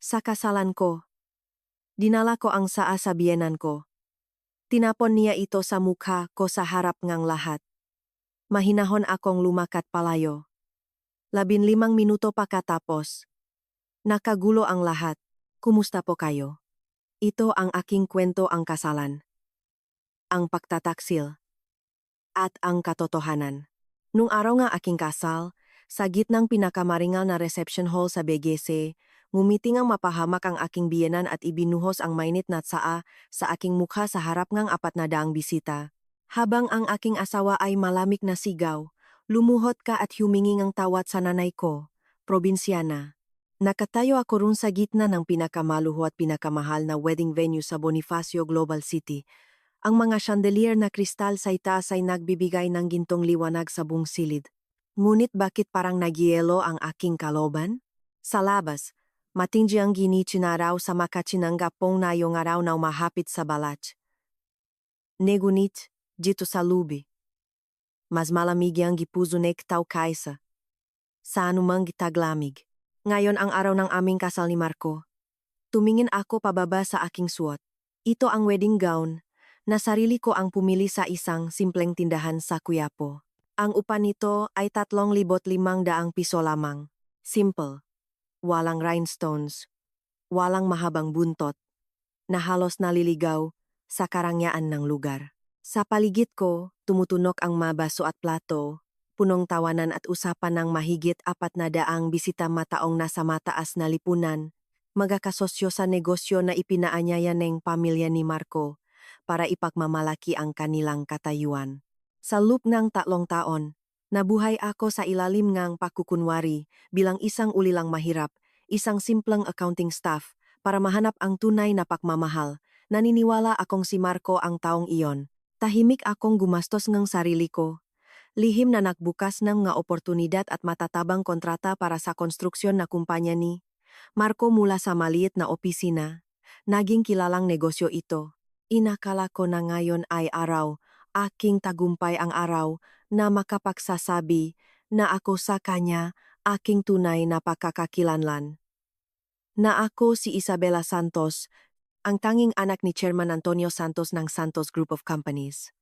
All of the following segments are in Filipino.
Sa kasalan ko, dinala ko ang saa sa biyenan ko. Tinapon niya ito sa mukha ko sa harap ngang lahat. Mahinahon akong lumakat palayo. 15 minuto pa katapos. Nakagulo ang lahat. Kumusta po kayo? Ito ang aking kwento ang kasalan. Ang pagtataksil. At ang katotohanan. Nung araw nga aking kasal, sa gitnang pinakamaringal na reception hall sa BGC, ngumiting ang mapahamak ang aking biyenan at ibinuhos ang mainit na tsaa sa aking mukha sa harap ngang 400 bisita. Habang ang aking asawa ay malamig na sigaw, lumuhod ka at humingi ng tawad sa nanay ko, probinsyana. Nakatayo ako ron sa gitna ng pinakamaluho at pinakamahal na wedding venue sa Bonifacio Global City. Ang mga chandelier na kristal sa itaas ay nagbibigay ng gintong liwanag sa buong silid. Ngunit bakit parang nagyelo ang aking kaloban? Sa labas, matinggi ang ginichinaraw sa makachinanggapong na yung araw na umahapit sa balat. Negunit, dito sa lubi. Mas malamig ang gipuzunek tao kaysa sa anumang gitaglamig. Ngayon ang araw ng aming kasal ni Marco. Tumingin ako pababa sa aking suot. Ito ang wedding gown na sarili ko ang pumili sa isang simpleng tindahan sa Quiapo. Ang upa nito ay 3,500 piso lamang. Simple. Walang rhinestones. Walang mahabang buntot. Na halos naliligaw sa karangyaan ng lugar. Sa paligid ko, tumutunok ang mabaso at plato, punong tawanan at usapan ng mahigit 400 bisita mataong nasa mataas na lipunan, magkakasosyo sa negosyo na ipinaanyaya ng pamilya ni Marco para ipagmamalaki ang kanilang katayuan. Sa loob ng 3 taon, nabuhay ako sa ilalim ng pakukunwari bilang isang ulilang mahirap, isang simpleng accounting staff para mahanap ang tunay na pagmamahal. Naniniwala akong si Marco ang taong iyon. Tahimik akong gumastos ng sarili ko. Lihim na nagbukas ng mga oportunidad at matatabang kontrata para sa konstruksyon na kumpanya ni Marco mula sa maliit na opisina. Naging kilalang negosyo ito. Inakala ko na ngayon ay araw, aking tagumpay ang araw na makapagsasabi na ako sa kanya aking tunay na pagkakakilanlan. Na ako si Isabela Santos, ang tanging anak ni Chairman Antonio Santos ng Santos Group of Companies.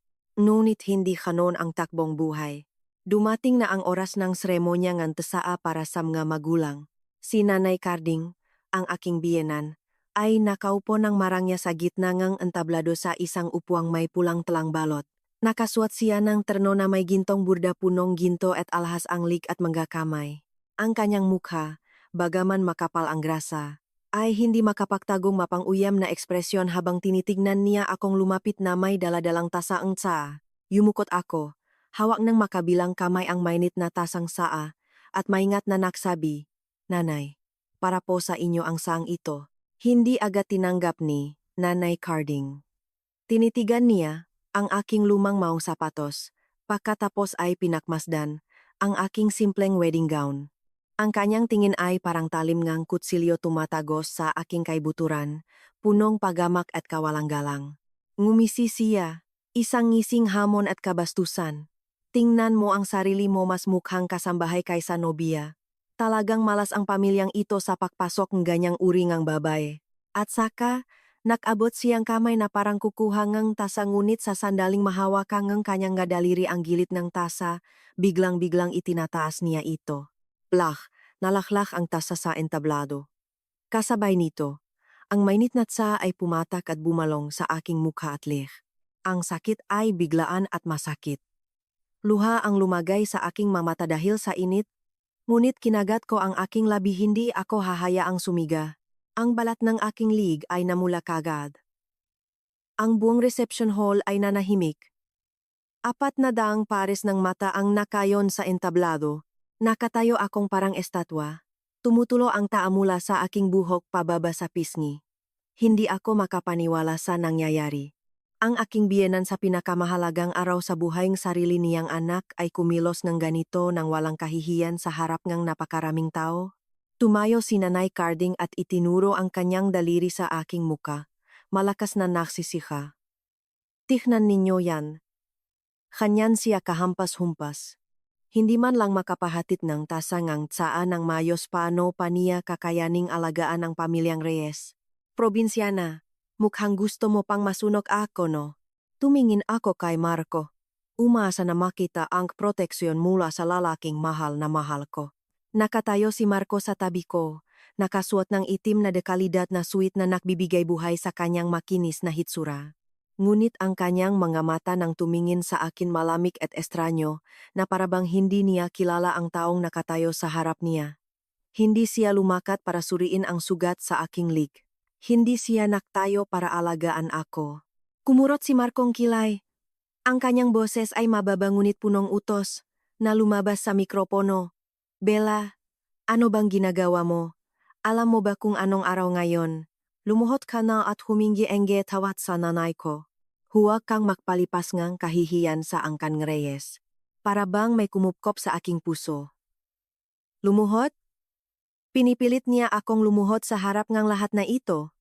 Ngunit hindi kanon ang takbong buhay. Dumating na ang oras ng seremonya ng tasaa para sa mga magulang. Si Nanay Carding, ang aking biyenan, ay nakaupo ng marangya sa gitna ng entablado sa isang upuang may pulang talang balot. Nakasuot siya ng terno na may gintong burda punong ginto at alhas anglik at manggakamay. Ang kanyang mukha, bagaman makapal ang grasa, ay hindi makapagtagong mapang-uyam na ekspresyon habang tinitignan niya akong lumapit na may daladalang tasaang tsaa. Yumukot ako, hawak ng makabilang kamay ang mainit na tasang saa, at maingat na nagsabi, "Nanay, para po sa inyo ang saang ito." Hindi agad tinanggap ni Nanay Carding. Tinitigan niya ang aking lumang maong sapatos, pagkatapos ay pinakmasdan ang aking simpleng wedding gown. Ang kanyang tingin ay parang talim ngang kutsilyo tumatagos sa aking kaibuturan, punong pagamak at kawalang-galang. Ngumisi siya, isang ngising hamon at kabastusan. Tingnan mo ang sarili mo mas mukhang kasambahay kaysa nobya. Talagang malas ang pamilyang ito sa pagpasok ng ganyang uri ngang babae. At saka, nakabot siyang kamay na parang kukuha ngang tasa ngunit sa sandaling mahawakang ngang kanyang gadaliri ang gilid ng tasa, biglang-biglang itinataas niya ito. Plak, nalaklak ang tasa sa entablado. Kasabay nito, ang mainit na tsa ay pumatak at bumalong sa aking mukha at leeg. Ang sakit ay biglaan at masakit. Luha ang lumagay sa aking mamata dahil sa init, ngunit kinagat ko ang aking labi hindi ako hahayaang sumiga. Ang balat ng aking liig ay namula kagad. Ang buong reception hall ay nanahimik. 400 pares ng mata ang nakayon sa entablado. Nakatayo akong parang estatwa. Tumutulo ang taa mula sa aking buhok pababa sa pisngi. Hindi ako makapaniwala sa nangyayari. Ang aking biyenan sa pinakamahalagang araw sa buhay ng sarili niyang anak ay kumilos ng ganito nang walang kahihiyan sa harap ng napakaraming tao. Tumayo si Nanay Carding at itinuro ang kanyang daliri sa aking muka. Malakas na nagsisiha. "Tignan ninyo yan." Kanyan siya kahampas-humpas. Hindi man lang makapahatid ng tasangang tsaan ng mayos paano pa niya kakayaning alagaan ang pamilyang Reyes. Probinsyana, mukhang gusto mo pang masunok ako no? Tumingin ako kay Marco. Umasa na makita ang proteksyon mula sa lalaking mahal na mahal ko. Nakatayo si Marco sa tabi ko, nakasuot ng itim na dekalidad na suit na nagbibigay buhay sa kanyang makinis na hitsura. Ngunit ang kanyang mga mata nang tumingin sa akin malamig at estranyo, na parabang hindi niya kilala ang taong nakatayo sa harap niya. Hindi siya lumakat para suriin ang sugat sa aking lig. Hindi siya naktayo para alagaan ako. Kumurot si Marcong kilay. Ang kanyang boses ay mababa ngunit punong utos, na lumabas sa mikropono. Bella, ano bang ginagawa mo? Alam mo ba kung anong araw ngayon? Lumuhot ka na at humingi-engge tawat sa nanay ko. Huwag kang magpalipas ngang kahihiyan sa angkan Reyes. Para bang may kumupkop sa aking puso. Lumuhot? Pinipilit niya akong lumuhot sa harap ngang lahat na ito.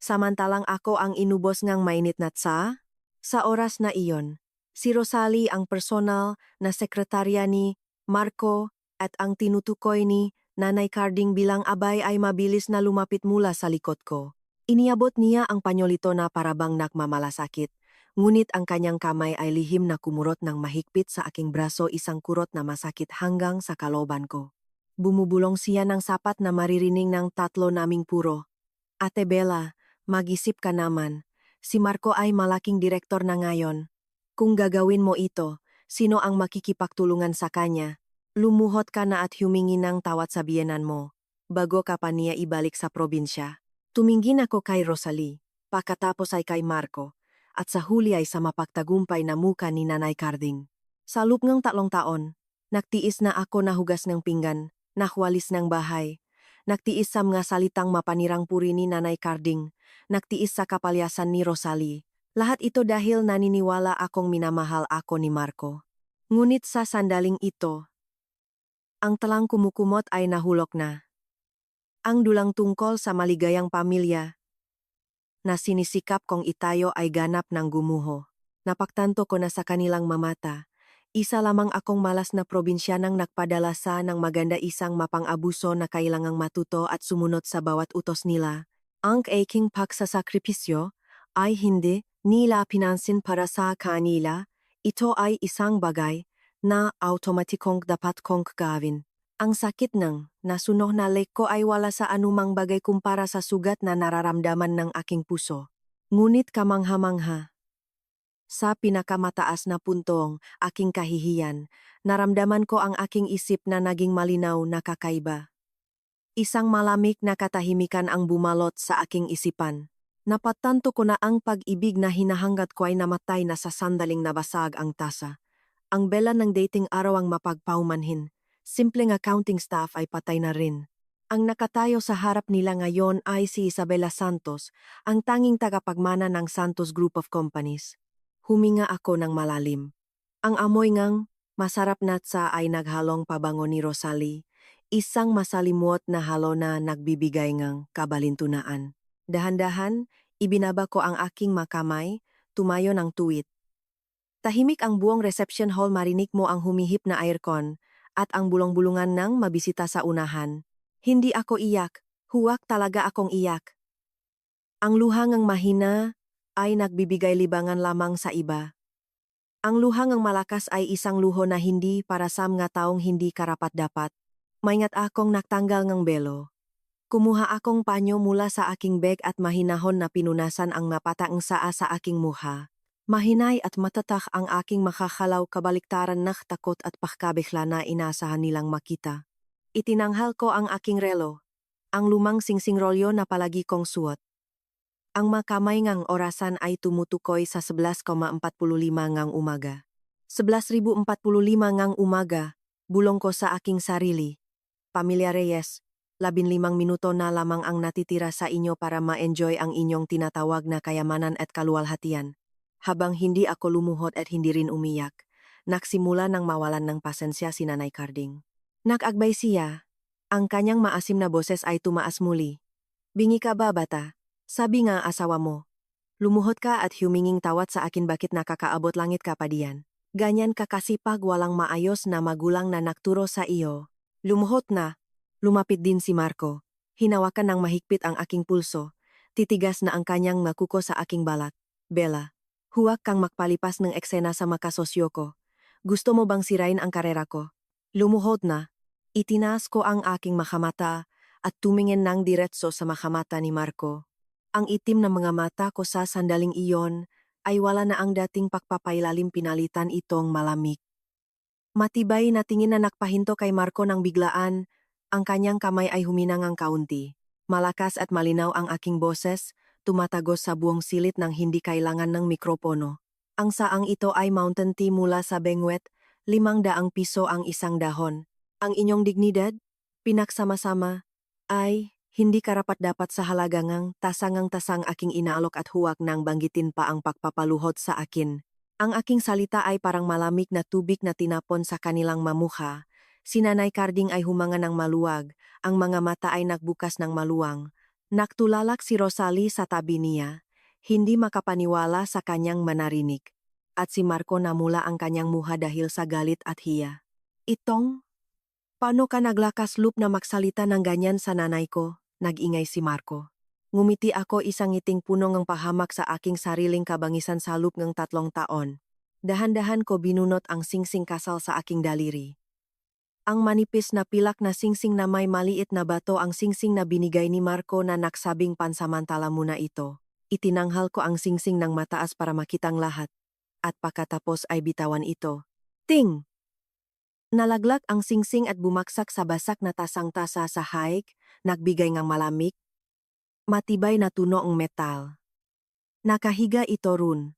Samantalang ako ang inubos ngang mainit na tsa? Sa oras na iyon, si Rosalie ang personal na sekretarya ni Marco at ang tinutukoy ni Nanay Carding bilang abay ay mabilis na lumapit mula sa likod ko. Iniabot niya ang panyolito na parabang nagmamalasakit, ngunit ang kanyang kamay ay lihim na kumurot ng mahigpit sa aking braso, isang kurot na masakit hanggang sa kalooban ko. Bumubulong siya ng sapat na maririnig ng tatlo naming puro. Ate Bella, mag-isip ka naman. Si Marco ay malaking direktor na ngayon. Kung gagawin mo ito, sino ang makikipagtulungan sa kanya? Lumuhot ka na at humingi ng tawad sa biyenan mo, bago ka pa niya ibalik sa probinsya. Tumingin ako kay Rosalie, pagkatapos ay kay Marco, at sa huli ay sa mapagtagumpay na muka ni Nanay Carding. Sa loob ng 3 taon, nagtiis na ako na hugas ng pinggan, nahwalis ng bahay, nagtiis sa mga salitang mapanirang puri ni Nanay Carding, nagtiis sa kapalyasan ni Rosalie. Lahat ito dahil naniniwala akong minamahal ako ni Marco. Ngunit sa sandaling ito, ang talang kumukumot ay nahulog na. Ang dulang tungkol sa maligayang pamilya na sinisikap kong itayo ay ganap ng gumuho. Napagtanto ko na sa kanilang mamata, isa lamang akong malas na probinsyanang nagpadala sa ng maganda, isang mapang-abuso na kailangang matuto at sumunod sa bawat utos nila. Ang aking pagsasakripisyo ay hindi nila pinansin para sa kanila. Ito ay isang bagay na automatikong dapat kong gawin. Ang sakit ng nasunog na leg ko ay wala sa anumang bagay kumpara sa sugat na nararamdaman ng aking puso. Ngunit kamangha-mangha, sa pinakamataas na puntong aking kahihiyan, naramdaman ko ang aking isip na naging malinaw na kakaiba. Isang malamig na katahimikan ang bumalot sa aking isipan. Napatanto ko na ang pag-ibig na hinahangad ko ay namatay na sa sandaling nabasag ang tasa. Ang Bella ng dating araw ang mapagpaumanhin. Simpleng accounting staff ay patay na rin. Ang nakatayo sa harap nila ngayon ay si Isabela Santos, ang tanging tagapagmana ng Santos Group of Companies. Huminga ako ng malalim. Ang amoy ngang masarap na tsa ay naghalong pabango ni Rosalie, isang masalimuot na halo na nagbibigay ngang kabalintunaan. Dahan-dahan, ibinaba ko ang aking makamay, tumayo ng tuwid. Tahimik ang buong reception hall, marinig mo ang humihip na aircon at ang bulong-bulungan ng mabisita sa unahan. Hindi ako iyak, huwag talaga akong iyak. Ang luhangang mahina ay nagbibigay libangan lamang sa iba. Ang luhangang malakas ay isang luho na hindi para sa mga taong hindi karapat-dapat. Maingat akong nagtanggal ng belo. Kumuha akong panyo mula sa aking bag at mahinahon na pinunasan ang mapataang saa sa aking muha. Mahinay at matatak ang aking makakalaw, kabaliktaran ng takot at pakabigla na inasahan nilang makita. Itinanghal ko ang aking relo, ang lumang singsing rolyo na palagi kong suot. Ang makamay ngang orasan ay tumutukoy sa 11:45 ngang umaga. 11:45 ngang umaga, bulong ko sa aking sarili. Pamilya Reyes, 15 minuto na lamang ang natitira sa inyo para ma-enjoy ang inyong tinatawag na kayamanan at kaluwalhatian. Habang hindi ako lumuhot at hindi rin umiyak, nagsimula ng mawalan ng pasensya si Nanay Carding. Nag-agbay siya. Ang kanyang maasim na boses ay tumaas muli. Bingi ka ba, bata? Sabi nga asawa mo. Lumuhot ka at huminging tawad sa akin, bakit nakakaabot langit ka pa diyan? Ganyan kakasipag walang maayos na magulang na nagturo sa iyo. Lumuhot na. Lumapit din si Marco. Hinawakan ng mahigpit ang aking pulso. Titigas na ang kanyang makuko sa aking balat. Bella, huwag kang magpalipas ng eksena sa makasosyo ko. Gusto mo bang sirain ang karera ko? Lumuhod na. Itinaas ko ang aking makamata at tumingin ng diretso sa makamata ni Marco. Ang itim na mga mata ko sa sandaling iyon ay wala na ang dating pagpapailalim, pinalitan itong malamig. Matibay na tingin na nakpahinto kay Marco ng biglaan, ang kanyang kamay ay huminang ang kaunti. Malakas at malinaw ang aking boses, tumatagos sa buong silit ng hindi kailangan ng mikropono. Ang saang ito ay Mountain Tea mula sa Benguet, 500 piso ang isang dahon. Ang inyong dignidad, pinagsama-sama, ay hindi karapat-dapat sa halagang tasangang-tasang aking inaalok at huwag nang banggitin pa ang pagpapaluhod sa akin. Ang aking salita ay parang malamig na tubig na tinapon sa kanilang mamukha. Si Nanay Carding ay humanga ng maluwag, ang mga mata ay nagbukas ng maluwang. Naktulalak si Rosalie sa tabi niya, hindi makapaniwala sa kanyang manarinig. At si Marco namula ang kanyang muha dahil sa galit at hiya. Itong, paano ka naglakas loob na magsalita ng ganyan sa nanay ko? Nag-ingay si Marco. Ngumiti ako, isang ngiting puno ng pahamak sa aking sariling kabangisan sa loob ng 3 taon. Dahan-dahan ko binunot ang singsing kasal sa aking daliri. Ang manipis na pilak na singsing na may maliit na bato ang singsing na binigay ni Marco na nagsabing pansamantala muna ito. Itinanghal ko ang singsing ng mataas para makitang lahat. At pagkatapos ay bitawan ito. Ting! Nalaglag ang singsing at bumaksak sa basak na tasang-tasa sa haig, nagbigay ng malamig. Matibay na tuno ang metal. Nakahiga ito run.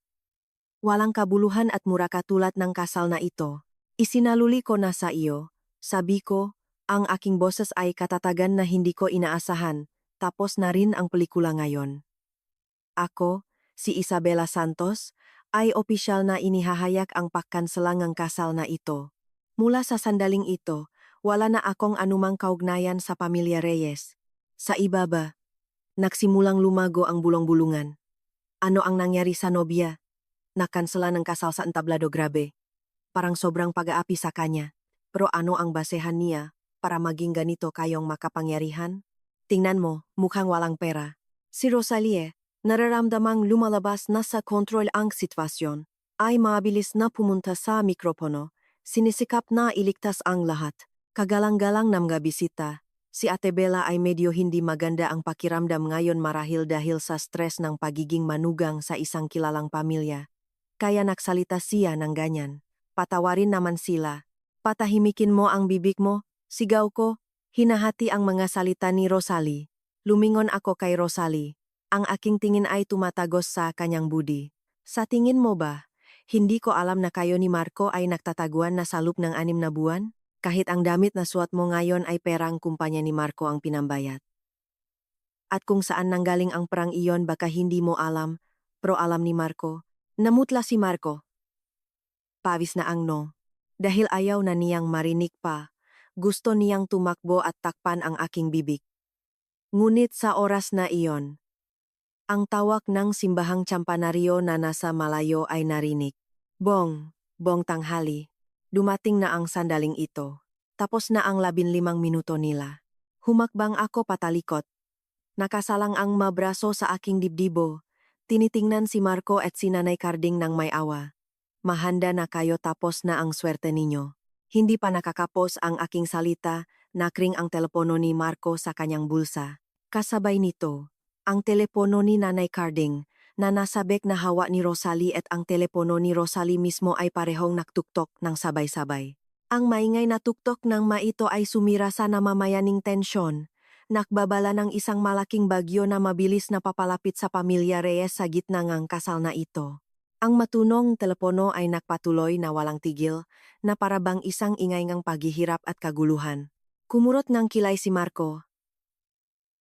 Walang kabuluhan at mura katulad ng kasal na ito. Isinaluli ko na sa iyo, sabi ko, ang aking boses ay katatagan na hindi ko inaasahan, tapos na rin ang pelikula ngayon. Ako, si Isabela Santos, ay opisyal na inihahayag ang pagkanselang ng kasal na ito. Mula sa sandaling ito, wala na akong anumang kaugnayan sa pamilya Reyes. Sa ibaba, nagsimulang lumago ang bulong-bulungan. Ano ang nangyari sa nobya? Nakansela ng kasal sa entablado, grabe. Parang sobrang pag-aapi sa kanya. Pero ano ang basehan niya para maging ganito kayong makapangyarihan? Tingnan mo, mukhang walang pera. Si Rosalie, nararamdamang lumalabas na sa kontrol ang sitwasyon, ay mabilis na pumunta sa mikropono. Sinisikap na iligtas ang lahat. Kagalang-galang ng mga bisita. Si Ate Bella ay medyo hindi maganda ang pakiramdam ngayon marahil dahil sa stress ng pagiging manugang sa isang kilalang pamilya. Kaya nagsalita siya ng ganyan. Patawarin naman sila. Patahimikin mo ang bibig mo, sigaw ko. Hinahati ang mga salita ni Rosalie. Lumingon ako kay Rosalie. Ang aking tingin ay tumatagos sa kanyang budi. Sa tingin mo ba, hindi ko alam na kayo ni Marco ay nagtataguan na sa loob ng 6 na buwan? Kahit ang damit na suot mo ngayon ay perang kumpanya ni Marco ang pinambayad. At kung saan nanggaling ang perang iyon baka hindi mo alam, pero alam ni Marco. Namutla si Marco. Pawis na ang no. Dahil ayaw na niyang marinig pa, gusto niyang tumakbo at takpan ang aking bibig. Ngunit sa oras na iyon, ang tawag ng simbahang tsampanaryo na nasa malayo ay narinig. Bong, bong tanghali. Dumating na ang sandaling ito. Tapos na ang 15 minuto nila. Humakbang ako patalikot. Nakasalang ang mabraso sa aking dibdibo. Tinitingnan si Marco at si Nanay Carding ng may awa. Mahanda na kayo, tapos na ang swerte ninyo. Hindi pa nakakapos ang aking salita, nakring ang telepono ni Marco sa kanyang bulsa. Kasabay nito, ang telepono ni Nanay Carding, na nasabek na hawa ni Rosalie, at ang telepono ni Rosalie mismo ay parehong naktuktok ng sabay-sabay. Ang maingay na tuktok ng maito ay sumira sa namamayaning tensyon. Nakbabala ng isang malaking bagyo na mabilis na papalapit sa pamilya Reyes sa gitna ng kasal na ito. Ang matunong telepono ay nakpatuloy na walang tigil, na parabang isang ingay ng paghihirap at kaguluhan. Kumurot ng kilay si Marco.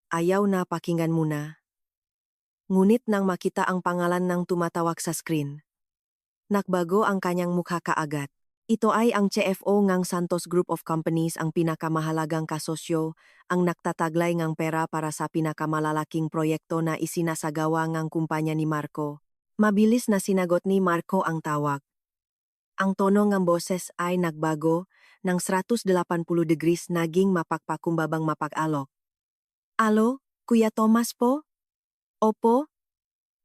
Ayaw na pakinggan muna. Ngunit nang makita ang pangalan ng tumatawag sa screen, nakbago ang kanyang mukha kaagad. Ito ay ang CFO ng Santos Group of Companies, ang pinakamahalagang kasosyo, ang nagtataglay ng pera para sa pinakamalalaking proyekto na isinasagawa ng kumpanya ni Marco. Mabilis na sinagot ni Marco ang tawag. Ang tono ng boses ay nagbago ng 180 degrees naging mapagpakumbabang mapag-alok. Alo, Kuya Thomas po? Opo,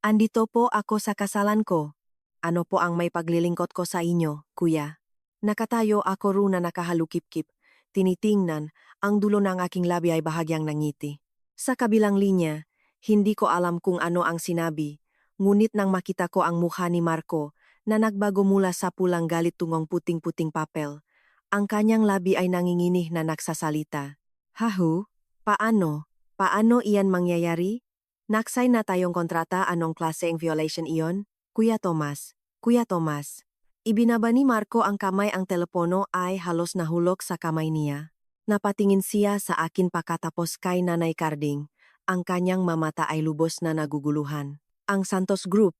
andito po ako sa kasalan ko. Ano po ang may paglilingkod ko sa inyo, kuya? Nakatayo ako runa nakahalukip-kip. Tinitingnan, ang dulo ng aking labi ay bahagyang nangiti. Sa kabilang linya, hindi ko alam kung ano ang sinabi, ngunit nang makita ko ang mukha ni Marco, na nagbago mula sa pulang galit tungong puting-puting papel, ang kanyang labi ay nanginginih na nagsasalita. Hahu, paano? Paano iyan mangyayari? Naksay na tayong kontrata, anong klaseng violation iyon? Kuya Thomas. Kuya Thomas. Ibinaba ni Marco ang kamay, ang telepono ay halos nahulog sa kamay niya. Napatingin siya sa akin pagkatapos kay Nanay Carding. Ang kanyang mamata ay lubos na naguguluhan. Ang Santos Group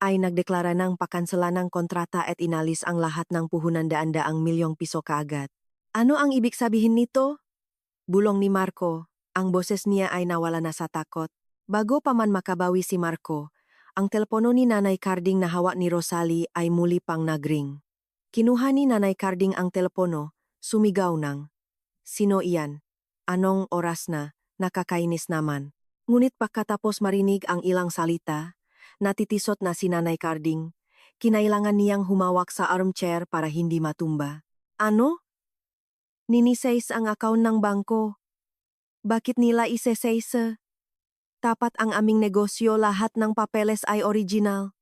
ay nagdeklara ng pakansela ng kontrata at inalis ang lahat ng puhunan daan-daang milyong piso kaagad. Ano ang ibig sabihin nito? Bulong ni Marco. Ang boses niya ay nawala na sa takot. Bago pa man makabawi si Marco, ang telepono ni Nanay Carding na hawak ni Rosalie ay muli pang nagring. Kinuha ni Nanay Carding ang telepono, sumigaw ng, "Sino iyan? Anong oras na? Nakakainis naman." Ngunit pagkatapos marinig ang ilang salita, natitisot na si Nanay Carding. Kinailangan niyang humawak sa armchair para hindi matumba. Ano? Ninisays ang account ng bangko. Bakit nila isesaysa? Tapat ang aming negosyo, lahat ng papeles ay original.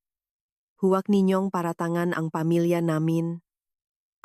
Huwag ninyong paratangan ang pamilya namin.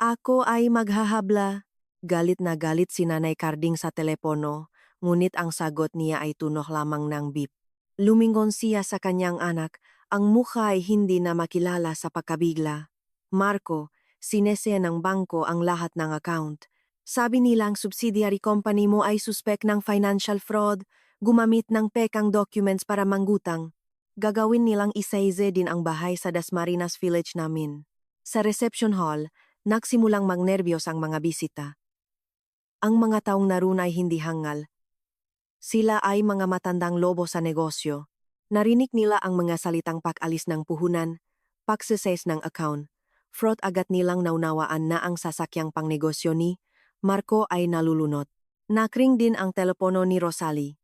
Ako ay maghahabla. Galit na galit si Nanay Carding sa telepono, ngunit ang sagot niya ay tunok lamang ng beep. Lumingon siya sa kanyang anak, ang mukha ay hindi na makilala sa pagkabigla. Marco, sinese ng bangko ang lahat ng account. Sabi nilang subsidiary company mo ay suspect ng financial fraud, gumamit ng pekang documents para manggutang. Gagawin nilang isaize din ang bahay sa Dasmariñas Village namin. Sa reception hall, nagsimulang magnerbiyos ang mga bisita. Ang mga taong naroon ay hindi hangal. Sila ay mga matandang lobo sa negosyo. Narinig nila ang mga salitang pag-alis ng puhunan, pag-seize ng account. Fraud, agad nilang naunawaan na ang sasakyang pangnegosyo ni Marco ay nalulunod. Nakring din ang telepono ni Rosalie.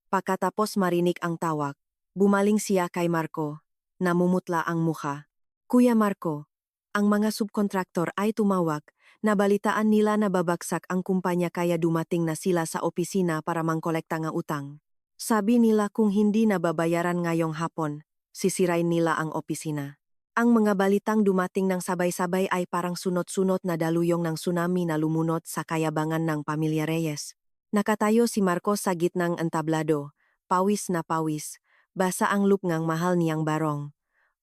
Pagkatapos marinig ang tawag, bumaling siya kay Marco. Namumutla ang mukha. Kuya Marco, ang mga subkontraktor ay tumawag. Nabalitaan nila na babagsak ang kumpanya kaya dumating na sila sa opisina para mangkolekta ng utang. Sabi nila kung hindi nababayaran ngayong hapon, sisirain nila ang opisina. Ang mga balitang dumating ng sabay-sabay ay parang sunod-sunod na daluyong ng tsunami na lumunod sa kayabangan ng pamilya Reyes. Nakatayo si Marcos sa gitnang entablado, pawis na pawis, basa ang lupngang mahal niyang barong.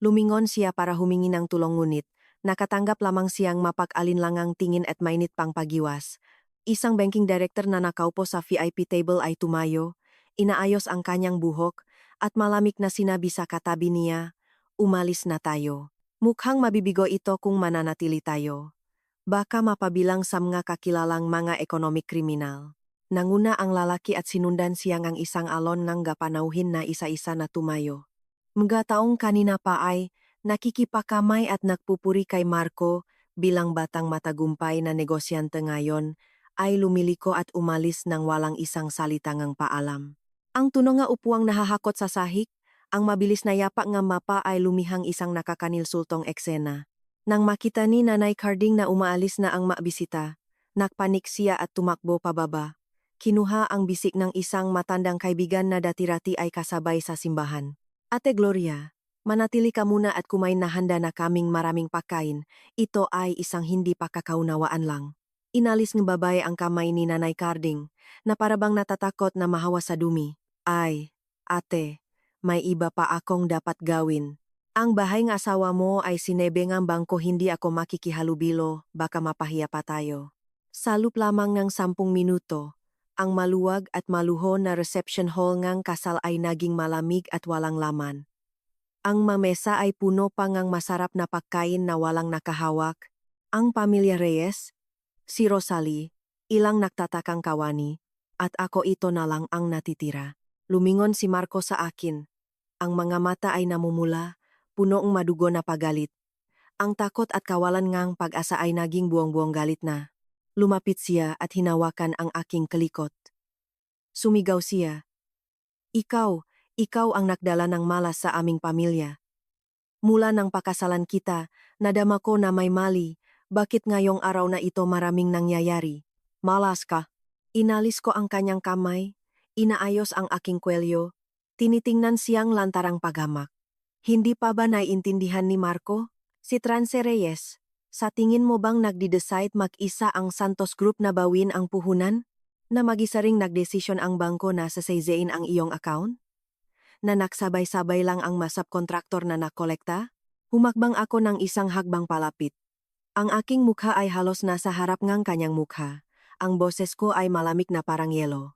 Lumingon siya para humingi ng tulong, ngunit nakatanggap lamang siyang mapag-alinlangang tingin at mainit pang pagiwas. Isang banking director na nakaupo sa VIP table ay tumayo, inaayos ang kanyang buhok, at malamig na sinabi sa katabi niya, "Umalis na tayo. Mukhang mabibigo ito kung mananatili tayo. Baka mapabilang sa mga kakilalang mga economic criminal." Nanguna ang lalaki at sinundan siyang ang isang alon ng gapanauhin na isa-isa na tumayo. Mga taong kanina pa ay nakikipakamay at nagpupuri kay Marco bilang batang matagumpay na negosyante ngayon ay lumiliko at umalis nang walang isang salitangang paalam. Ang tuno nga upuang nahahakot sa sahig, ang mabilis na yapak nga mapa ay lumihang isang nakakanilsultong eksena. Nang makita ni Nanay Carding na umaalis na ang mabisita, nakpanik siya at tumakbo pababa. Kinuha ang bisik ng isang matandang kaibigan na dati-rati ay kasabay sa simbahan. "Ate Gloria, manatili ka muna at kumain na, handa na kaming maraming pagkain. Ito ay isang hindi pagkakaunawaan lang." Inalis ng babae ang kamay ni Nanay Carding, na parabang natatakot na mahawa sa dumi. "Ay, ate, may iba pa akong dapat gawin. Ang bahay ng asawa mo ay sinebe ng bangko, hindi ako makikihalubilo, baka mapahiya pa tayo." Sa loob lamang ng 10 minuto, ang maluwag at maluho na reception hall ngang kasal ay naging malamig at walang laman. Ang mamesa ay puno pa ngang masarap na pagkain na walang nakahawak. Ang pamilya Reyes, si Rosalie, ilang nagtatakang kawani, at ako, ito na lang ang natitira. Lumingon si Marco sa akin. Ang mga mata ay namumula, punong madugo na pagalit. Ang takot at kawalan ngang pag-asa ay naging buong-buong galit na. Lumapit siya at hinawakan ang aking kalikot. Sumigaw siya. Ikaw ang nagdala ng malas sa aming pamilya. Mula ng pakasalan kita, nadama ko na may mali, bakit ngayong araw na ito maraming nangyayari? Malas ka. Inalis ko ang kanyang kamay, inaayos ang aking kwelyo, tinitingnan siyang lantarang paghamak. Hindi pa ba naiintindihan ni Marco? Si Trance Reyes, sa tingin mo bang nagdi-decide mag-isa ang Santos Group na bawin ang puhunan? Na mag-isa ring nagdesisyon ang bangko na sasayzain ang iyong account? Na nagsabay-sabay lang ang masubkontraktor na nakolekta? Humakbang ako ng isang hagbang palapit. Ang aking mukha ay halos nasa harap ngang kanyang mukha. Ang boses ko ay malamig na parang yelo.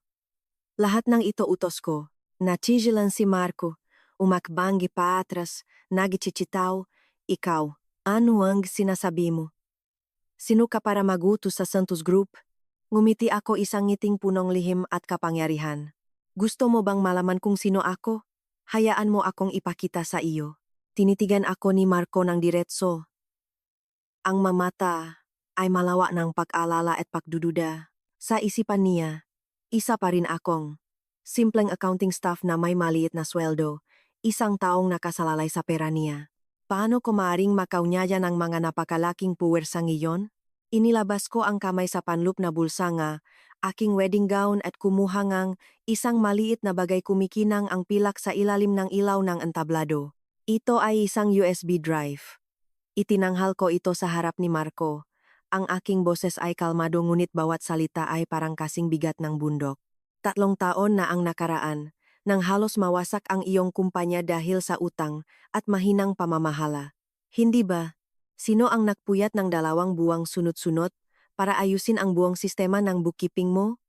Lahat ng ito utos ko. Nachigilan si Marco. Umakbang gipaatras, nagichichitaw. Ikaw, ano ang sinasabi mo? Sino ka para magutos sa Santos Group? Ngumiti ako isang ngiting punong lihim at kapangyarihan. Gusto mo bang malaman kung sino ako? Hayaan mo akong ipakita sa iyo. Tinitigan ako ni Marco ng diretso. Ang mamata ay malawa ng pag-alala at pagdududa. Sa isipan niya, isa pa rin akong simpleng accounting staff na may maliit na sweldo, isang taong nakasalalay sa pera niya. Paano ko maaring makaunyayan ang mga napakalaking puwersang iyon? Inilabas ko ang kamay sa panloop na bulsa nga, aking wedding gown at kumuha ngang isang maliit na bagay kumikinang ang pilak sa ilalim ng ilaw ng entablado. Ito ay isang USB drive. Itinanghal ko ito sa harap ni Marco. Ang aking boses ay kalmado ngunit bawat salita ay parang kasing bigat ng bundok. 3 taon na ang nakaraan, nang halos mawasak ang iyong kumpanya dahil sa utang at mahinang pamamahala. Hindi ba? Sino ang nagpuyat ng 2 buwang sunod-sunod para ayusin ang buong sistema ng bookkeeping mo?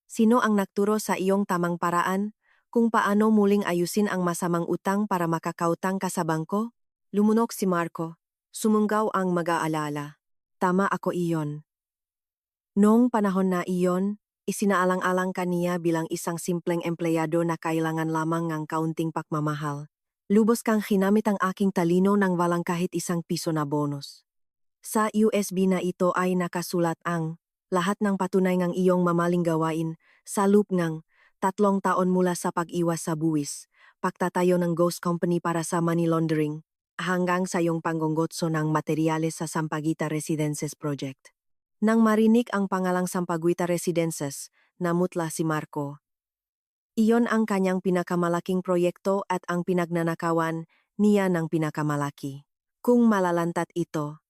Sino ang nagturo sa iyong tamang paraan kung paano muling ayusin ang masamang utang para makakautang ka sa bangko? Lumunok si Marco. Sumunggaw ang mag-aalala. Tama ako iyon. Noong panahon na iyon, isinaalang-alang kaniya bilang isang simpleng empleyado na kailangan lamang ng kaunting pagmamahal. Lubos kang ginamit ang aking talino nang walang kahit isang piso na bonus. Sa USB na ito ay nakasulat ang lahat ng patunay ng iyong mamaling gawain sa loop ng 3 taon mula sa pag-iwas sa buwis, pagtatayo ng ghost company para sa money laundering, hanggang sa iyong panggongotso ng materyales sa Sampaguita Residences Project. Nang marinig ang pangalang Sampaguita Residences, namutla si Marco. Iyon ang kanyang pinakamalaking proyekto at ang pinagnanakawan niya ng pinakamalaki. Kung malalantat ito,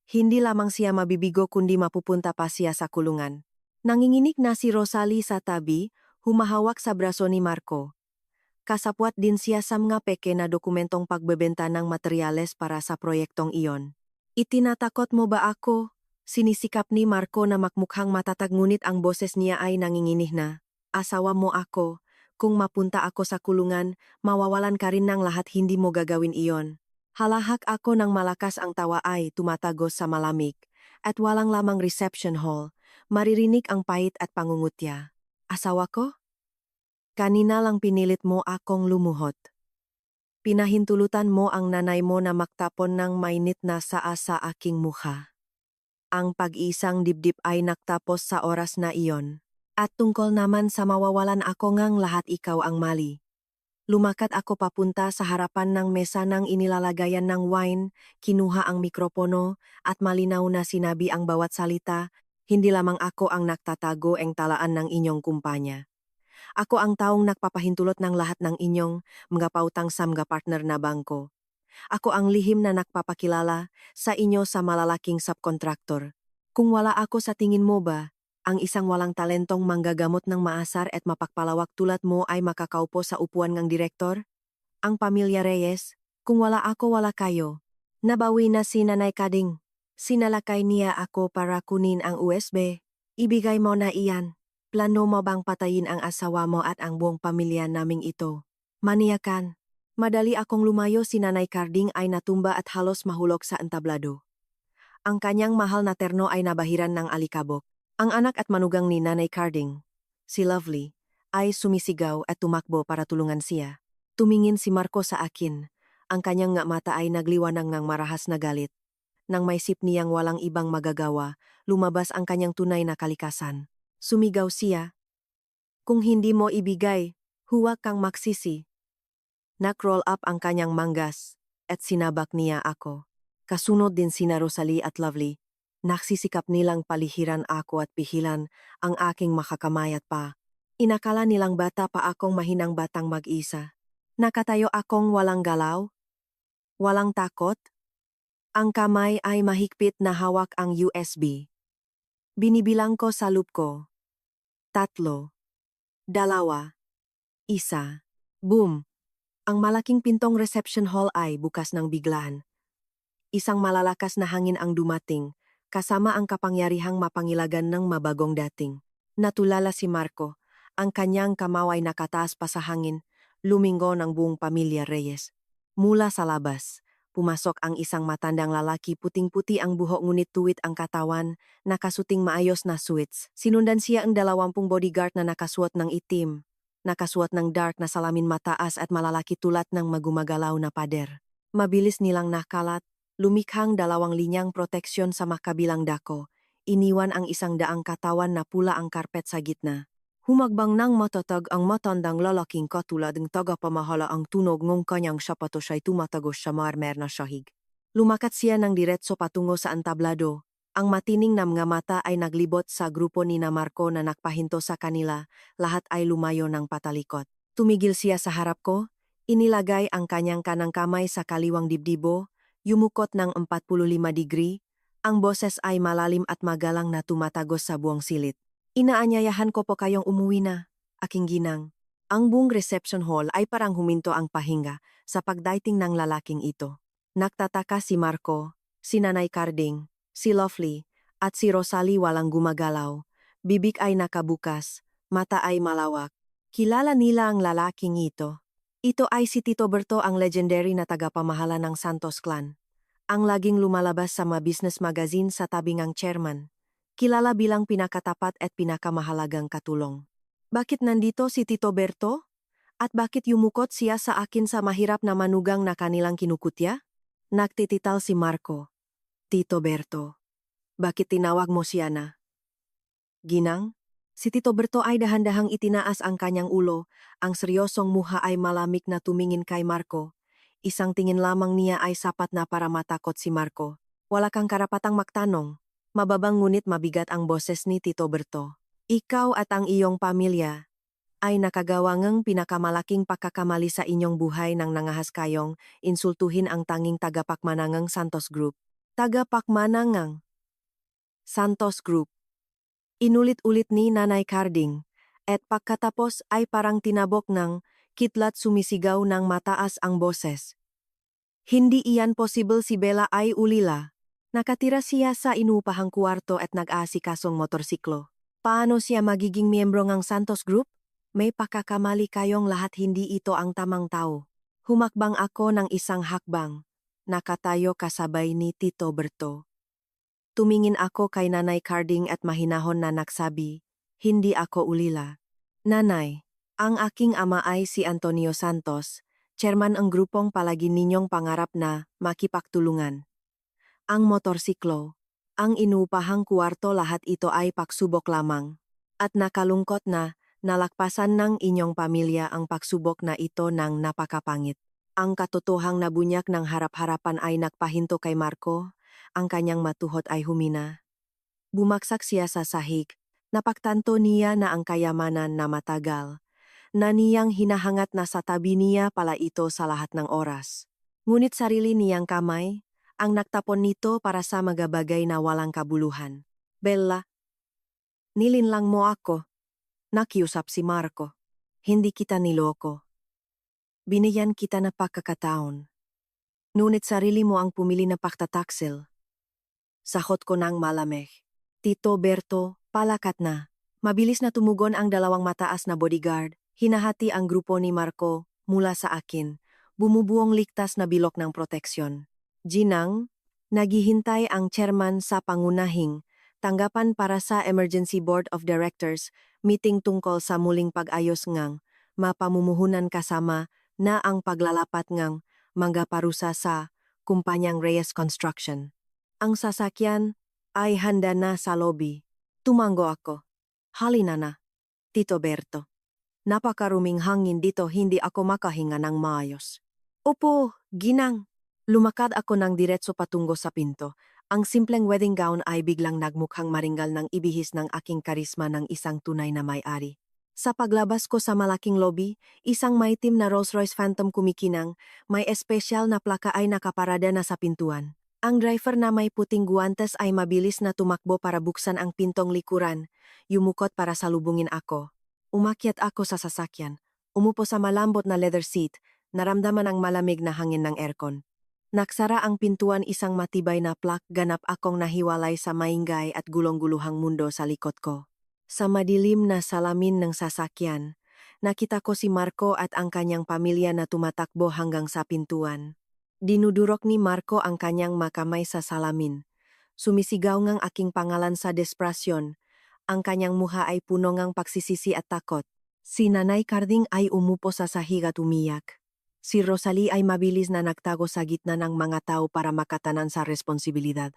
hindi lamang siya mabibigo kundi mapupunta pa siya sa kulungan. Nanginginig na si Rosalie sa tabi, humahawak sa braso ni Marco. Kasapwat din siya sa mga peke na dokumentong pagbebenta ng materyales para sa proyektong iyon. Itinatakot mo ba ako? Sinisikap ni Marco na makmukhang matatag ngunit ang boses niya ay nanginginig na. Asawa mo ako. Kung mapunta ako sa kulungan, mawawalan ka rin ng lahat, hindi mo gagawin iyon. Halahak ako ng malakas, ang tawa ay tumatagos sa malamig. At walang lamang reception hall, maririnig ang pahit at pangungutya. Asawa ko? Kanina lang pinilit mo akong lumuhot. Pinahintulutan mo ang nanay mo na magtapon ng mainit na saa sa aking mukha. Ang pag-iisang dibdib ay nagtapos sa oras na iyon. At tungkol naman sa mawawalan ako ngang lahat, ikaw ang mali. Lumakat ako papunta sa harapan ng mesa nang inilalagayan ng wine, kinuha ang mikropono at malinaw na sinabi ang bawat salita, hindi lamang ako ang nagtatago ang talaan ng inyong kumpanya. Ako ang taong nagpapahintulot ng lahat ng inyong mga pautang sa mga partner na bangko. Ako ang lihim na nagpapakilala sa inyo sa malalaking subkontraktor. Kung wala ako, sa tingin mo ba, ang isang walang talentong manggagamot ng maasar at mapagpalawak tulad mo ay makakaupo sa upuan ng direktor? Ang pamilya Reyes, kung wala ako wala kayo. Nabawi na si Nanay Kading. Sinalakay niya ako para kunin ang USB. Ibigay mo na iyan. Plano mo bang patayin ang asawa mo at ang buong pamilya naming ito? Maniakan. Madali akong lumayo, si Nanay Carding ay natumba at halos mahulog sa entablado. Ang kanyang mahal na terno ay nabahiran ng alikabok. Ang anak at manugang ni Nanay Carding, si Lovely, ay sumisigaw at tumakbo para tulungan siya. Tumingin si Marco sa akin. Ang kanyang nga mata ay nagliwanag ng marahas na galit. Nang maisip niyang walang ibang magagawa, lumabas ang kanyang tunay na kalikasan. Sumigaw siya. Kung hindi mo ibigay, huwag kang magsisi. Nag-roll up ang kanyang manggas at sinabak niya ako. Kasunod din sina Rosalie at Lovely. Naksisikap nilang palihiran ako at pihilan ang aking makakamayat pa. Inakala nilang bata pa akong mahinang batang mag-isa. Nakatayo akong walang galaw, walang takot. Ang kamay ay mahigpit na hawak ang USB. Binibilang ko sa loop ko. 3, 2, 1. Boom! Ang malaking pintong reception hall ay bukas ng biglaan. Isang malalakas na hangin ang dumating, kasama ang kapangyarihang mapangilagan ng mabagong dating. Natulala si Marco, ang kanyang kamao ay nakataas pa sa hangin, lumingo ng buong pamilya Reyes. Mula sa labas, pumasok ang isang matandang lalaki, puting-puti ang buhok ngunit tuwid ang katawan, nakasuting maayos na suits. Sinundan siya ang 20 bodyguard na nakasuot ng itim, nakasuot ng dark na salamin mataas at malalaki tulad ng magumagalaw na pader. Mabilis nilang nakalat, lumikhang 2 linyang proteksyon sa makabilang dako, iniwan ang 100 katawan na pula ang karpet sa gitna. Humagbang ng matatag ang matandang lalaking katulad ng tagapamahala ang tunog ng kanyang sapatos ay tumatagos sa marmer na sahig. Lumakat siya ng diretso patungo sa entablado. Ang matining na mga mata ay naglibot sa grupo ni Marco na nakpahinto sa kanila, lahat ay lumayo ng patalikot. Tumigil siya sa harap ko, inilagay ang kanyang kanang kamay sa kaliwang dibdibo, yumukot ng 45 degree, ang boses ay malalim at magalang na tumatagos sa buong silid. Inaanyayahan ko po kayong umuwi na, aking ginang. Ang buong reception hall ay parang huminto ang pahinga sa pagdating ng lalaking ito. Nagtataka si Marco, si Nanay Carding, si Lovely, at si Rosalie walang gumagalaw. Bibig ay nakabukas, mata ay malawak. Kilala nila ang lalaking ito. Ito ay si Tito Berto, ang legendary na tagapamahala ng Santos Clan. Ang laging lumalabas sa mga business magazine sa tabing ang chairman. Kilala bilang pinakatapat at pinakamahalagang katulong. Bakit nandito si Tito Berto? At bakit yumukot siya sa akin sa mahirap na manugang na kanilang kinukutya? Nagtitital si Marco. Tito Berto. Bakit tinawag mo siya na? Ginang? Si Tito Berto ay dahan-dahang itinaas ang kanyang ulo, ang seryosong muha ay malamig na tumingin kay Marco. Isang tingin lamang niya ay sapat na para matakot si Marco. Wala kang karapatang magtanong. Mababang ngunit mabigat ang boses ni Tito Berto. Ikaw at ang iyong pamilya ay nakagawa ng pinakamalaking pagkakamali sa inyong buhay nang nangahas kayong insultuhin ang tanging tagapakmanangang Santos Group. Tagapakmanangang Santos Group. Inulit-ulit ni Nanay Carding, at pagkatapos ay parang tinabok ng kitlat, sumisigaw ng mataas ang boses. Hindi iyan possible, si Bella ay ulila. Nakatira siya sa inupahang kwarto at nag-aasikasong motorsiklo. Paano siya magiging miyembro ng Santos Group? May pagkakamali kayong lahat, hindi ito ang tamang tao. Humakbang ako ng isang hakbang. Nakatayo kasabay ni Tito Berto. Tumingin ako kay Nanay Carding at mahinahon na nagsabi, hindi ako ulila. Nanay, ang aking ama ay si Antonio Santos, chairman ang grupong palagi ninyong pangarap na makipagtulungan. Ang motorsiklo, ang inupahang kwarto, lahat ito ay pagsubok lamang. At nakalungkot na nalakpasan ng inyong pamilya ang pagsubok na ito ng napakapangit. Ang katotohang nabunyak ng harap-harapan ay nagpahinto kay Marco, ang kanyang matuhot ay humina. Bumaksak siya sa sahig, napagtanto niya na ang kayamanan na matagal, na niyang hinahangat na sa tabi niya pala ito sa lahat ng oras. Ngunit sarili niyang kamay, ang nagtapon nito para sa mga bagay na walang kabuluhan. Bella, nilinlang mo ako. Nakiusap si Marco. Hindi kita niloko. Binigyan kita na pagkakataon. Ngunit sarili mo ang pumili na pagtataksil. Sahot ko ng malamig. Tito Berto, palakat na. Mabilis na tumugon ang 2 mataas na bodyguard. Hinahati ang grupo ni Marco mula sa akin. Bumubuong ligtas na bilok ng proteksyon. Ginang, naghihintay ang chairman sa pangunahing tanggapan para sa Emergency Board of Directors meeting tungkol sa muling pag-ayos ngang mapamumuhunan kasama na ang paglalapat ngang mangga parusa sa kumpanyang Reyes Construction. Ang sasakyan ay handa na sa lobby. Tumango ako. Halina na, Tito Berto. Napakaruming hangin dito, hindi ako makahinga ng maayos. Opo, ginang. Lumakad ako ng diretso patungo sa pinto. Ang simpleng wedding gown ay biglang nagmukhang maringgal ng ibihis ng aking karisma ng isang tunay na may-ari. Sa paglabas ko sa malaking lobby, isang maitim na Rolls-Royce Phantom kumikinang, may espesyal na plaka ay nakaparada na sa pintuan. Ang driver na may puting guwantes ay mabilis na tumakbo para buksan ang pintong likuran, yumukot para salubungin ako. Umakyat ako sa sasakyan, umupo sa malambot na leather seat, naramdaman ang malamig na hangin ng aircon. Naksara ang pintuan, isang matibay na plak, ganap akong nahiwalay sa maingay at gulong-guluhang mundo sa likod ko. Sa madilim na salamin ng sasakyan, nakita ko si Marco at ang kanyang pamilya na tumatakbo hanggang sa pintuan. Dinudurok ni Marco ang kanyang makamay sa salamin. Sumisigaw ngang aking pangalan sa desperasyon. Ang kanyang muha ay puno ngang pagsisisi at takot. Si Nanay Carding ay umupo sa sahig at umiyak. Si Rosalie ay mabilis na nagtago sa gitna ng mga tao para makatanan sa responsibilidad.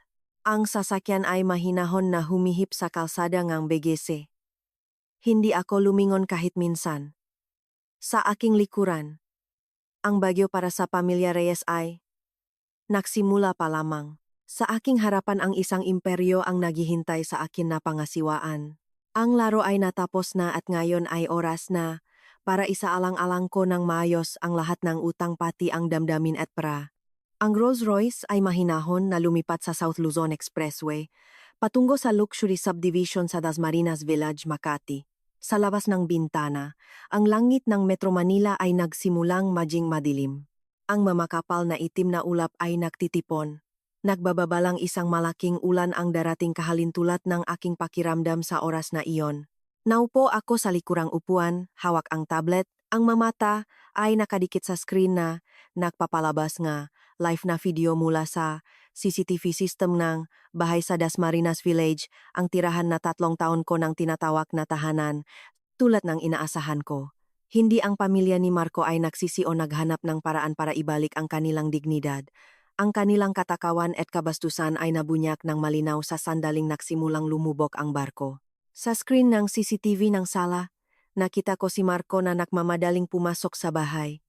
Ang sasakyan ay mahinahon na humihip sa kalsada ngang begese. Hindi ako lumingon kahit minsan. Sa aking likuran, ang bagyo para sa pamilya Reyes ay nagsimula pa lamang. Sa aking harapan ang isang imperyo ang naghihintay sa akin na pangasiwaan. Ang laro ay natapos na at ngayon ay oras na para isaalang-alang ko ng maayos ang lahat ng utang pati ang damdamin at pra. Ang Rolls-Royce ay mahinahon na lumipat sa South Luzon Expressway patungo sa luxury subdivision sa Dasmariñas Village, Makati. Sa labas ng bintana, ang langit ng Metro Manila ay nagsimulang maging madilim. Ang mamakapal na itim na ulap ay nagtitipon. Nagbababalang isang malaking ulan ang darating, kahalintulad ng aking pakiramdam sa oras na iyon. Naupo ako sa likurang upuan, hawak ang tablet, ang mamata ay nakadikit sa screen na nagpapalabas nga live na video mula sa CCTV system ng bahay sa Dasmariñas Village, ang tirahan na 3 taon ko nang tinatawag na tahanan, tulad ng inaasahan ko. Hindi ang pamilya ni Marco ay nagsisi o naghanap ng paraan para ibalik ang kanilang dignidad. Ang kanilang katakawan at kabastusan ay nabunyak ng malinaw sa sandaling nagsimulang lumubog ang barko. Sa screen ng CCTV ng sala, nakita ko si Marco na nagmamadaling pumasok sa bahay.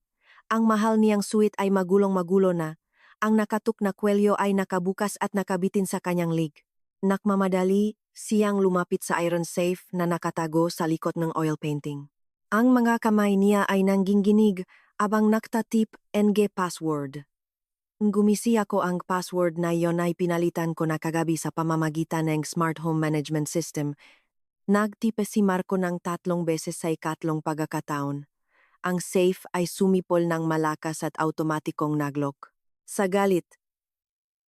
Ang mahal niyang suite ay magulong-magulo na. Ang nakatuk na kwelyo ay nakabukas at nakabitin sa kanyang lig. Nagmamadali siyang lumapit sa iron safe na nakatago sa likod ng oil painting. Ang mga kamay niya ay nangginginig abang naktatip NG password. Gumisi ako, ang password na iyon ay pinalitan ko na kagabi sa pamamagitan ng Smart Home Management System. Nagtipe si Marco ng 3 beses sa ikatlong pagkakataon. Ang safe ay sumipol ng malakas at automatikong naglok. Sa galit,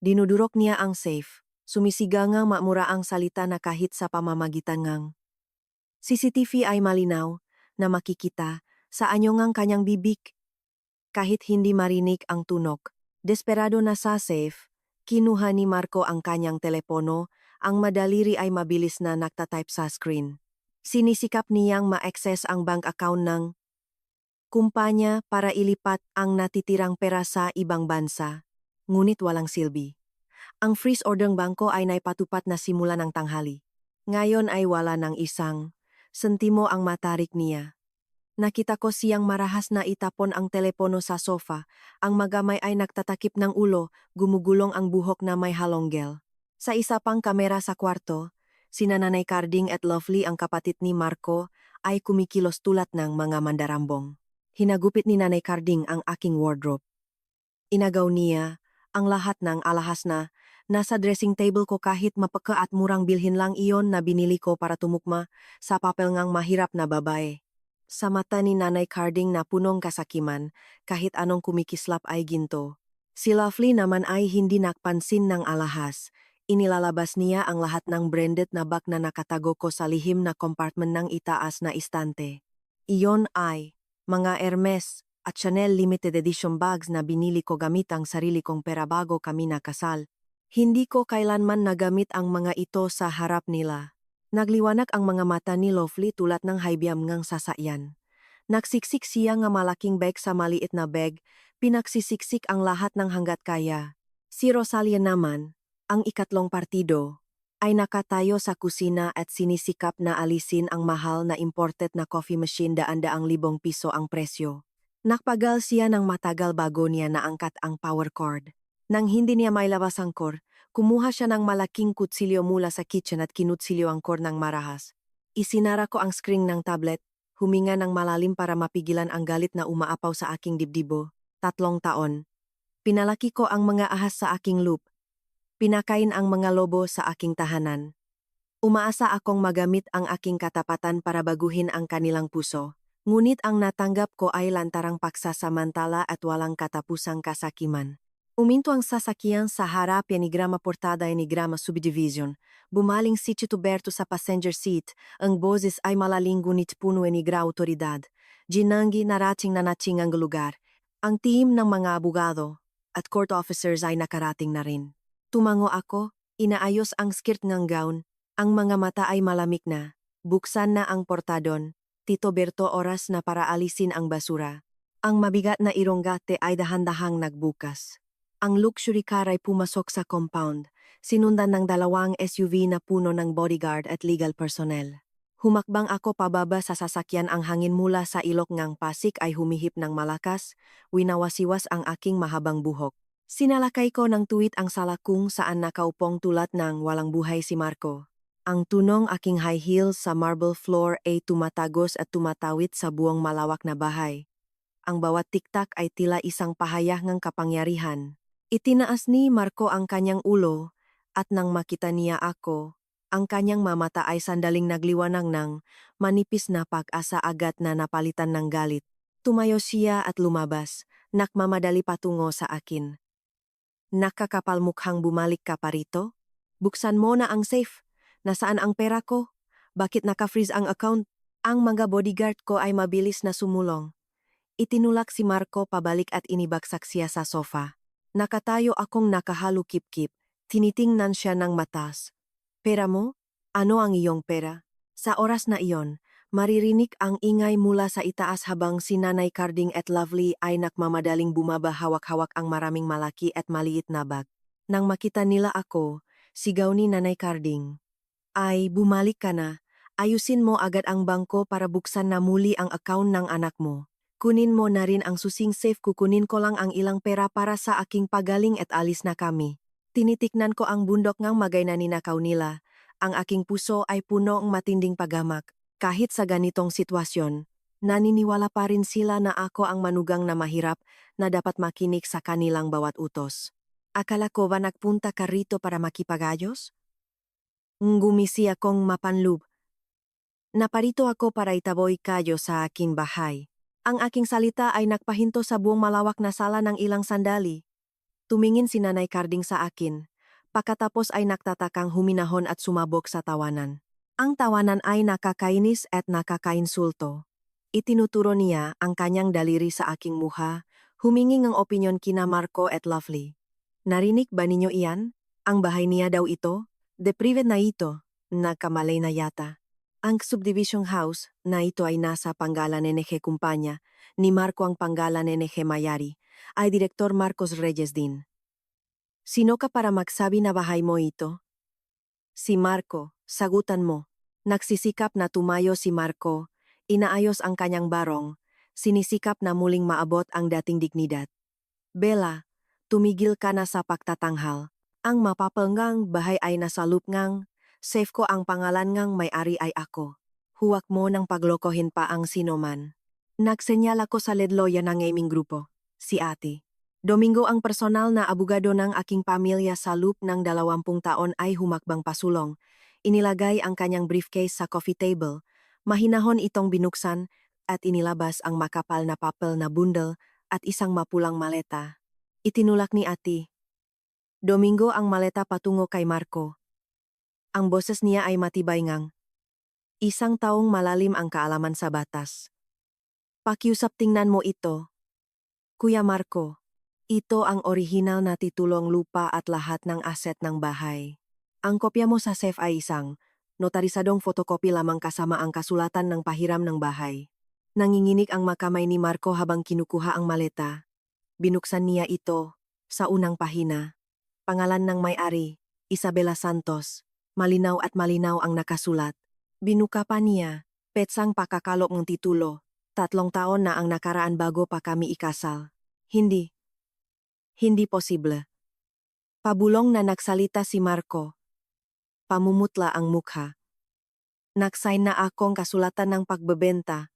dinudurok niya ang safe. Sumisiga ngang mamura ang salita na kahit sa pamamagitan ngang CCTV ay malinaw na makikita sa anyo ngang kanyang bibig. Kahit hindi marinig ang tunog. Desperado na sa safe, kinuha ni Marco ang kanyang telepono, ang madaliri ay mabilis na nagtatype sa screen. Sinisikap niyang ma-access ang bank account ng kumpanya para ilipat ang natitirang pera sa ibang bansa, ngunit walang silbi. Ang freeze order ng bangko ay naipatupad na simula ng tanghali. Ngayon ay wala ng isang sentimo ang matarik niya. Nakita ko siyang marahas na itapon ang telepono sa sofa, ang magamay ay nagtatakip ng ulo, gumugulong ang buhok na may halong gel. Sa isa pang kamera sa kwarto, sina Nanay Carding at Lovely, ang kapatid ni Marco, ay kumikilos tulad ng mga mandarambong. Hinagupit ni Nanay Carding ang aking wardrobe. Inagaw niya ang lahat ng alahas na nasa dressing table ko, kahit mapaka at murang bilhin lang iyon na binili ko para tumukma sa papel ngang mahirap na babae. Sa mata ni Nanay Carding na punong kasakiman, kahit anong kumikislap ay ginto. Si Lovely naman ay hindi nakpansin ng alahas. Inilalabas niya ang lahat ng branded na bag na nakatago ko sa lihim na compartment ng itaas na istante. Iyon ay mga Hermes at Chanel limited edition bags na binili ko gamit ang sarili kong pera bago kami nakasal. Hindi ko kailanman nagamit ang mga ito sa harap nila. Nagliwanag ang mga mata ni Lovely tulad ng haybyam ngang sasakyan. Nagsiksik siya nga malaking bag sa maliit na bag, Pinagsisiksik ang lahat ng hanggat kaya. Si Rosalia naman, ang ikatlong partido, ay nakatayo sa kusina at sinisikap na alisin ang mahal na imported na coffee machine daan-daang libong piso ang presyo. Nakpagal siya ng matagal bago niya naangkat ang power cord. Nang hindi niya mailabas ang cord, kumuha siya ng malaking kutsilyo mula sa kitchen at kinutsilyo ang cord ng marahas. Isinara ko ang screen ng tablet, huminga ng malalim para mapigilan ang galit na umaapaw sa aking dibdibo. 3 taon. Pinalaki ko ang mga ahas sa aking loop. Pinakain ang mga lobo sa aking tahanan. Umaasa akong magamit ang aking katapatan para baguhin ang kanilang puso. Ngunit ang natanggap ko ay lantarang paksasamantala at walang katapusang kasakiman. Uminto ang sasakyan sa harap enigrama portada enigrama subdivision. Bumaling si Tuberto sa passenger seat. Ang boses ay malaling ngunit puno enigra autoridad. Ginanggi narating na nating ang lugar. Ang team ng mga abogado at court officers ay nakarating na rin. Tumango ako, inaayos ang skirt ng gown, ang mga mata ay malamig na, buksan na ang portadon, Tito Berto oras na para alisin ang basura. Ang mabigat na ironggate ay dahan-dahang nagbukas. Ang luxury car ay pumasok sa compound, sinundan ng 2 SUV na puno ng bodyguard at legal personnel. Humakbang ako pababa sa sasakyan, ang hangin mula sa ilok ng Pasig ay humihip ng malakas, winawasiwas ang aking mahabang buhok. Sinalakay ko ng tuwid ang sala kung saan nakaupong tulad ng walang buhay si Marco. Ang tunong aking high heels sa marble floor ay tumatagos at tumatawid sa buong malawak na bahay. Ang bawat tiktak ay tila isang pahayag ng kapangyarihan. Itinaas ni Marco ang kanyang ulo, at nang makita niya ako, ang kanyang mamata ay sandaling nagliwanag ng manipis na pag-asa agad na napalitan ng galit. Tumayo siya at lumabas, nakmamadali patungo sa akin. Nakakapal mukhang bumalik ka pa rito? Buksan mo na ang safe. Nasaan ang pera ko? Bakit naka-freeze ang account? Ang mga bodyguard ko ay mabilis na sumulong. Itinulak si Marco pabalik at inibagsak siya sa sofa. Nakatayo akong nakahalukip-kip. Tinitingnan siya ng matas. Pera mo? Ano ang iyong pera? Sa oras na iyon, maririnig ang ingay mula sa itaas habang si Nanay Carding at Lovely ay nakmamadaling bumaba, hawak-hawak ang maraming malaki at maliit na bag. Nang makita nila ako, sigaw ni Nanay Carding, "Ay, bumalik ka na. Ayusin mo agad ang bangko para buksan na muli ang account ng anak mo. Kunin mo na rin ang susing safe, kukunin ko lang ang ilang pera para sa aking pagaling at alis na kami." Tinitiknan ko ang bundok ngang magay na ninakaw nila. Ang aking puso ay puno ng matinding paghamak. Kahit sa ganitong sitwasyon, naniniwala pa rin sila na ako ang manugang na mahirap na dapat makinig sa kanilang bawat utos. Akala ko ba nagpunta ka rito para makipagayos? Ngumisi akong mapanlub. Naparito ako para itaboy kayo sa aking bahay. Ang aking salita ay nagpahinto sa buong malawak na sala ng ilang sandali. Tumingin si Nanay Carding sa akin. Pagkatapos ay nagtatakang huminahon at sumabog sa tawanan. Ang tawanan ay nakakainis at nakakainsulto. Itinuturo niya ang kanyang daliri sa aking muha, humingi ng opinyon kina Marco at Lovely. Narinig ba ninyo iyan? Ang bahay niya daw ito? Deprived na ito. Nagkamalay na yata. Ang subdivision house na ito ay nasa panggalan NG Kumpanya, ni Marco ang panggalan NG Mayari, ay Direktor Marcos Reyes din. Sino ka para magsabi na bahay mo ito? Si Marco, sagutan mo. Nagsisikap na tumayo si Marco, inaayos ang kanyang barong, sinisikap na muling maabot ang dating dignidad. Bella, tumigil ka na sa pagtatanghal. Ang mapapalngang bahay ay nasa loop ngang, safe ko ang pangalan ngang may-ari ay ako. Huwag mo nang paglokohin pa ang sinoman. Nagsenyal ako sa ledloya ng aming grupo, si ate. Domingo ang personal na abogado ng aking pamilya sa loop ng 20 taon ay humakbang pasulong. Inilagay ang kanyang briefcase sa coffee table. Mahinahon itong binuksan at inilabas ang makapal na papel na bundle at isang mapulang maleta. Itinulak ni ate. Domingo ang maleta patungo kay Marco. Ang boses niya ay matibay ngang. Isang taong malalim ang kaalaman sa batas. Pakiusap, tingnan mo ito. Kuya Marco. Ito ang orihinal na titulong lupa at lahat ng aset ng bahay. Ang kopya mo sa safe ay isang notarisadong photocopy lamang kasama ang kasulatan ng pahiram ng bahay. Nanginginig ang makamay ni Marco habang kinukuha ang maleta. Binuksan niya ito. Sa unang pahina, pangalan ng may-ari, Isabela Santos. Malinaw at malinaw ang nakasulat. Binuka pa niya, petsang pakakalop ng titulo. 3 taon na ang nakaraan bago pa kami ikasal. Hindi. Hindi posible. Pabulong na nagsalita si Marco. Pamumutla ang mukha. Nagsign na akong kasulatan ng pagbebenta.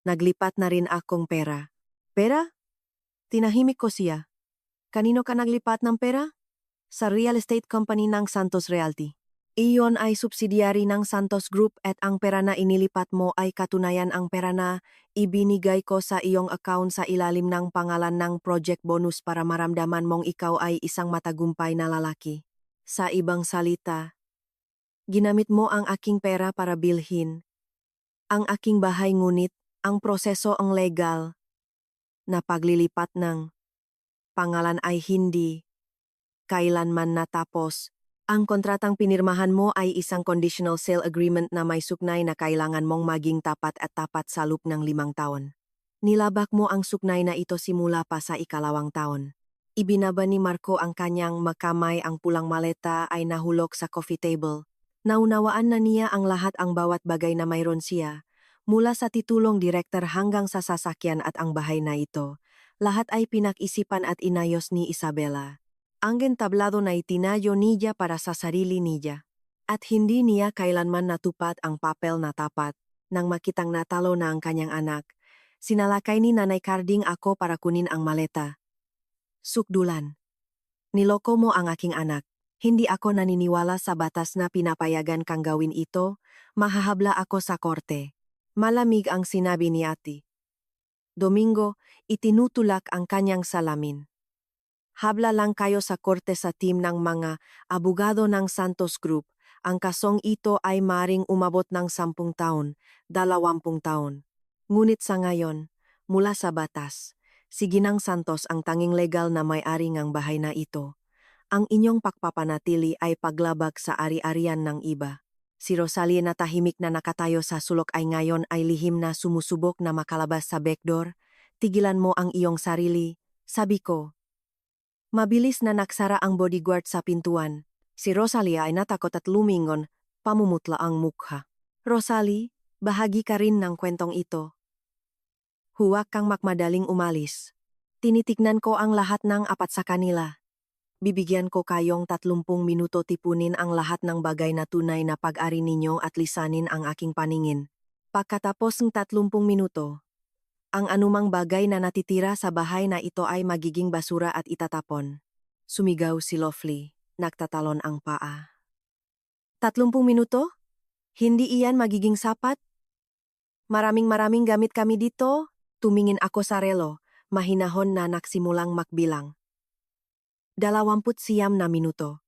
Naglipat na rin akong pera. Pera? Tinahimik ko siya. Kanino ka naglipat ng pera? Sa real estate company ng Santos Realty. Iyon ay subsidiary ng Santos Group at ang pera na inilipat mo ay katunayan ang pera na ibinigay ko sa iyong account sa ilalim ng pangalan ng project bonus para maramdaman mong ikaw ay isang matagumpay na lalaki. Sa ibang salita, ginamit mo ang aking pera para bilhin ang aking bahay ngunit ang proseso ang legal na paglilipat ng pangalan ay hindi kailanman natapos. Ang kontratang pinirmahan mo ay isang conditional sale agreement na may suknay na kailangan mong maging tapat at tapat sa loob ng 5 taon. Nilabak mo ang suknay na ito simula pa sa 2 taon. Ibinaba ni Marco ang kanyang makamay, ang pulang maleta ay nahulog sa coffee table. Naunawaan na niya ang lahat, ang bawat bagay na mayroon siya, mula sa titulong direktor hanggang sa sasakyan at ang bahay na ito. Lahat ay pinag-isipan at inayos ni Isabela. Ang entablado na itinayo niya para sa sarili niya. At hindi niya kailanman natupad ang papel na tapat. Nang makitang natalo na ang kanyang anak, sinalakay ni Nanay Carding ako para kunin ang maleta. Sukdulan. Niloko mo ang aking anak. Hindi ako naniniwala sa batas na pinapayagan kang gawin ito. Mahahabla ako sa korte. Malamig ang sinabi ni ate. Domingo, itinutulak ang kanyang salamin. Habla lang kayo sa korte sa team ng mga abogado ng Santos Group. Ang kasong ito ay maring umabot ng 10 taon, 20 taon. Ngunit sa ngayon, mula sa batas, si Ginang Santos ang tanging legal na may-ari ng bahay na ito. Ang inyong pagpapanatili ay paglabag sa ari-arian ng iba. Si Rosalie na tahimik na nakatayo sa sulok ay ngayon ay lihim na sumusubok na makalabas sa backdoor. Tigilan mo ang iyong sarili, sabi ko. Mabilis na naksara ang bodyguard sa pintuan. Si Rosalie ay natakot at lumingon, pamumutla ang mukha. Rosalie, bahagi ka rin ng kwentong ito. Huwag kang makmadaling umalis. Tinitignan ko ang lahat ng 4 sa kanila. Bibigyan ko kayong 30 minuto tipunin ang lahat ng bagay na tunay na pag-ari ninyo at lisanin ang aking paningin. Pagkatapos ng 30 minuto, ang anumang bagay na natitira sa bahay na ito ay magiging basura at itatapon. Sumigaw si Lovely, nagtatalon ang paa. 30 minuto? Hindi iyan magiging sapat? Maraming gamit kami dito. Tumingin ako sa relo, mahinahon na nagsimulang makbilang. 29 na minuto.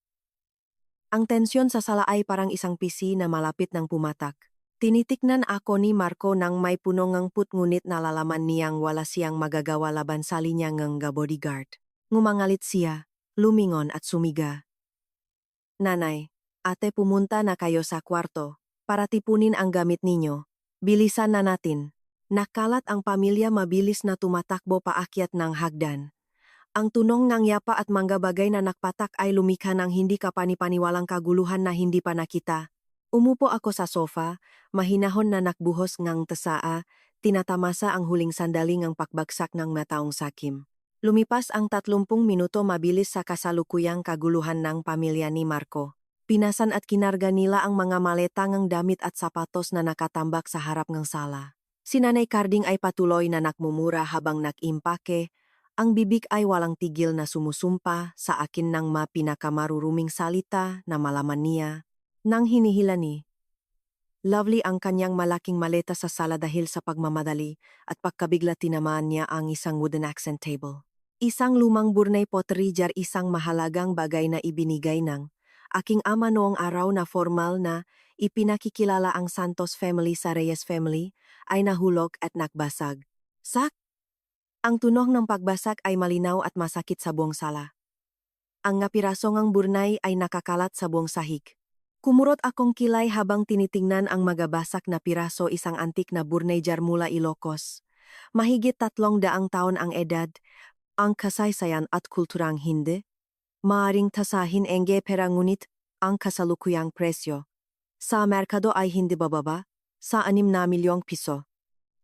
Ang tensyon sa sala ay parang isang pisi na malapit ng pumatak. Tinitiknan ako ni Marco nang may punong ng put ngunit nalalaman niyang wala siyang magagawa laban sa linya ng bodyguard. Ngumangalit siya, lumingon at sumiga. Nanay, ate pumunta na kayo sa kwarto para tipunin ang gamit ninyo. Bilisan na natin. Nakalat ang pamilya, mabilis na tumatakbo paakyat ng hagdan. Ang tunong ng yapa at mga bagay na nakpatak ay lumikha ng hindi kapanipaniwalang kaguluhan na hindi pa nakita. Umupo ako sa sofa, mahinahon na nakbuhos ngang tasaa, tinatamasa ang huling sandali ng pakbagsak ng mataong sakim. Lumipas ang 30 minuto, mabilis sa kasalukuyang kaguluhan ng pamilya ni Marco. Pinasan at kinarga nila ang mga maleta ng damit at sapatos na nakatambak sa harap ng sala. Si Nanay Carding ay patuloy na nakmumura habang nakimpake. Ang bibig ay walang tigil na sumusumpa sa akin ng pinakamaruruming salita na malaman niya. Nang hinihila ni Lovely ang kanyang malaking maleta sa sala dahil sa pagmamadali at pagkabigla tinamaan niya ang isang wooden accent table. Isang lumang Burnay pottery jar, isang mahalagang bagay na ibinigay ng aking ama noong araw na formal na ipinakikilala ang Santos family sa Reyes family, ay nahulog at nakbasag. Sak! Ang tunog ng pagbasag ay malinaw at masakit sa buong sala. Ang piraso ng Burnay ay nakakalat sa buong sahig. Kumurot akong kilay habang tinitingnan ang magabasak na piraso, isang antik na Burnay jar mula Ilocos. Mahigit 300 taon ang edad. ang kasaysayan at kulturang hindi. Maaring tasahin enge pera ngunit ang kasalukuyang presyo sa merkado ay hindi bababa sa 6 na milyong piso.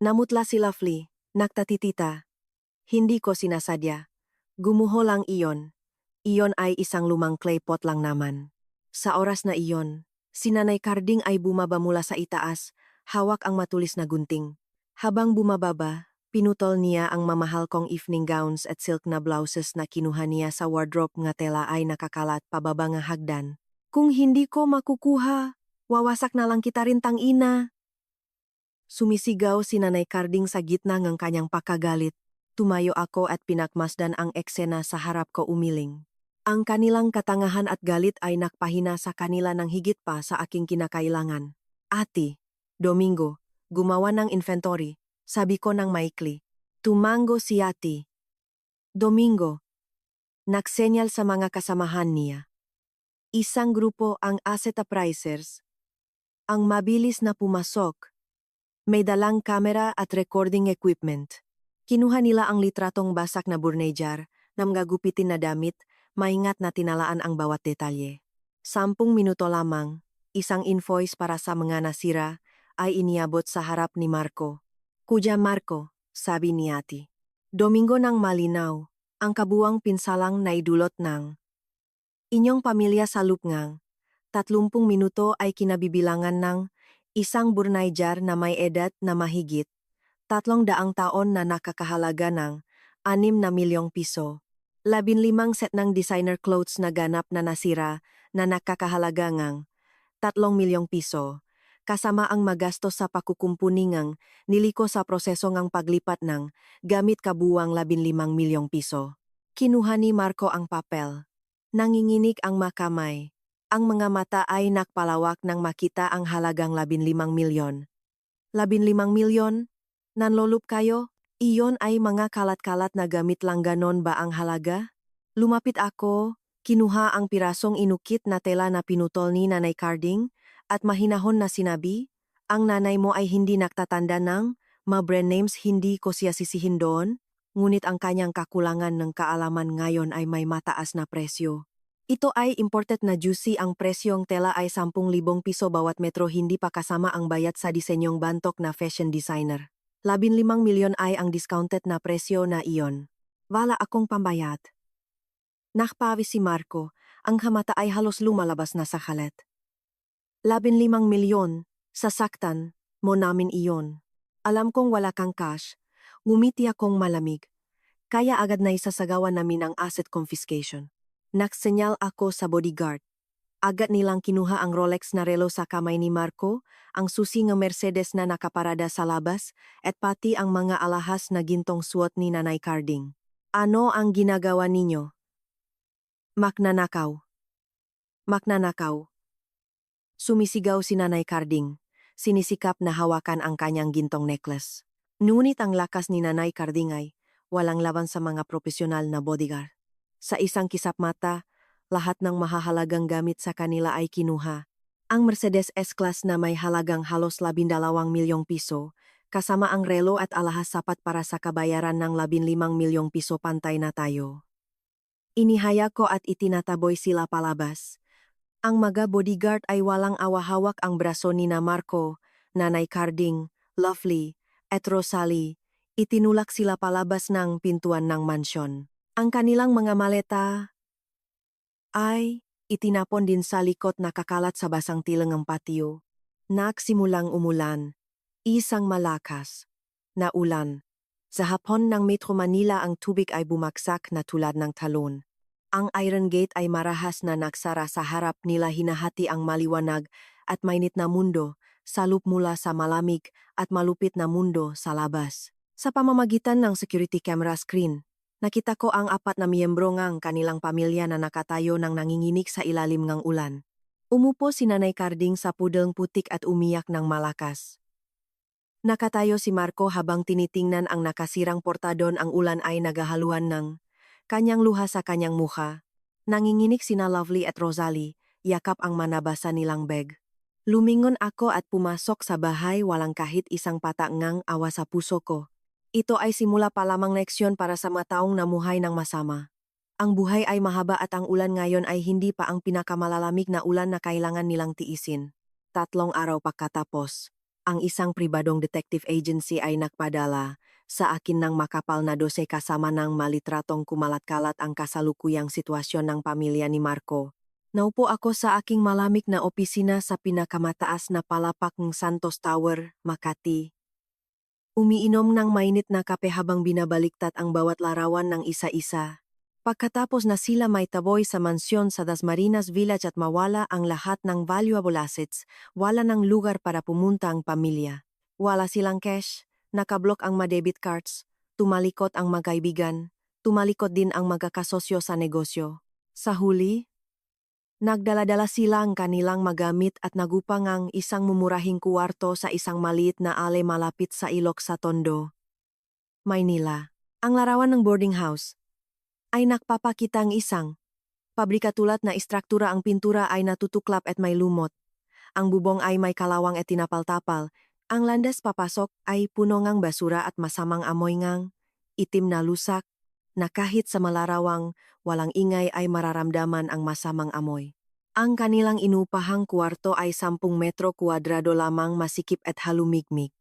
Namutla si Lovely, nagtatitita. Hindi ko sinasadya. Gumuho lang iyon. Iyon ay isang lumang clay pot lang naman. Sa oras na iyon, si Nanay Carding ay bumaba mula sa itaas, hawak ang matulis na gunting. Habang bumababa, pinutol niya ang mamahal kong evening gowns at silk na blouses na kinuha niya sa wardrobe nga tela ay nakakalat pababa nga hagdan. Kung hindi ko makukuha, wawasak na lang kita rin tang ina. Sumisigaw si Nanay Carding sa gitna ng kanyang pakagalit. Tumayo ako at pinakmasdan ang eksena sa harap ko umiling. Ang kanilang katangahan at galit ay nakpahina sa kanila ng higit pa sa aking kinakailangan. Ati, Domingo, gumawa ng inventory, sabi ko ng maikli. Tumango si Ati. Domingo, nagsenyal sa mga kasamahan niya. Isang grupo ang asset appraisers. Ang mabilis na pumasok. May dalang kamera at recording equipment. Kinuha nila ang litratong basak na burnejar na mga gupitin na damit, maingat na tinalaan ang bawat detalye. 10 minuto lamang, isang invoice para sa mga nasira ay iniabot sa harap ni Marco. Kuya Marco, sabi ni Ati. Domingo ng malinaw, ang kabuang pinsalang naidulot ng inyong pamilya sa lupngang. 30 minuto ay kinabibilangan ng isang burnejar na may edad na mahigit 300 taon na nakakahalaga ng 6 na milyong piso. 15 set ng designer clothes na ganap na nasira na nakakahalaga ng 3 milyong piso. Kasama ang magastos sa pakukumpuningang niliko sa proseso ng paglipat ng gamit kabuwang 15 milyong piso. Kinuha ni Marco ang papel. Nanginginig ang makamay. Ang mga mata ay nakpalawak nang makita ang halagang 15 milyon. 15 milyon? Nanlolup kayo? Iyon ay mga kalat-kalat na gamit lang ganon ba ang halaga? Lumapit ako, kinuha ang pirasong inukit na tela na pinutol ni Nanay Carding, at mahinahon na sinabi, ang nanay mo ay hindi nagtatanda ng brand names, hindi ko siya sisihin doon, ngunit ang kanyang kakulangan ng kaalaman ngayon ay may mataas na presyo. Ito ay imported na juicy, ang presyong tela ay 10,000 piso bawat metro, hindi pa kasama ang bayad sa disenyong bantok na fashion designer. 15 milyon ay ang discounted na presyo na iyon. Wala akong pambayad. Nakpawi si Marco, ang hamata ay halos lumalabas na sa kalet. 15 milyon, sasaktan mo namin iyon. Alam kong wala kang cash, ngumiti akong malamig. Kaya agad na isasagawa namin ang asset confiscation. Nagsenyal ako sa bodyguard. Agad nilang kinuha ang Rolex na relo sa kamay ni Marco, ang susi ng Mercedes na nakaparada sa labas, at pati ang mga alahas na gintong suot ni Nanay Carding. Ano ang ginagawa ninyo? Magnanakaw. Magnanakaw. Sumisigaw si Nanay Carding. Sinisikap na hawakan ang kanyang gintong necklace. Ngunit ang lakas ni Nanay Carding ay walang laban sa mga profesional na bodyguard. Sa isang kisap mata, lahat ng mahahalagang gamit sa kanila ay kinuha. Ang Mercedes S-Class na may halagang halos 12 milyong piso, kasama ang relo at alahas sapat para sa kabayaran ng 15 milyong piso, pantay na tayo. Inihaya ko at itinataboy sila palabas. Ang mga bodyguard ay walang awahawak ang braso ni na Marco, Nanay Carding, Lovely, at Rosalie. Itinulak sila palabas ng pintuan ng mansyon. Ang kanilang mga maleta ay itinapon din sa likod na kakalat sa basang tilang ng patio. Nagsimulang umulan. Isang malakas na ulan. Sa hapon ng Metro Manila ang tubig ay bumagsak na tulad ng talon. Ang Iron Gate ay marahas na nagsara sa harap nila, hinahati ang maliwanag at mainit na mundo sa loop mula sa malamig at malupit na mundo sa labas. Sa pamamagitan ng security camera screen, nakita ko ang 4 na miyembro ng kanilang pamilya na nakatayo ng nanginginig sa ilalim ng ulan. Umupo si Nanay Carding sa pudong putik at umiyak ng malakas. Nakatayo si Marco habang tinitingnan ang nakasirang portadon. Ang ulan ay nagahaluan ng kanyang luha sa kanyang mukha. Nanginginig sina Lovely at Rosalie, yakap ang manabasa nilang beg. Lumingon ako at pumasok sa bahay, walang kahit isang patangang awa sa puso ko. Ito ay simula pa lamang leksyon para sa mga taong namuhay ng masama. Ang buhay ay mahaba at ang ulan ngayon ay hindi pa ang pinakamalalamig na ulan na kailangan nilang tiisin. 3 araw pagkatapos, ang isang pribadong detective agency ay nagpadala sa akin ng makapal na dose kasama ng malitratong kumalat-kalat ang kasalukuyang sitwasyon ng pamilya ni Marco. Naupo ako sa aking malamig na opisina sa pinakamataas na palapak ng Santos Tower, Makati. Umiinom ng mainit na kape habang binabaliktad ang bawat larawan ng isa-isa. Pagkatapos na sila may taboy sa mansyon sa Dasmariñas Village at mawala ang lahat ng valuable assets, wala ng lugar para pumunta ang pamilya. Wala silang cash, nakablock ang mga debit cards, tumalikot ang magkaibigan, tumalikot din ang magkakasosyo sa negosyo. Sa huli, nagdala-dala sila ang kanilang magamit at nagupang ang isang mumurahing kuwarto sa isang maliit na ale malapit sa ilog sa Tondo, Maynila. Ang larawan ng boarding house ay nagpapakitang isang pabrikatulad na istruktura. Ang pintura ay natutuklap at may lumot. Ang bubong ay may kalawang at tinapal-tapal. Ang landas papasok ay puno ngang basura at masamang amoy ngang itim na lusak na kahit sa malarawang walang ingay ay mararamdaman ang masamang amoy. Ang kanilang inupahang kwarto ay 10 metro kuwadrado lamang, masikip at halumigmig.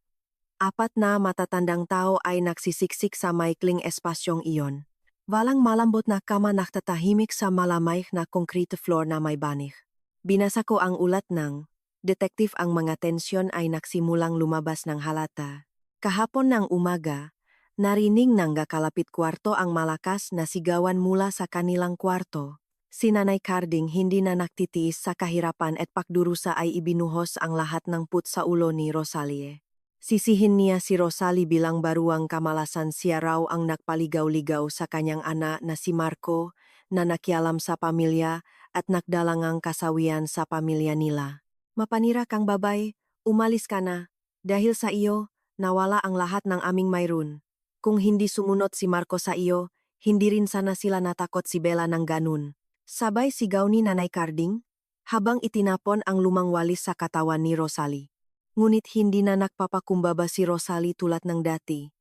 4 na matatandang tao ay nagsisiksik sa maikling espasyong iyon. Walang malambot na kama naktatahimik sa malamay na concrete floor na may banig. Binasa ko ang ulat ng detective. Ang mga tensyon ay nagsimulang lumabas ng halata. Kahapon ng umaga, narinig ng kakalapit kwarto ang malakas na sigawan mula sa kanilang kwarto. Si Nanay Carding hindi na nagtitiis sa kahirapan at pagdurusa ay ibinuhos ang lahat ng put sa ulo ni Rosalie. Sisihin niya si Rosalie bilang baruang kamalasan. Siya raw ang nagpaligaw-ligaw sa kanyang anak na si Marco, na nakialam sa pamilya at nagdalangang kasawian sa pamilya nila. Mapanira kang babay, umalis ka na. Dahil sa iyo, nawala ang lahat ng aming mayroon. Kung hindi sumunod si Marco sa iyo, hindi rin sana sila natakot si Bella ng ganun. Sabay sigaw ni Nanay Carding, habang itinapon ang lumang walis sa katawan ni Rosalie. Ngunit hindi na nagpapakumbaba si Rosalie tulad ng dati.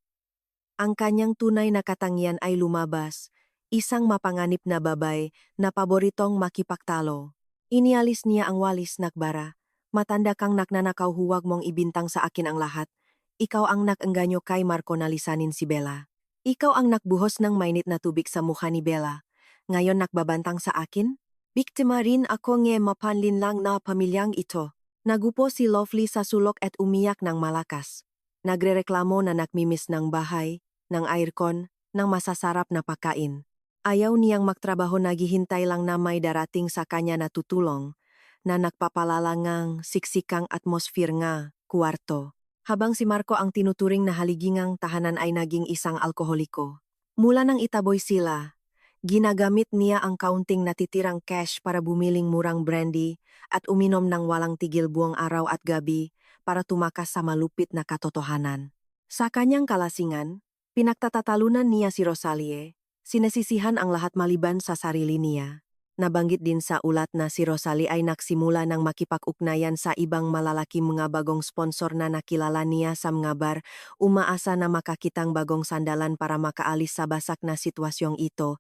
Ang kanyang tunay na katangian ay lumabas, isang mapanganib na babay na paboritong makipagtalo. Inialis niya ang walis. Nakbara, matanda kang nagnanakaw, huwag mong ibintang sa akin ang lahat. Ikaw ang nag-engganyo kay Marco na lisanin si Bella. Ikaw ang nagbuhos ng mainit na tubig sa mukha ni Bella. Ngayon nakbabantang sa akin? Biktima rin ako ng mapanlinlang na pamilyang ito. Nagupo si Lovely sa sulok at umiyak ng malakas. Nagrereklamo na nakmimiss ng bahay, ng aircon, ng masasarap na pagkain. Ayaw niyang magtrabaho, naghihintay lang na may darating sa kanya na tutulong, na nagpapalala ngang siksikang atmosphere nga, kuwarto. Habang si Marco ang tinuturing na haligingang tahanan ay naging isang alkoholiko. Mula nang itaboy sila, ginagamit niya ang kaunting natitirang cash para bumiling murang brandy at uminom ng walang tigil buong araw at gabi para tumakas sa malupit na katotohanan. Sa kanyang kalasingan, pinagtatatalunan niya si Rosalie, sinasisihan ang lahat maliban sa sarili niya. Nabanggit din sa ulat na si Rosalie ay nagsimula ng makipag-ugnayan sa ibang malalaking mga bagong sponsor na nakilala niya sa mga bar, umaasa na makakitang bagong sandalan para makaalis sa basak na sitwasyong ito.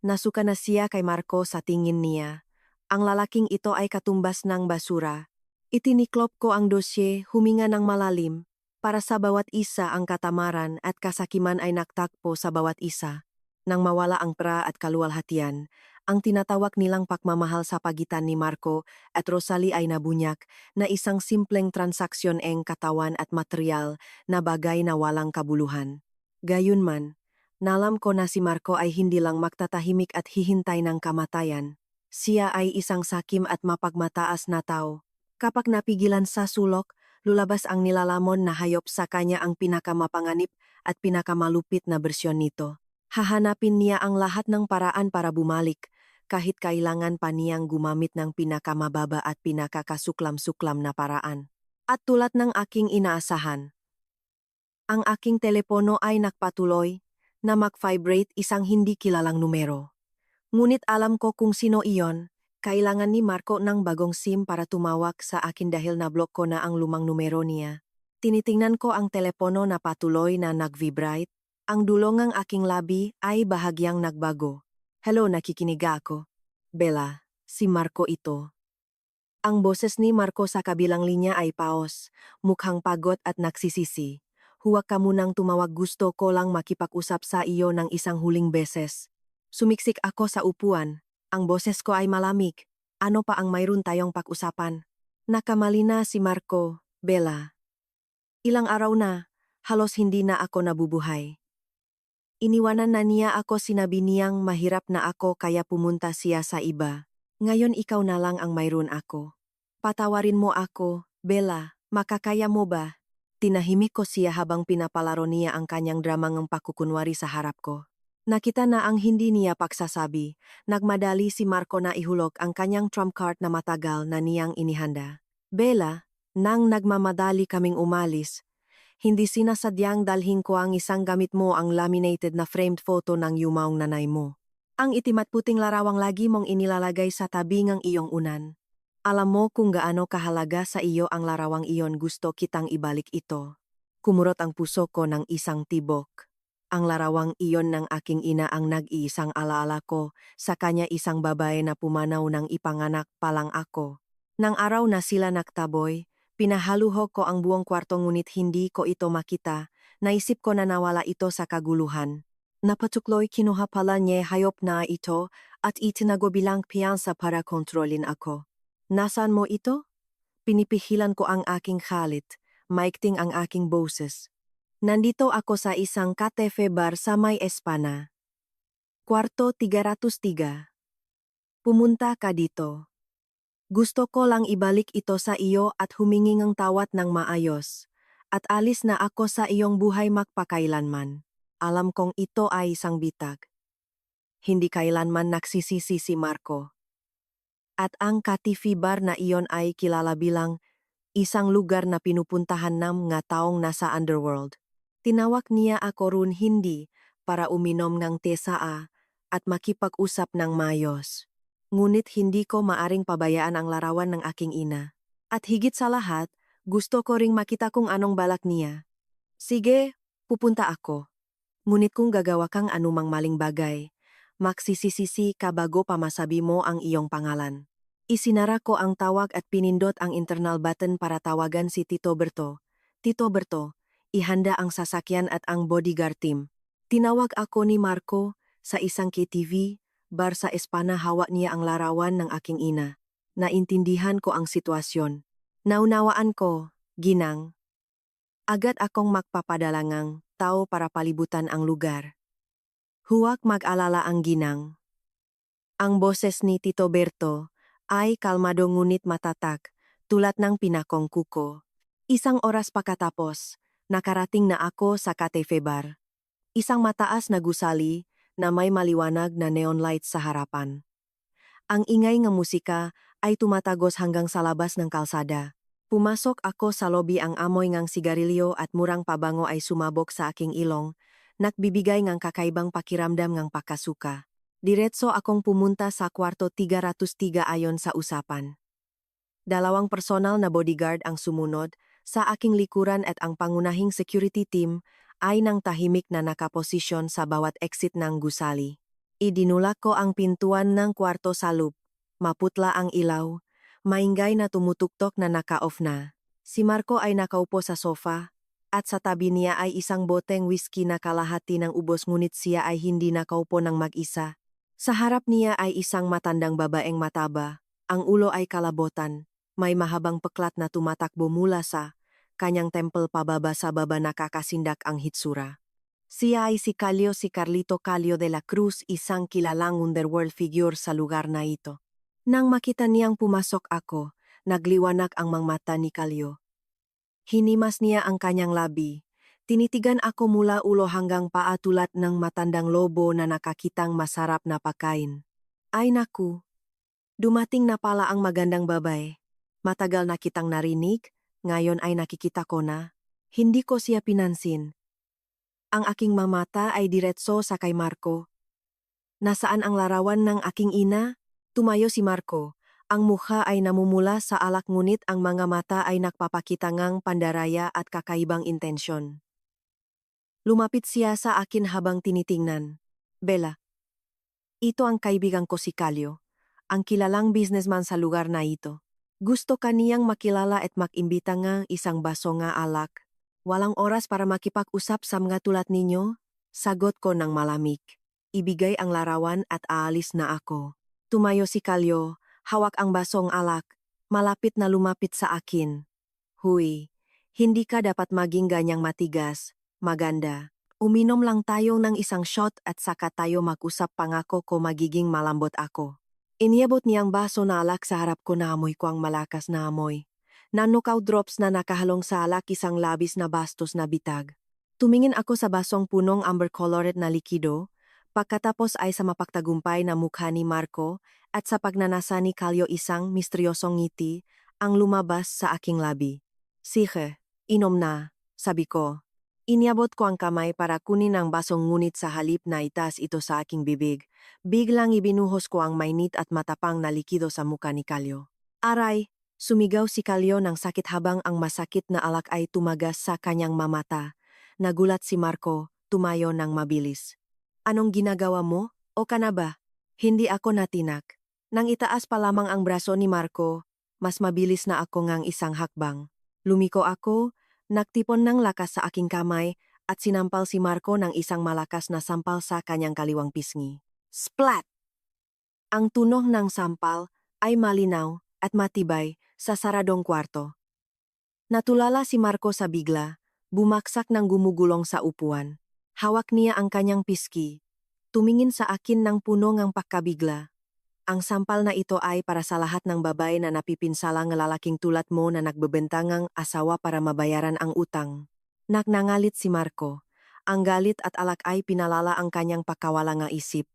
Nasuka na siya kay Marco sa tingin niya. Ang lalaking ito ay katumbas ng basura. Itiniklop ko ang dosye, huminga ng malalim. Para sa bawat isa ang katamaran at kasakiman ay nagtakpo sa bawat isa. Nang mawala ang pra at kaluwalhatian, ang tinatawag nilang pagmamahal sa pagitan ni Marco at Rosalie ay nabunyak na isang simpleng transaksyon ng katawan at material na bagay na walang kabuluhan. Gayunman, nalam ko na si Marco ay hindi lang magtatahimik at hihintay ng kamatayan. Siya ay isang sakim at mapagmataas na tao. Kapag napigilan sa sulok, lulabas ang nilalamon na hayop sa kanya, ang pinakamapanganib at pinakamalupit na bersyon nito. Hahanapin niya ang lahat ng paraan para bumalik, kahit kailangan pa niyang gumamit ng pinakamababa at pinakakasuklam-suklam na paraan. At tulad ng aking inaasahan, ang aking telepono ay nagpatuloy na mag-vibrate, isang hindi kilalang numero. Ngunit alam ko kung sino iyon. Kailangan ni Marco ng bagong SIM para tumawag sa akin dahil nablok ko na ang lumang numero niya. Tinitingnan ko ang telepono na patuloy na nag-vibrate. Ang dulongang aking labi ay bahagyang nagbago. Hello, nakikinig ako. Bella, si Marco ito. Ang boses ni Marco sa kabilang linya ay paos, mukhang pagod at nagsisisi. Huwag ka munang tumawag, gusto ko lang makipag-usap sa iyo ng isang huling beses. Sumiksik ako sa upuan. Ang boses ko ay malamig. Ano pa ang mayroon tayong pag-usapan? Nakamali na si Marco, Bella. Ilang araw na, halos hindi na ako nabubuhay. Iniwanan na niya ako, sinabi niyang mahirap na ako kaya pumunta siya sa iba. Ngayon ikaw na lang ang mayroon ako. Patawarin mo ako, Bella, makakaya mo ba? Tinahimik ko siya habang pinapalaro niya ang kanyang dramang pakukunwari sa harap ko. Nakita na ang hindi niya pagsasabi, nagmadali si Marco na ihulog ang kanyang trump card na matagal na niyang inihanda. Bella, nang nagmamadali kaming umalis, hindi sinasadyang dalhin ko ang isang gamit mo, ang laminated na framed photo ng yumaong nanay mo. Ang itim at puting larawang lagi mong inilalagay sa tabi ng iyong unan. Alam mo kung gaano kahalaga sa iyo ang larawang iyon, gusto kitang ibalik ito. Kumurot ang puso ko ng isang tibok. Ang larawang iyon ng aking ina ang nag-iisang alaala ko, sa kanya isang babae na pumanaw ng ipanganak pa lang ako. Nang araw na sila nagtaboy, pinahaluhog ko ang buong kwarto ngunit hindi ko ito makita, naisip ko na nawala ito sa kaguluhan. Napatukloy kinuha pala niya hayop na ito at itinago bilang piyansa para kontrolin ako. Nasaan mo ito? Pinipihilan ko ang aking khalit, maikting ang aking boses. Nandito ako sa isang cafe bar sa May Espana. Kwarto 303. Pumunta ka dito. Gusto ko lang ibalik ito sa iyo at humingi ng tawad ng maayos. At alis na ako sa iyong buhay magpakailanman. Alam kong ito ay isang bitag. Hindi kailanman nagsisisi si Marco. At ang Katifi Bar na iyon ay kilala bilang isang lugar na pinupuntahan ng mga taong nasa underworld. Tinawag niya ako roon hindi para uminom ng tesaa at makipag-usap ng mayos. Ngunit hindi ko maaring pabayaan ang larawan ng aking ina. At higit sa lahat, gusto ko ring makita kung anong balak niya. Sige, pupunta ako. Ngunit kung gagawa kang anumang maling bagay, magsisisisi ka bago pa masabi mo ang iyong pangalan. Isinara ko ang tawag at pinindot ang internal button para tawagan si Tito Berto. Tito Berto, ihanda ang sasakyan at ang bodyguard team. Tinawag ako ni Marco sa isang KTV, bar sa Espana. Hawak niya ang larawan ng aking ina. Naintindihan ko ang sitwasyon. Naunawaan ko, ginang. Agad akong magpapadalangang tao para palibutan ang lugar. Huwag mag-alala ang ginang. Ang boses ni Tito Berto ay kalmado ngunit matatak, tulad ng pinakong kuko. Isang oras pagkatapos, nakarating na ako sa cafe bar. Isang mataas na gusali na may maliwanag na neon lights sa harapan. Ang ingay ng musika ay tumatagos hanggang sa labas ng kalsada. Pumasok ako sa lobby, ang amoy ng sigarilyo at murang pabango ay sumabog sa aking ilong, nagbibigay ng kakaibang pakiramdam ng pakasuka. Diretso akong pumunta sa kwarto 303 ayon sa usapan. 2 personal na bodyguard ang sumunod sa aking likuran at ang pangunahing security team ay nang tahimik na nakaposisyon sa bawat exit ng gusali. Idinulak ko ang pintuan ng kwarto sa loop. Maputla ang ilaw, maingay na tumutuktok na naka-off na. Si Marco ay nakaupo sa sofa, at sa tabi niya ay isang boteng whiskey na kalahati ng ubos, ngunit siya ay hindi nakaupo ng mag-isa. Sa harap niya ay isang matandang babaeng mataba, ang ulo ay kalabotan, may mahabang peklat na tumatakbo mula sa kanyang temple pababa sa baba, nakakasindak ang hitsura. Siya ay si Carlito Calio de la Cruz, isang kilalang underworld figure sa lugar na ito. Nang makita niyang pumasok ako, nagliwanag ang mga mata ni Calio. Hinimas niya ang kanyang labi. Tinitigan ako mula ulo hanggang paa tulad ng matandang lobo na nakakitang masarap na pagkain. Ay naku! Dumating na pala ang magandang babae. Matagal na kitang narinig, ngayon ay nakikita ko na. Hindi ko siya pinansin. Ang aking mamata ay diretso sa kay Marco. Nasaan ang larawan ng aking ina? Tumayo si Marco, Ang mukha ay namumula sa alak ngunit ang mga mata ay nagpapakita ngang pandaraya at kakaibang intensyon. Lumapit siya sa akin habang tinitingnan. Bella, ito ang kaibigan ko si Calio, ang kilalang businessman sa lugar na ito. Gusto kaniyang makilala at makimbita nga isang baso nga alak. Walang oras para makipag-usap sa mga tulad ninyo? Sagot ko ng malamig. Ibigay ang larawan at aalis na ako. Tumayo si Calio, hawak ang basong alak, malapit na lumapit sa akin. Huy, hindi ka dapat maging ganyang matigas, maganda. Uminom lang tayo ng isang shot at saka tayo mag-usap, pangako ko magiging malambot ako. Iniabot niyang baso na alak sa harap ko, na amoy ko ang malakas na amoy. Nanukaw drops na nakahalong sa alak, isang labis na bastos na bitag. Tumingin ako sa basong punong amber-colored na likido, pagkatapos ay sa mapagtagumpay na mukha ni Marco at sa pagnanasa ni Calio isang misteryosong ngiti ang lumabas sa aking labi. Sige, inom na, sabi ko. Iniabot ko ang kamay para kunin ang basong ngunit sa halip na itaas ito sa aking bibig, biglang ibinuhos ko ang mainit at matapang na likido sa muka ni Calio. Aray! Sumigaw si Calio ng sakit habang ang masakit na alak ay tumagas sa kanyang mamata. Nagulat si Marco, tumayo ng mabilis. Anong ginagawa mo? O ka na ba? Hindi ako natinak. Nang itaas pa lamang ang braso ni Marco, mas mabilis na ako ngang isang hakbang. Lumiko ako, nagtipon ng lakas sa aking kamay at sinampal si Marco ng isang malakas na sampal sa kanyang kaliwang pisngi. Splat! Ang tunog ng sampal ay malinaw at matibay sa saradong kwarto. Natulala si Marco sa bigla, bumaksak ng gumugulong sa upuan. Hawak niya ang kanyang pisngi. Tumingin sa akin ng puno ngang pagkabigla. Ang sampal na ito ay para sa lahat ng babae na napipinsalang lalaking tulad mo na nagbebentangang asawa para mabayaran ang utang. Nangalit si Marco. Ang galit at alak ay pinalala ang kanyang pagkawalang isip.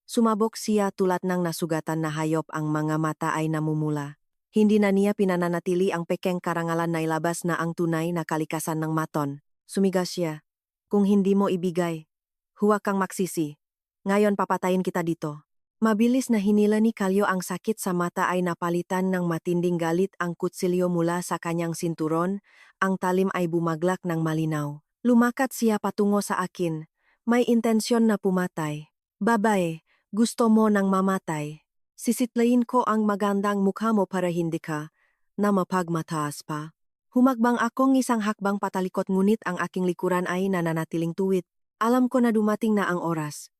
Sumabog siya tulad ng nasugatan na hayop, ang mga mata ay namumula. Hindi na niya pinananatili ang pekeng karangalan na ilabas na ang tunay na kalikasan ng maton. Sumigas siya. Kung hindi mo ibigay, huwag kang magsisi. Ngayon papatayin kita dito. Mabilis na hinila ni Calio ang sakit sa mata ay napalitan ng matinding galit, ang kutsilyo mula sa kanyang sinturon, ang talim ay bumaglak ng malinaw. Lumakat siya patungo sa akin, may intensyon na pumatay. Babae, gusto mo nang mamatay? Sisitlayin ko ang magandang mukha mo para hindi ka na mapagmataas pa. Humagbang akong isang hakbang patalikot ngunit ang aking likuran ay nananatiling tuwid. Alam ko na dumating na ang oras.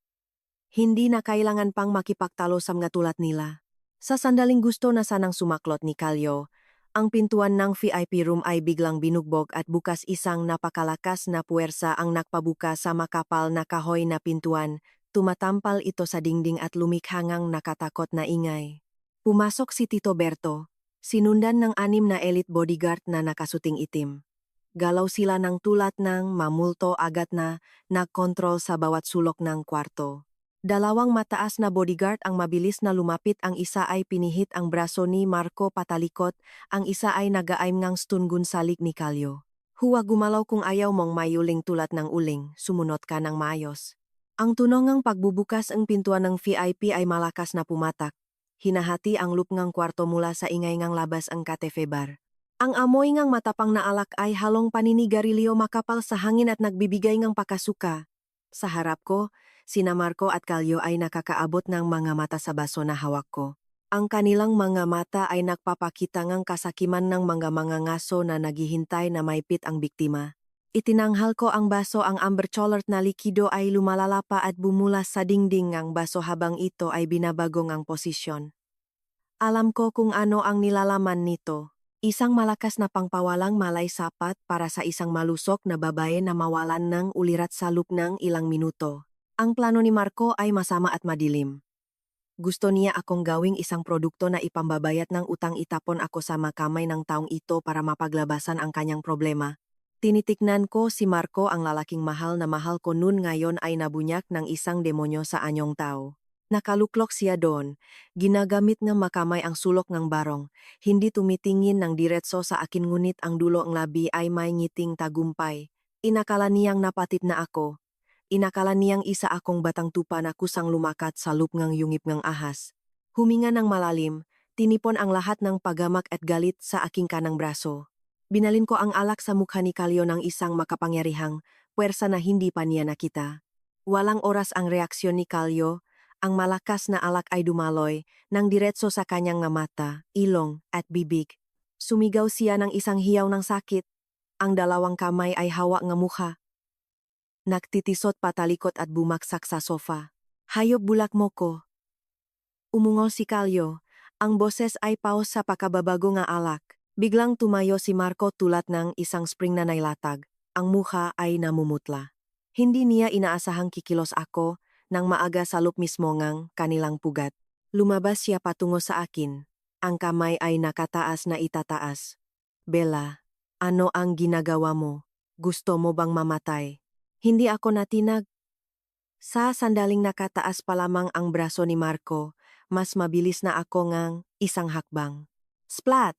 Hindi na kailangan pang makipagtalo sa mga tulad nila. Sa sandaling gusto na sanang sumaklot ni Calio, ang pintuan ng VIP room ay biglang binugbog at bukas, isang napakalakas na puwersa ang nakpabuka sa makapal na kahoy na pintuan. Tumatampal ito sa dingding at lumikhangang nakatakot na ingay. Pumasok si Tito Berto, sinundan ng 6 na elite bodyguard na nakasuting itim. Galaw sila ng tulad ng mamulto, agad na nagkontrol sa bawat sulok ng kwarto. 2 mataas na bodyguard ang mabilis na lumapit, ang isa ay pinihit ang braso ni Marco patalikot, ang isa ay nag-aaim ngang stungun sa lig ni Calio. Huwag gumalaw kung ayaw mong mayuling tulad ng uling, sumunod ka ng maayos. Ang tunongang pagbubukas ang pintuan ng VIP ay malakas na pumatak. Hinahati ang lupngang kwarto mula sa ingay ngang labas ang cafe bar. Ang amoy ngang matapang na alak ay halong paninigarilyo makapal sa hangin at nagbibigay ngang pakasuka. Sa harap ko, sina Marco at Calio ay nakakaabot ng mga mata sa baso na hawak ko. Ang kanilang mga mata ay nagpapakita ngang kasakiman ng mga ngaso na naghihintay na maipit ang biktima. Itinanghal ko ang baso, ang amber-colored na likido ay lumalala pa at bumulas sa dingding ng baso habang ito ay binabagong ang posisyon. Alam ko kung ano ang nilalaman nito. Isang malakas na pangpawalang malay sapat para sa isang malusok na babae na mawalan ng ulirat sa loob ng ilang minuto. Ang plano ni Marco ay masama at madilim. Gusto niya akong gawing isang produkto na ipambabayad ng utang, itapon ako sa makamay ng taong ito para mapaglabasan ang kanyang problema. Tinitignan ko si Marco, ang lalaking mahal na mahal ko noon, ngayon ay nabunyak ng isang demonyo sa anyong tao. Nakaluklok siya doon, ginagamit ng makamay ang sulok ng barong, hindi tumitingin ng diretso sa akin ngunit ang dulo ng labi ay may ngiting tagumpay. Inakala niyang napatit na ako. Inakala niyang isa akong batang tupa na kusang lumakat sa loob ng yungip ng ahas. Huminga ng malalim, Tinipon ang lahat ng pagamak at galit sa aking kanang braso. Binalin ko ang alak sa mukha ni Kalyo ng isang makapangyarihang puwersa na hindi pa niya nakita. Walang oras ang reaksyon ni Kalyo, ang malakas na alak ay dumaloy nang diretso sa kanyang nga mata, ilong at bibig. Sumigaw siya ng isang hiyaw ng sakit. Ang dalawang kamay ay hawak nga mukha. Nagtitisot patalikot at bumaksak sa sofa. Hayop bulak mo ko. Umungol si Kalyo. Ang boses ay paos sa pakababago nga alak. Biglang tumayo si Marco tulad ng isang spring na nailatag. Ang mukha ay namumutla. Hindi niya inaasahang kikilos ako nang maaga salop mismo ngang kanilang pugat. Lumabas siya patungo sa akin. Ang kamay ay nakataas na itataas. Bella, ano ang ginagawa mo? Gusto mo bang mamatay? Hindi ako natinag. Sa sandaling nakataas pa lamang ang braso ni Marco, mas mabilis na ako ngang isang hakbang. Splat!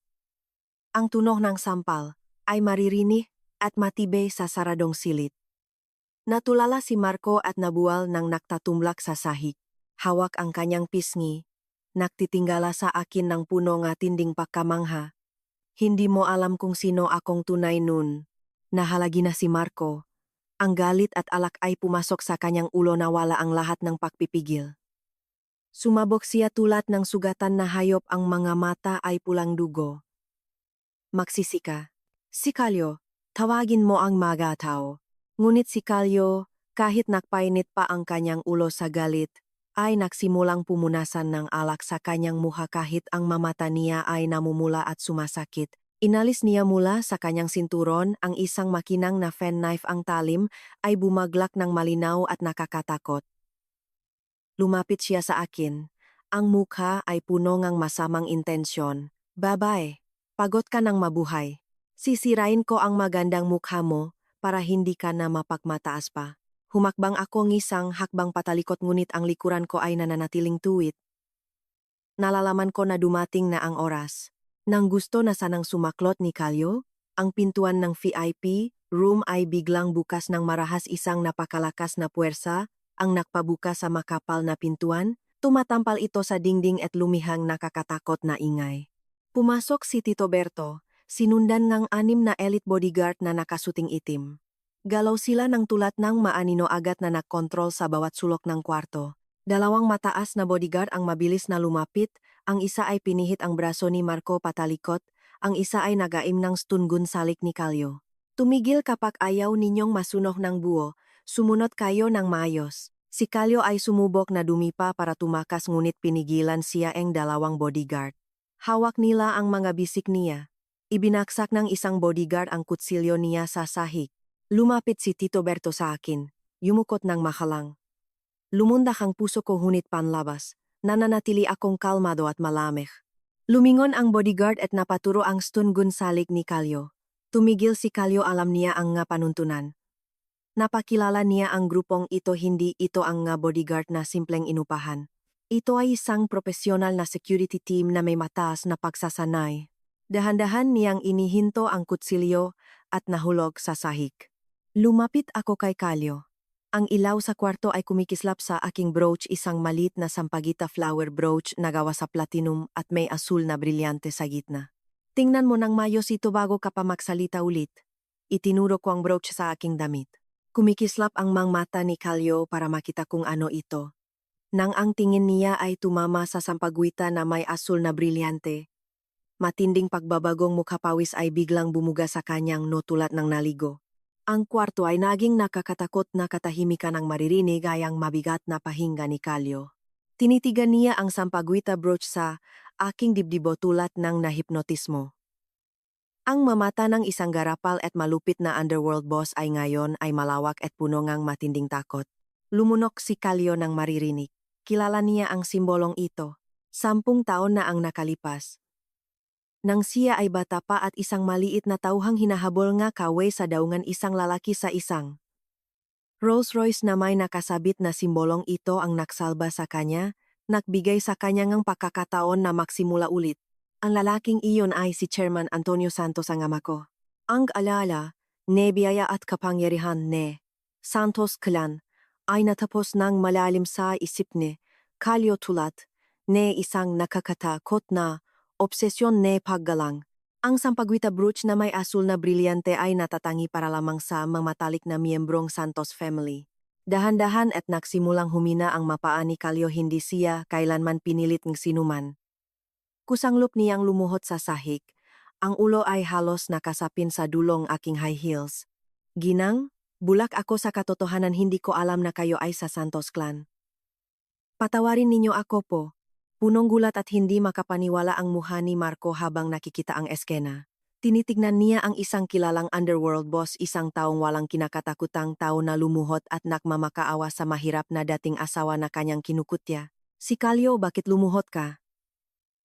Ang tunog ng sampal ay maririnig at matibay sa saradong silit. Natulala si Marco at nabuwal ng naktatumlak sa sahig. Hawak ang kanyang pisngi. Nagtitinggala sa akin ng puno nga tinding pagkamangha. Hindi mo alam kung sino akong tunay nun. Nahalagi na si Marco. Ang galit at alak ay pumasok sa kanyang ulo na wala ang lahat ng pagpipigil. Sumabog siya tulad ng sugatan na hayop, ang mga mata ay pulang dugo. Magsisika. Si Kalyo, tawagin mo ang mga tao. Ngunit si Kalyo, kahit nakpainit pa ang kanyang ulo sa galit, ay nagsimulang pumunasan ng alak sa kanyang mukha kahit ang mamata niya ay namumula at sumasakit. Inalis niya mula sa kanyang sinturon ang isang makinang na penknife. Ang talim ay bumaglak ng malinaw at nakakatakot. Lumapit siya sa akin. Ang mukha ay puno ng masamang intensyon. Babae, pagod ka ng mabuhay. Sisirain ko ang magandang mukha mo para hindi ka na mapagmataas pa. Humakbang ako ng isang hakbang patalikot ngunit ang likuran ko ay nananatiling tuwid. Nalalaman ko na dumating na ang oras. Nang gusto na sanang sumaklot ni Kalyo, ang pintuan ng VIP room ay biglang bukas ng marahas. Isang napakalakas na puwersa ang nakpabuka sa makapal na pintuan. Tumatampal ito sa dingding at lumihang nakakatakot na ingay. Pumasok si Tito Berto, sinundan ng 6 na elite bodyguard na nakasuting itim. Galaw sila ng tulat ng maanino agad na nagkontrol sa bawat sulok ng kwarto. 2 mataas na bodyguard ang mabilis na lumapit, ang isa ay pinihit ang braso ni Marco patalikot, ang isa ay nagaim ng stun gun salik ni Kalyo. Tumigil kapag ayaw ninyong masunog ng buo, sumunod kayo ng maayos. Si Kalyo ay sumubok na dumipa para tumakas ngunit pinigilan siya ang 2 bodyguard. Hawak nila ang mga bisik niya. Ibinaksak ng isang bodyguard ang kutsilyo niya sa sahig. Lumapit si Tito Berto sa akin, yumukot ng makalang. Lumundak ang puso ko ngunit panlabas, nananatili akong kalmado at malamig. Lumingon ang bodyguard at napaturo ang stun gun salik ni Kalyo. Tumigil si Kalyo, alam niya ang nga panuntunan. Napakilala niya ang grupong ito, hindi ito ang nga bodyguard na simpleng inupahan. Ito ay isang profesional na security team na may mataas na pagsasanay. Dahan-dahan niyang inihinto ang kutsilyo at nahulog sa sahig. Lumapit ako kay Kalyo. Ang ilaw sa kwarto ay kumikislap sa aking brooch, isang malit na sampagita flower brooch na gawa sa platinum at may asul na brilyante sa gitna. Tingnan mo ng mayos ito bago ka pa magsalita ulit. Itinuro ko ang brooch sa aking damit. Kumikislap ang mga mata ni Kalyo para makita kung ano ito. Nang ang tingin niya ay tumama sa sampagwita na may asul na brilyante, matinding pagbabagong mukhapawis ay biglang bumuga sa kanyang tulad ng naligo. Ang kwarto ay naging nakakatakot na katahimikan ang maririnig ay ang mabigat na pahinga ni Kalyo. Tinitigan niya ang sampagwita brooch sa aking dibdibo tulad ng nahipnotismo. Ang mamata ng isang garapal at malupit na underworld boss ay ngayon ay malawak at puno ngang matinding takot. Lumunok si Kalyo nang maririnig. Kilala niya ang simbolong ito. 10 taon na ang nakalipas. Nang siya ay bata pa at isang maliit na tauhang hinahabol nga kaway sa daungan isang lalaki sa isang Rolls Royce na may nakasabit na simbolong ito ang naksalba sa kanya, nagbigay sa kanya ng pagkakataon na magsimula ulit. Ang lalaking iyon ay si Chairman Antonio Santos, ang ama ko. Ang alala, nebiyaya at kapangyarihan ni Santos Clan ay natapos ng malalim sa isip ni Kalyo tulad ni isang nakakatakot na obsesyon ne paggalang. Ang sampagwita brooch na may asul na brilyante ay natatangi para lamang sa mamatalik na miyembrong Santos family. Dahan-dahan at nagsimulang humina ang mapaa ni Kalyo, hindi siya kailanman pinilit ng sinuman. Kusanglop niyang lumuhot sa sahig. Ang ulo ay halos nakasapin sa dulong aking high heels. Ginang, bulak ako sa katotohanan, hindi ko alam na kayo ay sa Santos clan. Patawarin ninyo ako po. Punong gulat at hindi makapaniwala ang mukha ni Marco habang nakikita ang eskena. Tinitignan niya ang isang kilalang underworld boss, isang taong walang kinakatakutang tao na lumuhot at nakmamakaawa sa mahirap na dating asawa na kanyang kinukutya. Si Kalyo, bakit lumuhot ka?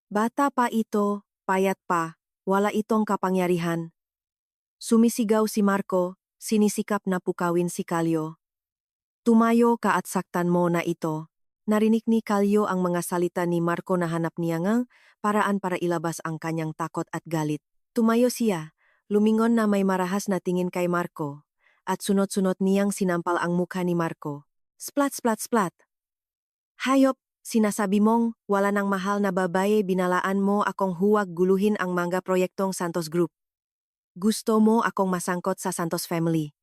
Bata pa ito, payat pa, wala itong kapangyarihan. Sumisigaw si Marco, sinisikap na pukawin si Kalyo. Tumayo ka at saktan mo na ito. Narinig ni Kalyo ang mga salita ni Marco na hanap niya ngang paraan para ilabas ang kanyang takot at galit. Tumayo siya, lumingon na may marahas na tingin kay Marco, at sunod-sunod niyang sinampal ang mukha ni Marco. Splat splat splat! Hayop, sinasabi mong wala nang mahal na babae, binalaan mo akong huwag guluhin ang mga proyektong Santos Group. Gusto mo akong masangkot sa Santos family.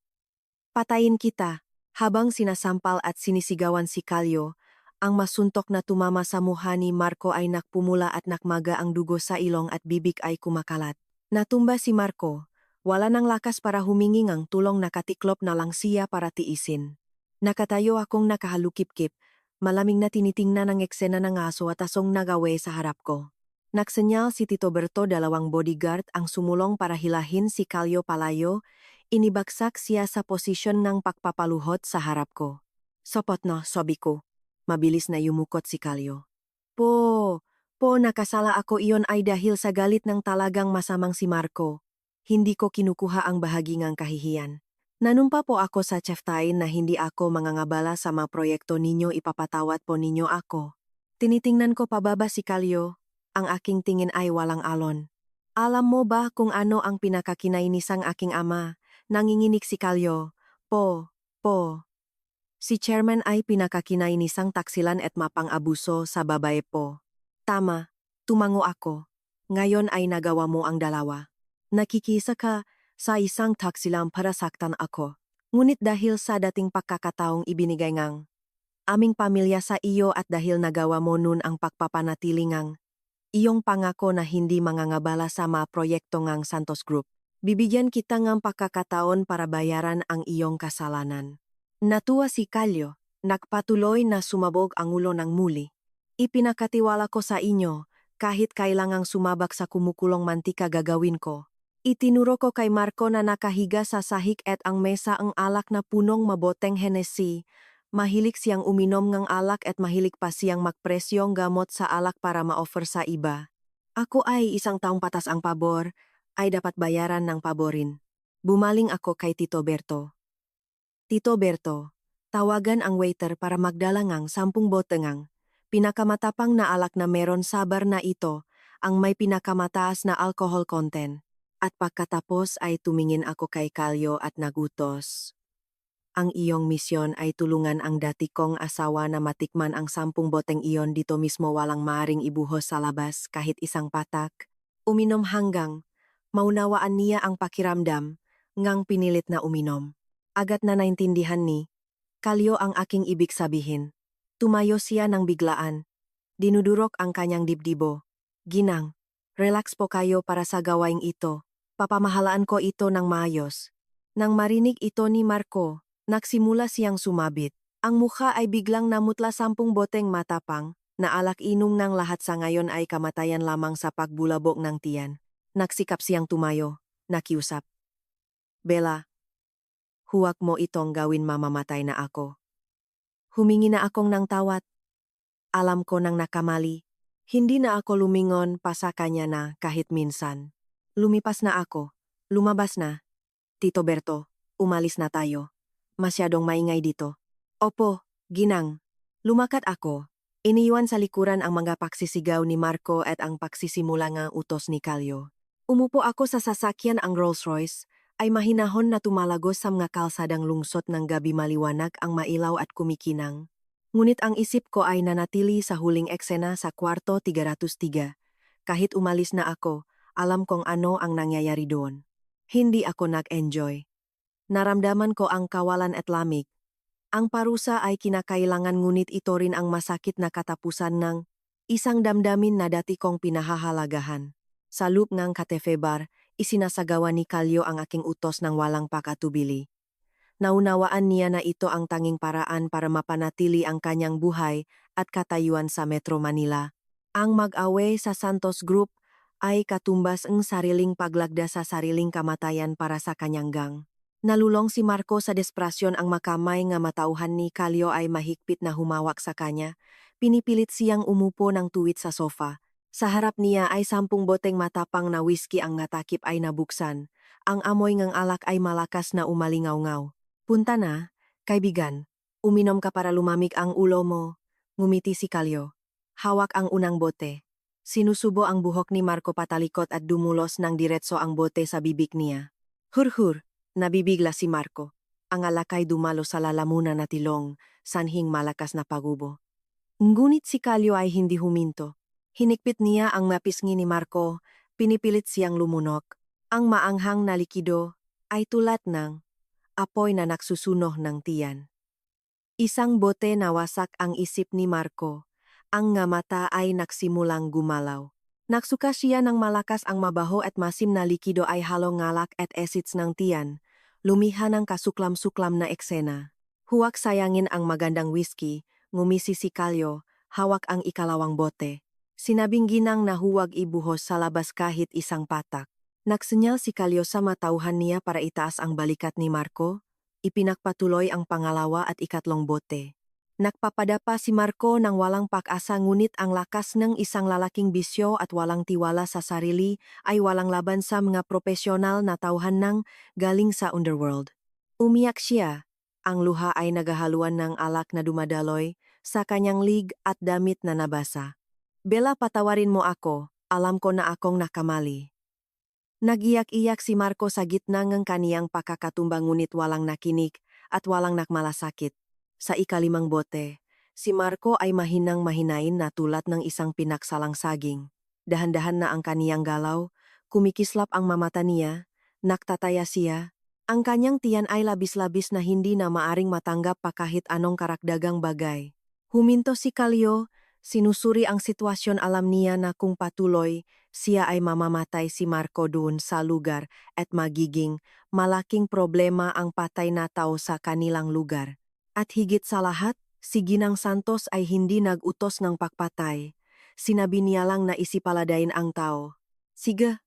Patayin kita. Habang sinasampal at sinisigawan si Kalyo, ang masuntok na tumama sa mukha ni Marco ay nakpumula at nakmaga ang dugo sa ilong at bibig ay kumakalat. Natumba si Marco. Wala nang lakas para humingi ng tulong, nakatiklop na lang siya para tiisin. Nakatayo akong nakahalukip-kip, malamig na tinitingnan ang eksena ng aso at asong nagawe sa harap ko. Nagsenyal si Tito Berto, 2 bodyguard ang sumulong para hilahin si Kalyo palayo. Inibagsak siya sa posisyon ng pagpapaluhot sa harap ko. Sopot no, sabi ko. Mabilis na yumukot si Kalyo. Po, nakasala ako, iyon ay dahil sa galit ng talagang masamang si Marco. Hindi ko kinukuha ang bahagi ng kahihiyan. Nanumpa po ako sa cheftain na hindi ako mangangabala sa mga proyekto ninyo, ipapatawad po ninyo ako. Tinitingnan ko pababa si Kalyo, ang aking tingin ay walang alon. Alam mo ba kung ano ang pinakakinaisang aking ama? Nanginginig si Kalyo. Po. Si chairman ay pinakakinaisang taksilan at mapang-abuso sa babae po. Tama, tumango ako. Ngayon ay nagawa mo ang dalawa. Nakikisa ka sa isang taksilan para saktan ako. Ngunit dahil sa dating pagkakataong ibinigay ngang aming pamilya sa iyo at dahil nagawa mo nun ang pagpapanatili ngang iyong pangako na hindi mangangabala sa mga proyekto ngang Santos Group, bibigyan kita ng pagkakataon para bayaran ang iyong kasalanan. Natuwa si Kalyo, nagpatuloy na sumabog ang ulo ng muli. Ipinakatiwala ko sa inyo, kahit kailangang sumabak sa kumukulong mantika gagawin ko. Itinuro ko kay Marco na nakahiga sa sahig at ang mesa ang alak na punong maboteng Hennessy. Mahilig siyang uminom ng alak at mahilig pa siyang magpresyong gamot sa alak para ma-offer sa iba. Ako ay isang taong patas ang pabor, ay dapat bayaran ng paborin. Bumaling ako kay Tito Berto. Tito Berto, tawagan ang waiter para magdala ng 10 botengang pinakamatapang na alak na meron sa bar na ito, ang may pinakamataas na alcohol content. At pagkatapos ay tumingin ako kay Kalyo at nagutos. Ang iyong misyon ay tulungan ang dati kong asawa na matikman ang 10 boteng iyon dito mismo, walang maaring ibuhos sa labas kahit isang patak. Uminom hanggang maunawaan niya ang pakiramdam ngang pinilit na uminom. Agad na naintindihan ni Kalyo ang aking ibig sabihin. Tumayo siya ng biglaan. Dinudurok ang kanyang dibdibo. Ginang, relax po kayo para sa gawaing ito. Papamahalaan ko ito ng maayos. Nang marinig ito ni Marco, nagsimula siyang sumabit. Ang mukha ay biglang namutla, 10 boteng matapang, na alak inom ng lahat sa ngayon ay kamatayan lamang sa pagbulabog ng tiyan. Nagsikap siyang tumayo, nakiusap. Bella, huwag mo itong gawin, mamamatay na ako. Humingi na akong ng tawad. Alam ko nang nakamali. Hindi na ako lumingon pa sa kanya na kahit minsan. Lumipas na ako. Lumabas na. Tito Berto, umalis na tayo. Masyadong maingay dito. Opo, ginang. Lumakat ako. Iniwan sa likuran ang mga pagsisigaw ni Marco at ang pagsisimula ng utos ni Kalyo. Umupo ako sa sasakyan, ang Rolls Royce ay mahinahon na tumalagos sa mga kalsadang lungsot ng gabi, maliwanag ang mailaw at kumikinang. Ngunit ang isip ko ay nanatili sa huling eksena sa kwarto 303. Kahit umalis na ako, alam kong ano ang nangyayari doon. Hindi ako nag-enjoy. Naramdaman ko ang kawalan at lamig. Ang parusa ay kinakailangan ngunit ito rin ang masakit na katapusan ng isang damdamin na dati kong pinahahalagahan. Sa loop ng Katefebar, isinasagawa ni Kalyo ang aking utos ng walang pakatubili. Naunawaan niya na ito ang tanging paraan para mapanatili ang kanyang buhay at katayuan sa Metro Manila. Ang mag-away sa Santos Group ay katumbas ng sariling paglagda sa sariling kamatayan para sa kanyang gang. Nalulong si Marco sa desperasyon ang makamay nga matauhan ni Kalyo ay mahigpit na humawak sa kanya. Pinipilit siyang umupo ng tuwid sa sofa. Sa harap niya ay 10 boteng matapang na whisky ang natakip ay nabuksan. Ang amoy ng alak ay malakas na umalingaw-ngaw. Punta na, kaibigan. Uminom ka para lumamig ang ulo mo. Ngumiti si Kalyo. Hawak ang unang bote. Sinusubo ang buhok ni Marco patalikot at dumulos ng diretso ang bote sa bibig niya. Hur-hur, nabibigla si Marco. Ang alak ay dumalo sa lalamunan na tilong, sanhing malakas na pagubo. Ngunit si Kalyo ay hindi huminto. Hinikpit niya ang mapisngi ni Marco, pinipilit siyang lumunok. Ang maanghang na likido ay tulad ng apoy na nagsusunog ng tiyan. Isang bote nawasak ang isip ni Marco. Ang nga mata ay nagsimulang gumalaw. Nagsuka siya ng malakas ang mabaho at masim na likido ay halong ngalak at acids ng tiyan. Lumiha ng kasuklam-suklam na eksena. Huwag sayangin ang magandang whisky, ngumisi si Kalyo, hawak ang ikalawang bote. Sinabing ginang na huwag ibuhos sa labas kahit isang patak. Nagsenyal si Kalyo sa matauhan niya para itaas ang balikat ni Marco. Ipinagpatuloy ang pangalawa at ikatlong bote. Nagpapadapa si Marco ng walang pag-asa ngunit ang lakas ng isang lalaking bisyo at walang tiwala sa sarili ay walang laban sa mga profesional na tauhan ng galing sa underworld. Umiyak siya. Ang luha ay nagahaluan ng alak na dumadaloy sa kanyang lig at damit na nabasa. Bella, patawarin mo ako, alam ko na akong nakamali. Nagiyak-iyak si Marco sa gitna ng kaniyang pakakatumbang ngunit walang nakinig at walang nakmalasakit. Sa ikalimang bote, si Marco ay mahinang-mahinain na tulad ng isang pinaksalang saging. Dahan-dahan na ang kaniyang galaw, kumikislap ang mamata niya, naktataya siya. Ang kanyang tiyan ay labis-labis na hindi na maaring matanggap pa kahit anong karakdagang bagay. Huminto si Kalyo, sinusuri ang sitwasyon, alam niya na kung patuloy, siya ay mamamatay si Marco doon sa lugar at magiging malaking problema ang patay na tao sa kanilang lugar. At higit sa lahat, si Ginang Santos ay hindi nag-utos ng pagpatay. Sinabi niya lang na isipaladayin ang tao. Sige,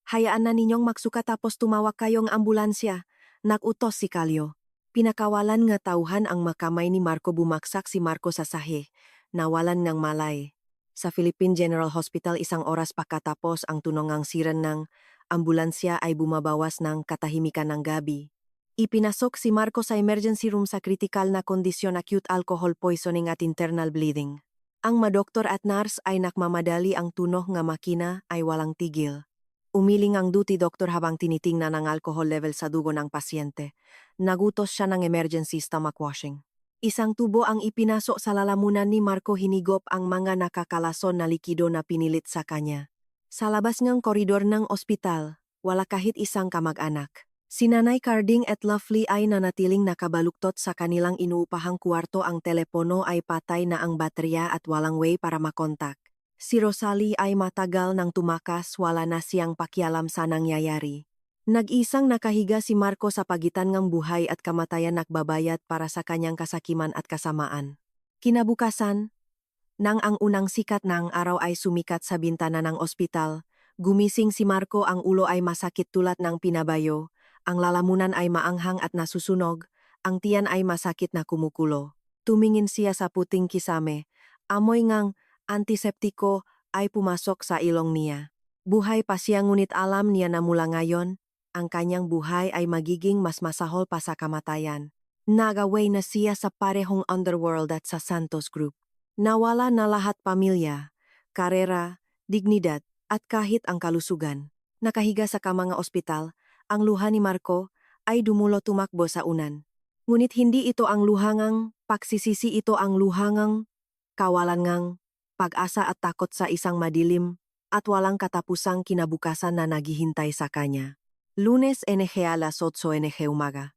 hayaan na ninyong magsuka tapos tumawag kayong ambulansya. Nag-utos si Kalyo. Pinakawalan nga tauhan ang makamay ni Marco, bumaksak si Marco sa sahi. Nawalan ng malay. Sa Philippine General Hospital 1 oras pagkatapos ang tunongang siren ng ambulansya ay bumabawas ng katahimikan ng gabi. Ipinasok si Marco sa emergency room sa kritikal na kondisyon, acute alcohol poisoning at internal bleeding. Ang madoktor at nurse ay nakmamadali, ang tunog nga makina ay walang tigil. Umiling ang duty doktor habang tinitingnan ang alcohol level sa dugo ng pasyente. Nagutos siya ng emergency stomach washing. Isang tubo ang ipinasok sa lalamunan ni Marco, hinigop ang mga nakakalason na likido na pinilit sa kanya. Sa labas ng koridor ng ospital, wala kahit isang kamag-anak. Si Nanay Carding at Lovely ay nanatiling nakabaluktot sa kanilang inuupahang kwarto. Ang telepono ay patay na ang baterya at walang way para makontak. Si Rosalie ay matagal nang tumakas, wala na siyang pakialam sa nangyayari. Nag-isang nakahiga si Marco sa pagitan ng buhay at kamatayan, nagbabayad para sa kanyang kasakiman at kasamaan. Kinabukasan, nang ang unang sikat ng araw ay sumikat sa bintana ng ospital, gumising si Marco. Ang ulo ay masakit tulad ng pinabayo, ang lalamunan ay maanghang at nasusunog, ang tiyan ay masakit na kumukulo. Tumingin siya sa puting kisame, amoy ngang antiseptiko ay pumasok sa ilong niya. Buhay pa siya ngunit alam niya na mula ngayon, ang kanyang buhay ay magiging mas masahol pa sa kamatayan. Nagaway na siya sa parehong underworld at sa Santos Group. Nawala na lahat, pamilya, karera, dignidad, at kahit ang kalusugan. Nakahiga sa kamang ospital, ang luha ni Marco ay dumulo tumakbo sa unan. Ngunit hindi ito ang luhangang pagsisisi, ito ang luhangang kawalan ngang pag-asa at takot sa isang madilim at walang katapusang kinabukasan na naghihintay sa kanya. Lunes NG alas 8 NG umaga.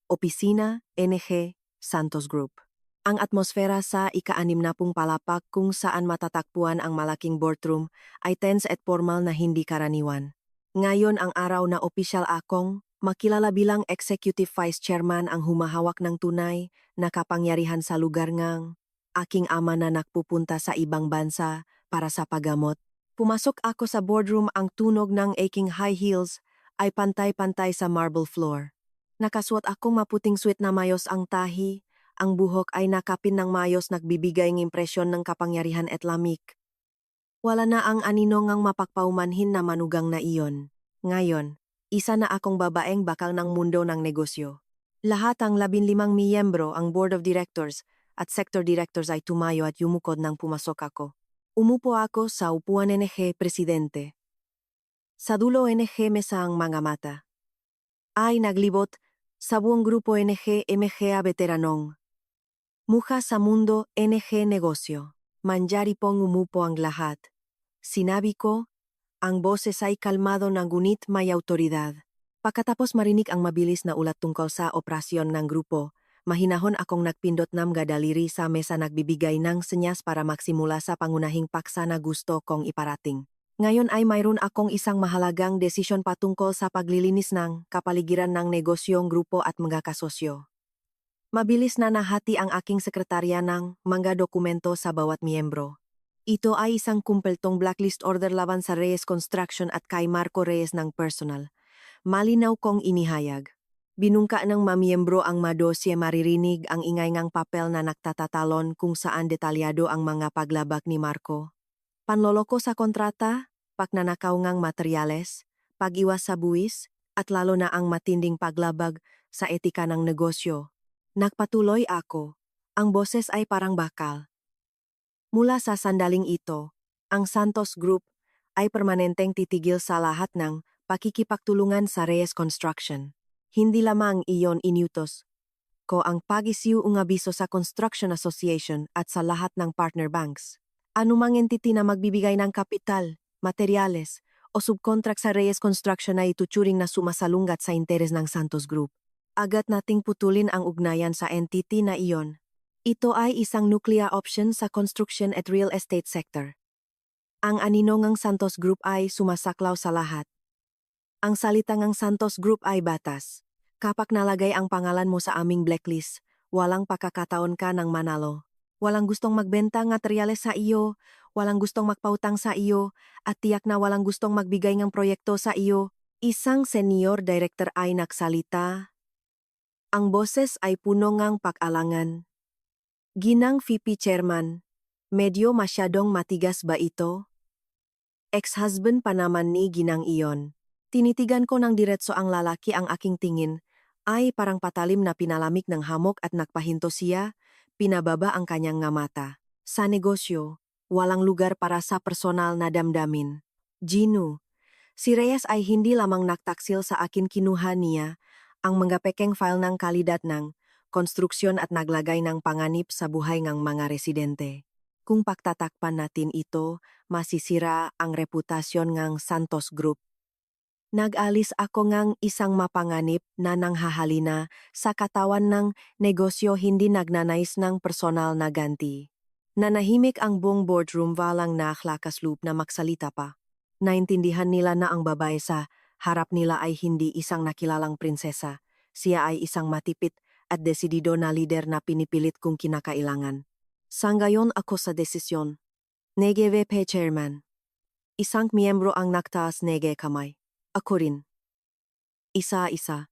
Opisina NG Santos Group. Ang atmosfera sa ika-60 palapak kung saan matatagpuan ang malaking boardroom ay tense at formal na hindi karaniwan. Ngayon ang araw na opisyal akong makilala bilang Executive Vice Chairman ang humahawak ng tunay na kapangyarihan sa lugar ngang aking ama na nagpupunta sa ibang bansa para sa paggamot. Pumasok ako sa boardroom, ang tunog ng aking high heels ay pantay-pantay sa marble floor. Nakasuot akong maputing suit na mayos ang tahi, ang buhok ay nakapin ng mayos, nagbibigay ng impresyon ng kapangyarihan at lamig. Wala na ang anino ngang mapagpaumanhin na manugang na iyon. Ngayon, isa na akong babaeng bakal ng mundo ng negosyo. Lahat ang 15 miyembro, ang board of directors at sector directors ay tumayo at yumukod nang pumasok ako. Umupo ako sa upuan NG Presidente. Sa dulo NG mesa ang mga mata ay naglibot sa buong grupo NG MGA Veteranong. Muha sa mundo NG Negosyo. Manjari pong umupo ang lahat. Sinabi ko, ang boses ay kalmado na ngunit may autoridad. Pagkatapos marinig ang mabilis na ulat tungkol sa operasyon ng grupo, mahinahon akong nagpindot ng gadaliri sa mesa, nagbibigay ng senyas para magsimula sa pangunahing paksa na gusto kong iparating. Ngayon ay mayroon akong isang mahalagang desisyon patungkol sa paglilinis ng kapaligiran ng negosyong grupo at mga kasosyo. Mabilis na nahati ang aking sekretarya ng mga dokumento sa bawat miyembro. Ito ay isang kumpletong blacklist order laban sa Reyes Construction at kay Marco Reyes ng personal. Malinaw kong inihayag. Binungka ng mamiyembro ang madosye, maririnig ang ingay ngang papel na nagtatatalon kung saan detalyado ang mga paglabag ni Marco. Panloloko sa kontrata, pagnanakaw ngang materyales, pag-iwas sa buwis, at lalo na ang matinding paglabag sa etika ng negosyo. Nagpatuloy ako. Ang boses ay parang bakal. Mula sa sandaling ito, ang Santos Group ay permanenteng titigil sa lahat ng pakikipagtulungan sa Reyes Construction. Hindi lamang iyon inutos ko ang pag-issue ng abiso sa Construction Association at sa lahat ng partner banks. Anumang entity na magbibigay ng kapital, materyales o subcontract sa Reyes Construction ay ituturing na sumasalungat sa interes ng Santos Group. Agad nating putulin ang ugnayan sa entity na iyon. Ito ay isang nuclear option sa construction at real estate sector. Ang anino ng Santos Group ay sumasaklaw sa lahat. Ang salita ng Santos Group ay batas. Kapag nalagay ang pangalan mo sa aming blacklist, walang pakakataon ka ng manalo. Walang gustong magbenta ng materyales sa iyo, walang gustong magpautang sa iyo, at tiyak na walang gustong magbigay ng proyekto sa iyo. Isang senior director ay nagsalita. Ang boses ay puno ngang pag-alangan. Ginang VP Chairman, medyo masyadong matigas ba ito? Ex-husband pa naman ni Ginang iyon. Tinitigan ko ng diretso ang lalaki, ang aking tingin ay parang patalim na pinalamig ng hamok at nagpahinto siya, pinababa ang kanyang nga mata. Sa negosyo, walang lugar para sa personal na damdamin. Gino, si Reyes ay hindi lamang nagtaksil sa akin, kinuha niya ang mga pekeng file ng kalidad ng konstruksyon at naglagay ng panganib sa buhay ng mga residente. Kung pagtatakpan natin ito, masisira ang reputasyon ng Santos Group. Nag-alis ako ngang isang mapanganib na nanghahalina sa katawan ng negosyo, hindi nagnanais ng personal na ganti. Nanahimik ang buong boardroom, walang nakhlakas loob na magsalita pa. Naintindihan nila na ang babae sa harap nila ay hindi isang nakilalang prinsesa. Siya ay isang matipid at desidido na lider na pinipilit kung kinakailangan. Sangayon ako sa desisyon. Nege VP Chairman. Isang miyembro ang nagtaas nege kamay. Ako rin. Isa-isa.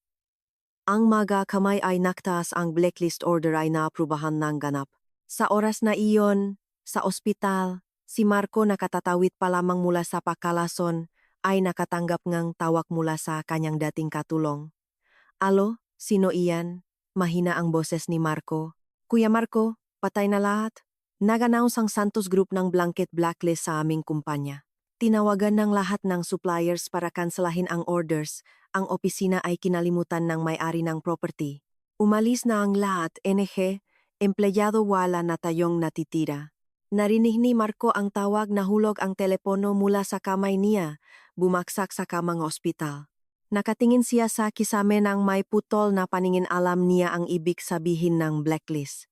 Ang mga kamay ay nagtaas, ang blacklist order ay naaprubahan ng ganap. Sa oras na iyon, sa ospital, si Marco, nakatatawid pa lamang mula sa pakalason, ay nakatanggap ngang tawag mula sa kanyang dating katulong. Alo, sino iyan? Mahina ang boses ni Marco. Kuya Marco, patay na lahat. Nag-announce ang Santos Group ng blanket blacklist sa aming kumpanya. Tinawagan ng lahat ng suppliers para kanselahin ang orders. Ang opisina ay kinalimutan ng may-ari ng property. Umalis na ang lahat, NG, empleyado, wala na tayong natitira. Narinig ni Marco ang tawag, nahulog ang telepono mula sa kamay niya, bumaksak sa kamang ospital. Nakatingin siya sa kisame ng may putol na paningin, alam niya ang ibig sabihin ng blacklist.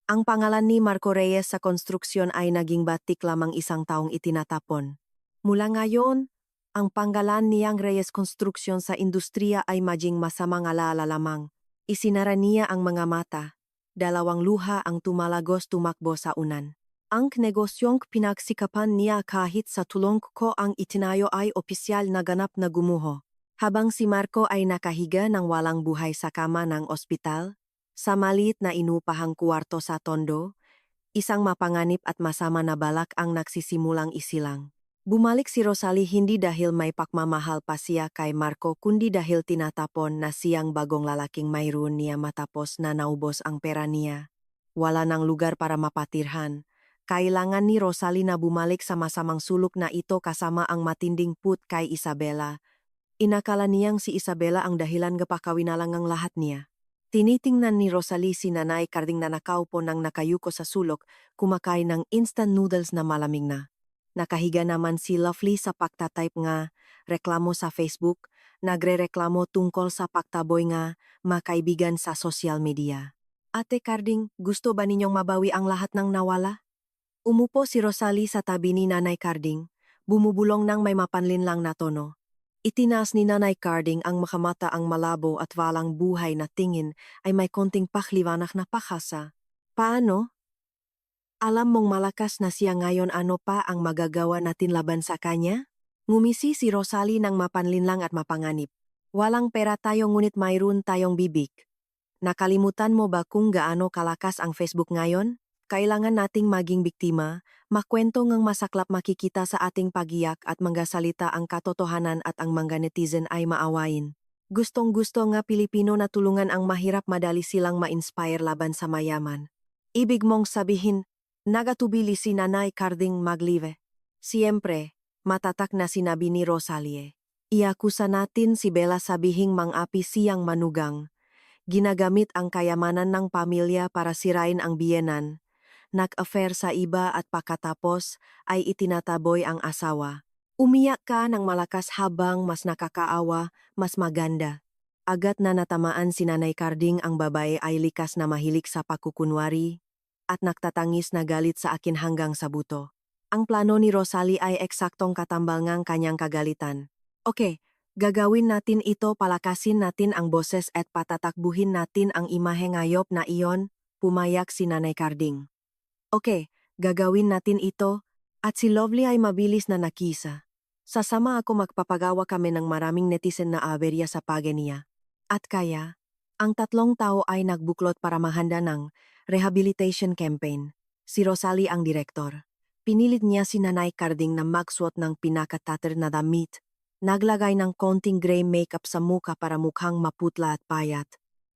Ang pangalan ni Marco Reyes sa konstruksyon ay naging batik lamang, isang taong itinatapon. Mula ngayon, ang pangalan niyang Reyes Construction sa industriya ay maging masamang alaala lamang. Isinara niya ang mga mata. Dalawang luha ang tumalagos tumakbo sa unan. Ang negosyong pinagsikapan niya kahit sa tulong ko ang itinayo ay opisyal na ganap na gumuho. Habang si Marco ay nakahiga ng walang buhay sa kama ng ospital, sa maliit na inupahang kuwarto sa Tondo, isang mapanganib at masama na balak ang nagsisimulang isilang. Bumalik si Rosalie hindi dahil may pagmamahal pa siya kay Marco, kundi dahil tinatapon na siyang bagong lalaking mayroon niya matapos na naubos ang pera niya. Wala nang lugar para mapatirhan. Kailangan ni Rosalie na bumalik sa masamang sulok na ito kasama ang matinding put kay Isabela. Inakala niyang si Isabela ang dahilan gapakawinalang ang lahat niya. Tinitingnan ni Rosalie si Nanay Carding na nakaupo ng nakayuko sa sulok, kumakain ng instant noodles na malamig na. Nakahiga naman si Lovely sa pagtatype nga, reklamo sa Facebook, nagre-reklamo tungkol sa pagtaboy nga, makaibigan sa social media. Ate Carding, gusto ba ninyong mabawi ang lahat ng nawala? Umupo si Rosalie sa tabi ni Nanay Carding, bumubulong ng may mapanlinlang na tono. Itinaas ni Nanay Carding ang makamata, ang malabo at walang buhay na tingin ay may konting pakliwanak na pakasa. Paano? Alam mong malakas na siya ngayon, ano pa ang magagawa natin laban sa kanya? Ngumisi si Rosalie ng mapanlinlang at mapanganib. Walang pera tayo ngunit mayroon tayong bibig. Nakalimutan mo ba kung gaano kalakas ang Facebook ngayon? Kailangan nating maging biktima, makwento ngang masaklap, makikita sa ating pagiyak at manggasalita ang katotohanan at ang mga netizen ay maawain. Gustong-gusto nga Pilipino na tulungan ang mahirap, madali silang ma-inspire laban sa mayaman. Ibig mong sabihin, nagatubili si Nanay Carding maglive. Siyempre, matatak na sinabi ni Rosalie. Iakusa natin si Bella sabihing mang-api siyang manugang. Ginagamit ang kayamanan ng pamilya para sirain ang biyenan. Nag-affair sa iba at pagkatapos ay itinataboy ang asawa. Umiyak ka ng malakas habang mas nakakaawa, mas maganda. Agad na natamaan si Nanay Carding, ang babae ay likas na mahilig sa pagkukunwari at nagtatangis na galit sa akin hanggang sa buto. Ang plano ni Rosalie ay eksaktong katambal ngang kanyang kagalitan. Okay, gagawin natin ito, palakasin natin ang boses at patatakbuhin natin ang imahe ngayop na iyon, pumayak si Nanay Carding. Okay, gagawin natin ito, at si Lovely ay mabilis na nakisa. Sasama ako, magpapagawa kami ng maraming netizen na aberya sa page niya. At kaya, ang tatlong tao ay nagbuklot para mahanda ng rehabilitation campaign. Si Rosalie ang direktor. Pinilit niya si Nanay Carding na magsuot ng pinakatater na damit, naglagay ng konting gray makeup sa muka para mukhang maputla at payat.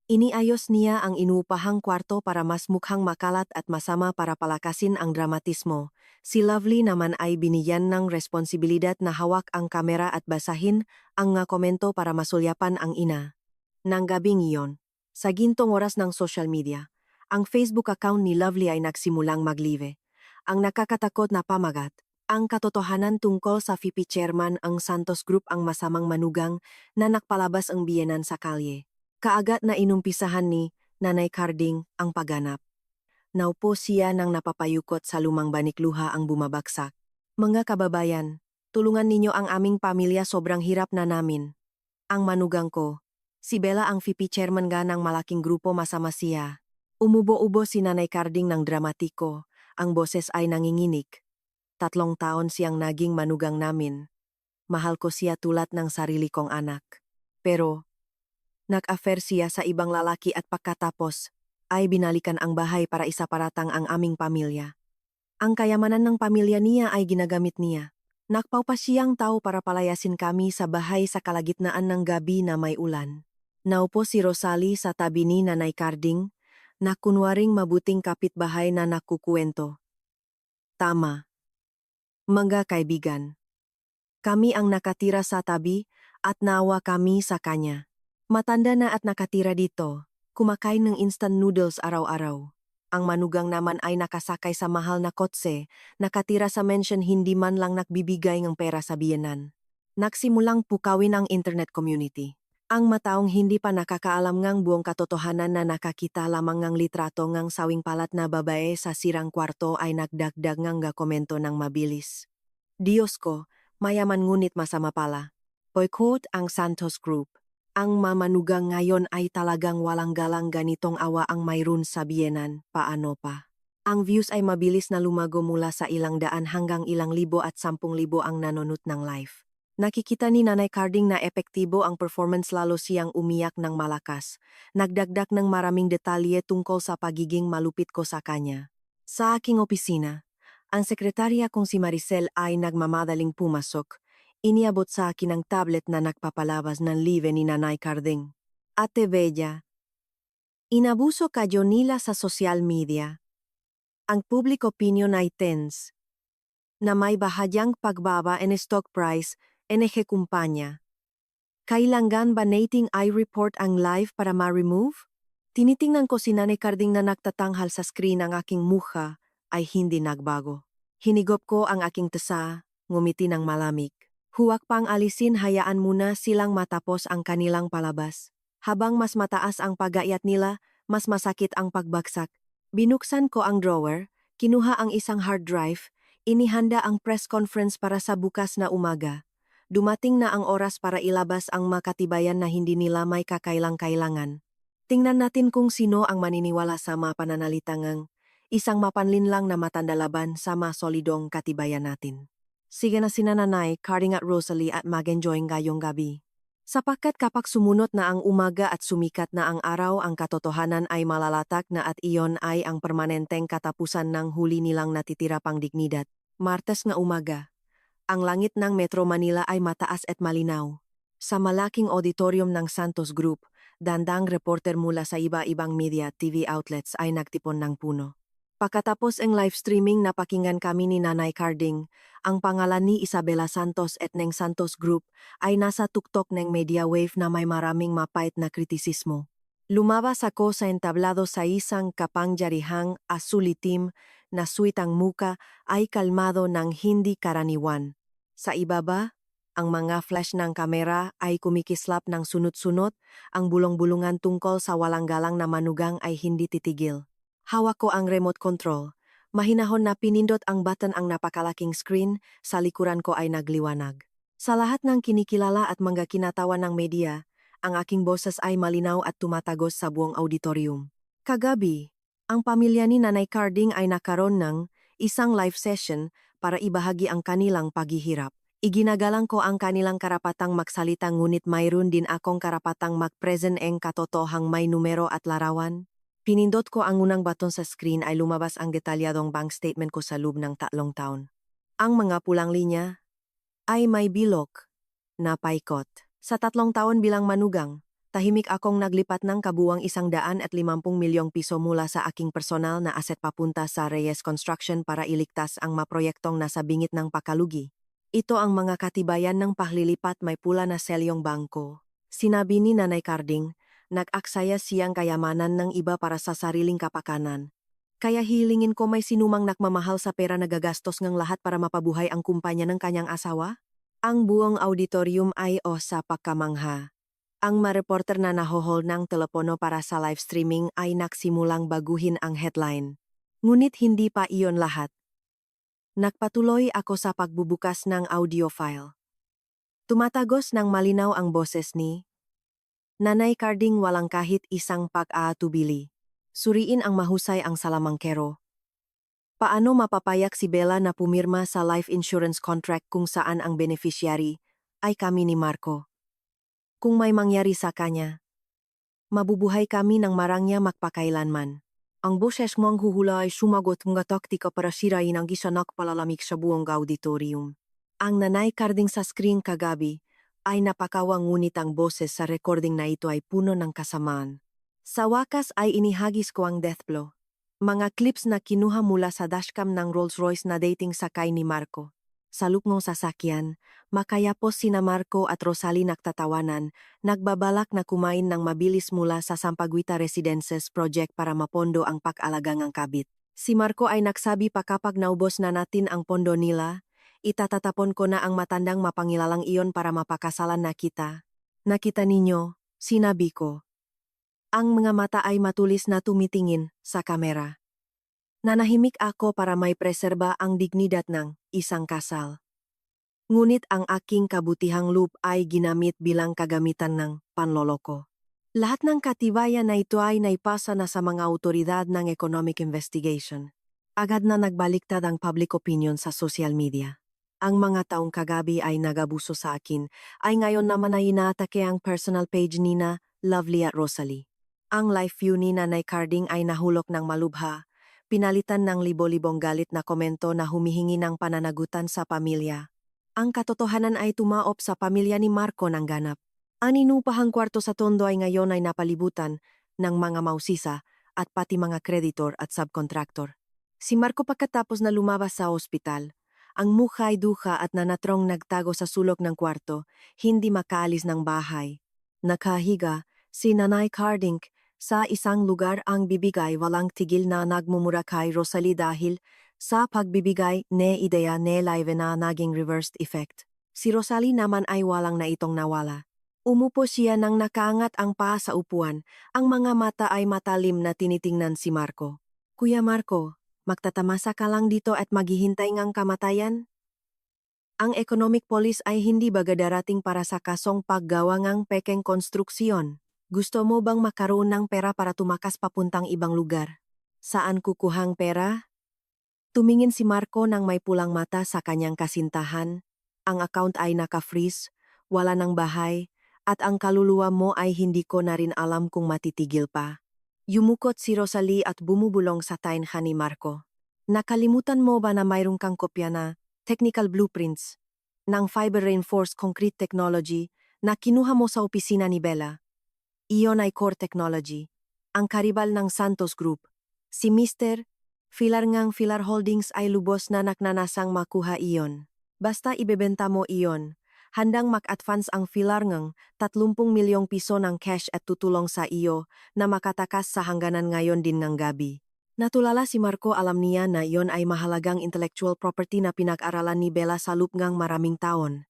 Iniayos niya ang inupahang kwarto para mas mukhang makalat at masama para palakasin ang dramatismo. Si Lovely naman ay binigyan ng responsibilidad na hawak ang kamera at basahin ang mga komento para masulyapan ang ina. Nang gabing iyon, sa gintong oras ng social media, ang Facebook account ni Lovely ay nagsimulang maglive. Ang nakakatakot na pamagat, ang katotohanan tungkol sa VP Chairman ang Santos Group, ang masamang manugang na nakpalabas ang biyenan sa kalye. Kaagad na inumpisahan ni Nanay Carding ang pagganap. Naupo siya nang napapayukot sa lumang banikluha ang bumabagsak. Mga kababayan, tulungan ninyo ang aming pamilya, sobrang hirap na namin. Ang manugang ko, si Bella ang VP Chairman nga ng malaking grupo, masama siya. Umubo-ubo si Nanay Carding ng dramatiko, ang boses ay nanginginig. 3 taon siyang naging manugang namin. Mahal ko siya tulad ng sarili kong anak. Pero, nag-affair siya sa ibang lalaki at pagkatapos ay binalikan ang bahay para isaparatang ang aming pamilya. Ang kayamanan ng pamilya niya ay ginagamit niya. Nakpao pa siyang tao para palayasin kami sa bahay sa kalagitnaan ng gabi na may ulan. Naupo si Rosalie sa tabi ni Nanay Carding, na kunwaring mabuting kapitbahay na nakukuwento. Tama. Mga kaibigan, kami ang nakatira sa tabi at nawa kami sa kanya. Matanda na at nakatira dito, kumakain ng instant noodles araw-araw. Ang manugang naman ay nakasakay sa mahal na kotse, nakatira sa mansion hindi man lang nagbibigay ng pera sa biyenan. Nagsimulang pukawin ang internet community. Ang mataong hindi pa nakakaalam ngang buong katotohanan na nakakita lamang ng litrato ngang sawing palat na babae sa sirang kwarto ay nagdagdag ngang komento ng mabilis. Diyos ko, mayaman ngunit masama pala. Boycott ang Santos Group. Ang mamanugang ngayon ay talagang walang galang ganitong awa ang mayroon sa biyenan, paano pa? Ang views ay mabilis na lumago mula sa ilang daan hanggang ilang libo at 10,000 ang nanonood ng live. Nakikita ni Nanay Carding na epektibo ang performance lalo siyang umiyak ng malakas. Nagdagdag ng maraming detalye tungkol sa pagiging malupit ko sa kanya. Sa aking opisina, ang sekretarya kong si Maricel ay nagmamadaling pumasok. Iniabot sa akin ang tablet na nagpapalabas ng live ni Nanay Carding. Ate Bella, inabuso kayo nila sa social media. Ang public opinion ay tense. Na may bahagyang pagbaba in stock price, NG kumpanya. Kailangan ba nating i-report ang live para ma-remove? Tinitingnan ko si Nanay Carding na nagtatanghal sa screen ang aking mukha ay hindi nagbago. Hinigop ko ang aking tasa, ngumiti ng malamig. Huwag pang alisin, hayaan muna silang matapos ang kanilang palabas. Habang mas mataas ang pag-ayat nila, mas masakit ang pagbagsak. Binuksan ko ang drawer, kinuha ang isang hard drive, inihanda ang press conference para sa bukas na umaga. Dumating na ang oras para ilabas ang makatibayan na hindi nila may kakailang-kailangan. Tingnan natin kung sino ang maniniwala sa mapananalitangang isang mapanlinlang na matandalaban sa masolidong katibayan natin. Sige na sina Nanay Carding at Rosalie at mag-enjoy ngayong gabi. Sapagkat kapag sumunod na ang umaga at sumikat na ang araw, ang katotohanan ay malalatak na at iyon ay ang permanenteng katapusan ng huli nilang natitira pang dignidad. Martes nga umaga. Ang langit ng Metro Manila ay mataas at malinaw. Sa malaking auditorium ng Santos Group, dandang reporter mula sa iba-ibang media TV outlets ay nagtipon ng puno. Pagkatapos ang live streaming napakinggan kami ni Nanay Carding, ang pangalan ni Isabela Santos at ng Santos Group ay nasa tuktok ng media wave na may maraming mapait na kritisismo. Lumabas ako sa entablado sa isang kapangyarihang asul-itim na suitang muka ay kalmado ng hindi karaniwan. Sa ibaba, ang mga flash ng kamera ay kumikislap ng sunod-sunod, ang bulong-bulungan tungkol sa walang galang na manugang ay hindi titigil. Hawak ko ang remote control. Mahinahon na pinindot ang button ang napakalaking screen, sa likuran ko ay nagliwanag. Sa lahat ng kinikilala at mga kinatawa ng media, ang aking boses ay malinaw at tumatagos sa buong auditorium. Kagabi, ang pamilya ni Nanay Carding ay nakaroon ng isang live session para ibahagi ang kanilang paghihirap. Iginagalang ko ang kanilang karapatang magsalita ngunit mayroon din akong karapatang mag-present ang katotohang may numero at larawan. Pinindot ko ang unang baton sa screen ay lumabas ang detalyadong bank statement ko sa loob ng 3 taon. Ang mga pulang linya ay may bilog na paikot. Sa 3 taon bilang manugang, tahimik akong naglipat ng kabuwang 150 milyong piso mula sa aking personal na asset papunta sa Reyes Construction para iligtas ang maproyektong nasa bingit ng pakalugi. Ito ang mga katibayan ng paglilipat may pula na selyong bangko. Sinabi ni Nanay Carding, nag-aksaya siyang kayamanan ng iba para sa sariling kapakanan. Kaya hilingin ko may sinumang nakmamahal sa pera na gagastos ng lahat para mapabuhay ang kumpanya ng kanyang asawa? Ang buong auditorium ay sa pagkamangha. Ang ma-reporter na nahohold ng telepono para sa live streaming ay nagsimulang baguhin ang headline. Ngunit hindi pa iyon lahat. Nagpatuloy ako sa pagbubukas ng audio file. Tumatagos ng malinaw ang boses ni Nanay Carding, walang kahit isang pag-aatubili. Suriin ang mahusay ang salamangkero. Paano mapapayak si Bella na pumirma sa life insurance contract kung saan ang beneficiary ay kami ni Marco? Kung may mangyari sa kanya, mabubuhay kami ng marangya magpakailanman. Ang boses mong huhula ay sumagot mga taktika para sirain ang gisanak palalamig sa buong auditorium. Ang Nanay Carding sa screen kagabi ay napakawang ngunit ang boses sa recording na ito ay puno ng kasamaan. Sa wakas ay inihagis ko ang death blow. Mga clips na kinuha mula sa dashcam ng Rolls-Royce na dating sakay ni Marco. Sa lupngong sasakyan, makayapos sina Marco at Rosalie nagtatawanan, nagbabalak na kumain ng mabilis mula sa Sampaguita Residences project para mapondo ang pag-alagang ang kabit. Si Marco ay nagsabi pa kapag naubos na natin ang pondo nila, itatatapon ko na ang matandang mapangilalang iyon para mapakasalan na kita. Nakita ninyo, sinabi ko. Ang mga mata ay matulis na tumitingin sa kamera. Nanahimik ako para may preserba ang dignidad ng isang kasal. Ngunit ang aking kabutihang loob ay ginamit bilang kagamitan ng panloloko. Lahat ng katibayan na ito ay naipasa na sa mga autoridad ng economic investigation. Agad na nagbaliktad ang public opinion sa social media. Ang mga taong kagabi ay nagabuso sa akin, ay ngayon naman ay inaatake ang personal page ni na Lovely at Rosalie. Ang live view ni Nanay Carding ay nahulog ng malubha, pinalitan ng libo-libong galit na komento na humihingi ng pananagutan sa pamilya. Ang katotohanan ay tumaop sa pamilya ni Marco ng ganap. Ang inupahang kwarto sa Tondo ay ngayon ay napalibutan ng mga mausisa at pati mga kreditor at subkontraktor. Si Marco pagkatapos na lumabas sa ospital, ang mukha ay duha at nanatrong nagtago sa sulok ng kwarto, hindi makaalis ng bahay. Nakahiga, si Nanay Carding sa isang lugar ang bibigay walang tigil na nagmumura kay Rosalie dahil sa pagbibigay ne ideya ne live na naging reversed effect. Si Rosalie naman ay walang na itong nawala. Umupo siya nang nakaangat ang paa sa upuan, ang mga mata ay matalim na tinitingnan si Marco. Kuya Marco, magtatamasa ka lang dito at maghihintay ngang kamatayan? Ang economic police ay hindi baga darating para sa kasong paggawa ngang pekeng konstruksyon. Gusto mo bang makaroon ng pera para tumakas papuntang ibang lugar? Saan kukuhang pera? Tumingin si Marco nang may pulang mata sa kanyang kasintahan. Ang account ay naka-freeze, wala ng bahay, at ang kaluluwa mo ay hindi ko na rin alam kung matitigil pa. Yumukot si Rosalie at bumubulong sa tainha ni Marco. Nakalimutan mo ba na mayroong kang kopya na technical blueprints ng fiber-reinforced concrete technology na kinuha mo sa opisina ni Bella? Iyon ay core technology, ang karibal ng Santos Group. Si Mr. Filar ngang Filar Holdings ay lubos na naknanasang makuha iyon. Basta ibebenta mo iyon, handang mag-advance ang Filar ngang 30 milyong piso ng cash at tutulong sa iyo na makatakas sa hangganan ngayon din ng gabi. Natulala si Marco, alam niya na iyon ay mahalagang intellectual property na pinag-aralan ni Bella sa loob ngang maraming taon.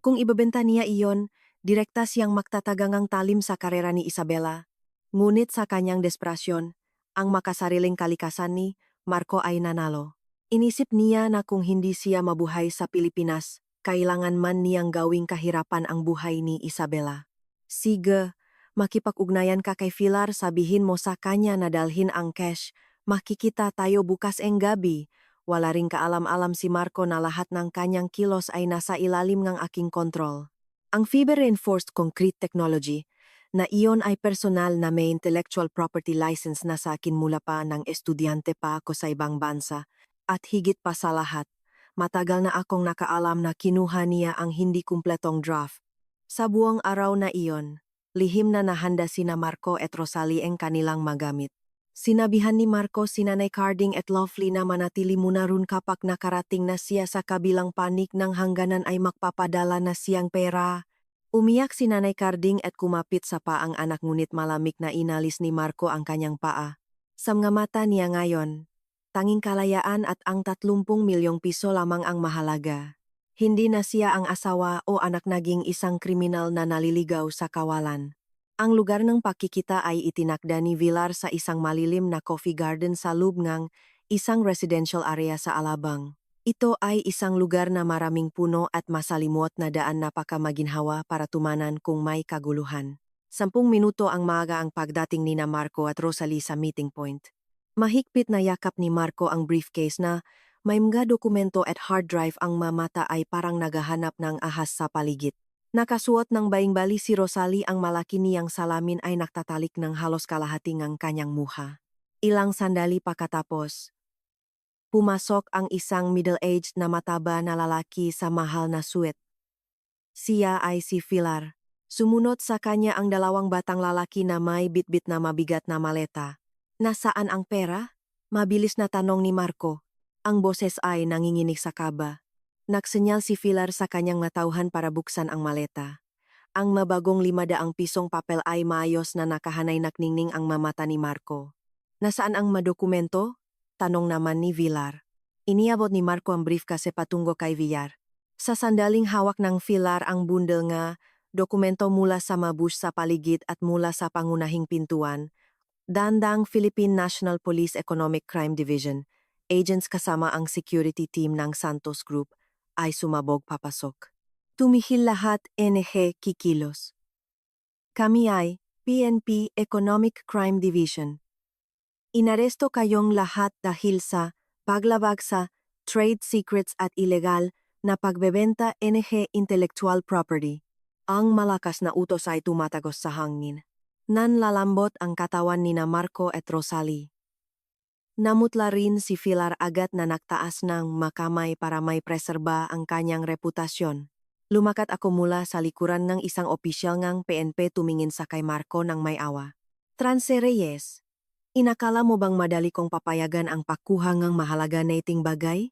Kung ibebenta niya iyon, direkta siyang magtatagangang talim sa karera ni Isabela. Ngunit sa kanyang desperasyon, ang makasariling kalikasan ni Marco ay nanalo. Inisip niya na kung hindi siya mabuhay sa Pilipinas, kailangan man niyang gawing kahirapan ang buhay ni Isabela. Sige, makipag-ugnayan ka kay Filar, sabihin mo sa kanya na dalhin ang cash, makikita tayo bukas ang gabi. Wala ring kaalam-alam si Marco na lahat ng kanyang kilos ay nasa ilalim ng aking kontrol. Ang fiber-reinforced concrete technology, na iyon ay personal na may intellectual property license na sa akin mula pa ng estudyante pa ako sa ibang bansa, at higit pa sa lahat, matagal na akong nakaalam na kinuha niya ang hindi kumpletong draft. Sa buong araw na iyon, lihim na nahanda sina Marco at Rosalie ang kanilang magamit. Sinabihan ni Marco si Nanay Carding at Lovely na manatili muna ron kapag nakarating na siya sa kabilang panig ng hangganan ay magpapadala na siyang pera. Umiyak si Nanay Carding at kumapit sa paang anak, ngunit malamig na inalis ni Marco ang kanyang paa. Sa mga mata niya ngayon, tanging kalayaan at ang 30 milyong piso lamang ang mahalaga. Hindi na siya ang asawa o anak, naging isang kriminal na naliligaw sa kawalan. Ang lugar ng pakikita ay itinakda ni Villar sa isang malilim na coffee garden sa loob ng isang residential area sa Alabang. Ito ay isang lugar na maraming puno at masalimot na daan, napakamaginhawa para tumanan kung may kaguluhan. 10 minuto ang maaga ang pagdating ni na Marco at Rosalie sa meeting point. Mahigpit na yakap ni Marco ang briefcase na may mga dokumento at hard drive, ang mamata ay parang naghahanap ng ahas sa paligid. Nakasuot ng baing-bali si Rosalie, ang malaki niyang salamin ay naktatalik ng halos kalahati ng kanyang muha. Ilang sandali pagkatapos, pumasok ang isang middle-aged na mataba na lalaki sa mahal na suit. Siya ay si Filar. Sumunod sa kanya ang 2 batang lalaki na may bitbit na mabigat na maleta. Nasaan ang pera? Mabilis na tanong ni Marco. Ang boses ay nanginginig sa kaba. Nagsenyal si Pilar sa kanyang matauhan para buksan ang maleta. Ang mabagong 500 pisong papel ay maayos na nakahanay nakningning ang mamata ni Marco. Nasaan ang madokumento? Tanong naman ni Villar. Iniabot ni Marco ang brief kasi patungo kay Villar. Sa sandaling hawak ng Villar ang bundle nga, dokumento mula sa mabush sa paligid at mula sa pangunahing pintuan, Dandang Philippine National Police Economic Crime Division, agents kasama ang security team ng Santos Group, ay sumabog papasok. Tumihil lahat NG kikilos. Kami ay PNP Economic Crime Division. Inaresto kayong lahat dahil sa paglabag sa trade secrets at illegal na pagbebenta NG intellectual property. Ang malakas na utos ay tumatagos sa hangin. Nanlalambot ang katawan ni Marco at Rosalie. Namutla rin si Pilar agad na nagtaas ng makamay para may preserba ang kanyang reputasyon. Lumakat ako mula sa likuran ng isang opisyal ngang PNP tumingin sa kay Marco ng may awa. Transe Reyes, inakala mo bang madali kong papayagan ang pagkuha ng mahalaga na iting bagay?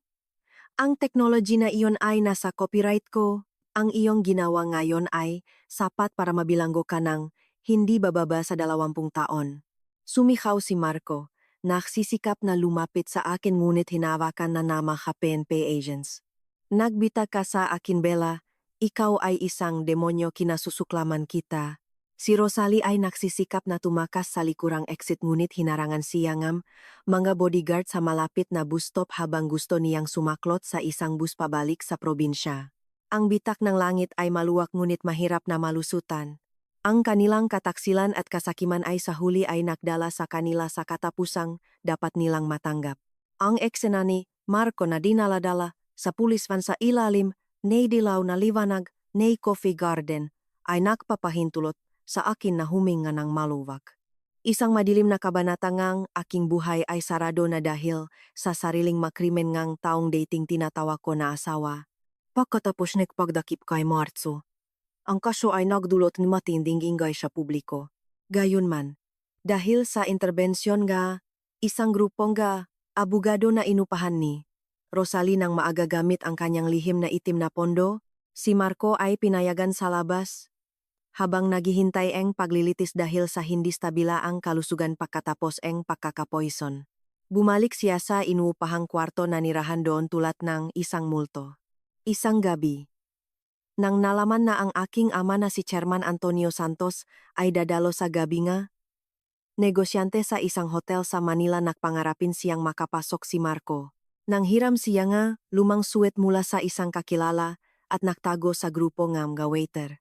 Ang technology na iyon ay nasa copyright ko. Ang iyong ginawa ngayon ay sapat para mabilanggo ka ng hindi bababa sa 20 taon. Sumihaw si Marco, nagsisikap na lumapit sa akin ngunit hinawakan na nama ka PNP agents. Nagbita ka sa akin Bella, ikaw ay isang demonyo kinasusuklaman kita. Si Rosalie ay nagsisikap na tumakas sa likurang exit ngunit hinarangan siya ng mga bodyguard sa malapit na bus stop habang gusto niyang sumaklot sa isang bus pabalik sa probinsya. Ang bitak ng langit ay maluwak ngunit mahirap na malusutan. Ang kanilang kataksilan at kasakiman ay sa huli ay nakdala sa kanila sa katapusang dapat nilang matanggap. Ang eksena ni Marco na dinala-dala sa pulis van sa ilalim, nay dilaw na liwanag, nay coffee garden, ay nagpapahintulot sa akin na huminga ng maluwag. Isang madilim na kabanata ngang aking buhay ay sarado na dahil sa sariling makrimen ngang taong dating tinatawa ko na asawa. Pagkatapos nagpagdakip kay Marco, ang kaso ay nagdulot ni matinding ingay sa publiko. Gayunman, dahil sa interbensyon nga, isang grupong nga, abogado na inupahan ni Rosalie nang maaga gamit ang kanyang lihim na itim na pondo, si Marco ay pinayagan sa labas. Habang naghihintay ang paglilitis dahil sa hindi stabila ang kalusugan pagkatapos ang pagkakapoison. Bumalik siya sa inuupahang kwarto na nirahan doon tulad ng isang multo. Isang gabi. Nang nalaman na ang aking ama na si Chairman Antonio Santos ay dadalo sa gabi nga, negosyante sa isang hotel sa Manila nagpangarapin siyang makapasok si Marco. Nang hiram siya nga, lumang suwet mula sa isang kakilala at nagtago sa grupo ng mga waiter.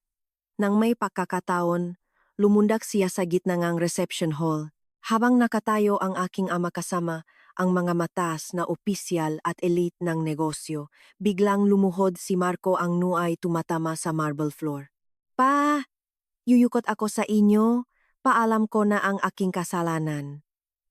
Nang may pagkakataon, lumundak siya sa gitna ng reception hall. Habang nakatayo ang aking ama kasama ang mga matas na opisyal at elite ng negosyo, biglang lumuhod si Marco ang nuay tumatama sa marble floor. Pa, yuyukot ako sa inyo, paalam ko na ang aking kasalanan.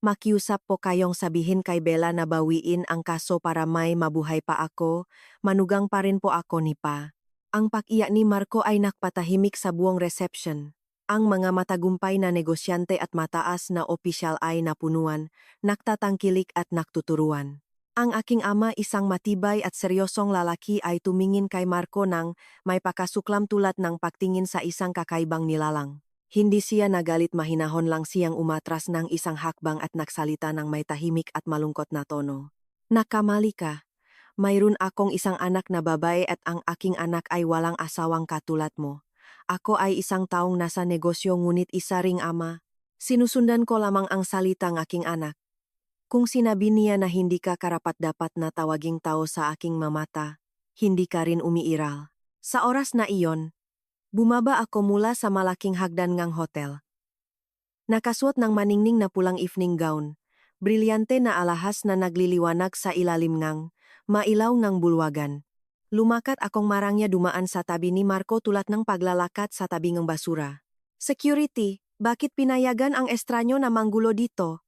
Makiusap po kayong sabihin kay Bella na bawiin ang kaso para may mabuhay pa ako, manugang pa rin po ako ni Pa. Ang pag-iyak ni Marco ay nakpatahimik sa buong reception. Ang mga matagumpay na negosyante at mataas na opisyal ay napunuan, naktatangkilik at naktuturuan. Ang aking ama isang matibay at seryosong lalaki ay tumingin kay Marco nang may pakasuklam tulad ng pagtingin sa isang kakaibang nilalang. Hindi siya nagalit mahinahon lang siyang umatras ng isang hakbang at nagsalita ng may tahimik at malungkot na tono. Nakamali ka. Mayroon akong isang anak na babae at ang aking anak ay walang asawang katulad mo. Ako ay isang taong nasa negosyo ngunit isa ring ama. Sinusundan ko lamang ang salita ng aking anak. Kung sinabi niya na hindi ka karapat-dapat na tawaging tao sa aking mamata, hindi ka rin umiiral. Sa oras na iyon, bumaba ako mula sa malaking hagdan ngang hotel. Nakasuot ng maningning na pulang evening gown, brilyante na alahas na nagliliwanag sa ilalim ngang mailaw ng bulwagan. Lumakat akong marangya dumaan sa tabi ni Marco tulad ng paglalakat sa tabi ng basura. Security, bakit pinayagan ang estranyo na manggulo dito?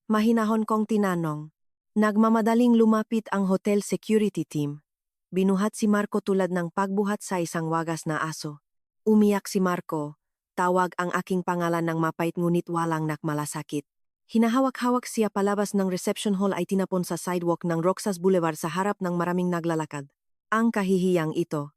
Mahinahon kong tinanong. Nagmamadaling lumapit ang hotel security team. Binuhat si Marco tulad ng pagbuhat sa isang wagas na aso. Umiyak si Marco. Tawag ang aking pangalan ng mapait ngunit walang nakmalasakit. Hinahawak-hawak siya palabas ng reception hall ay tinapon sa sidewalk ng Roxas Boulevard sa harap ng maraming naglalakad. Ang kahihiyang ito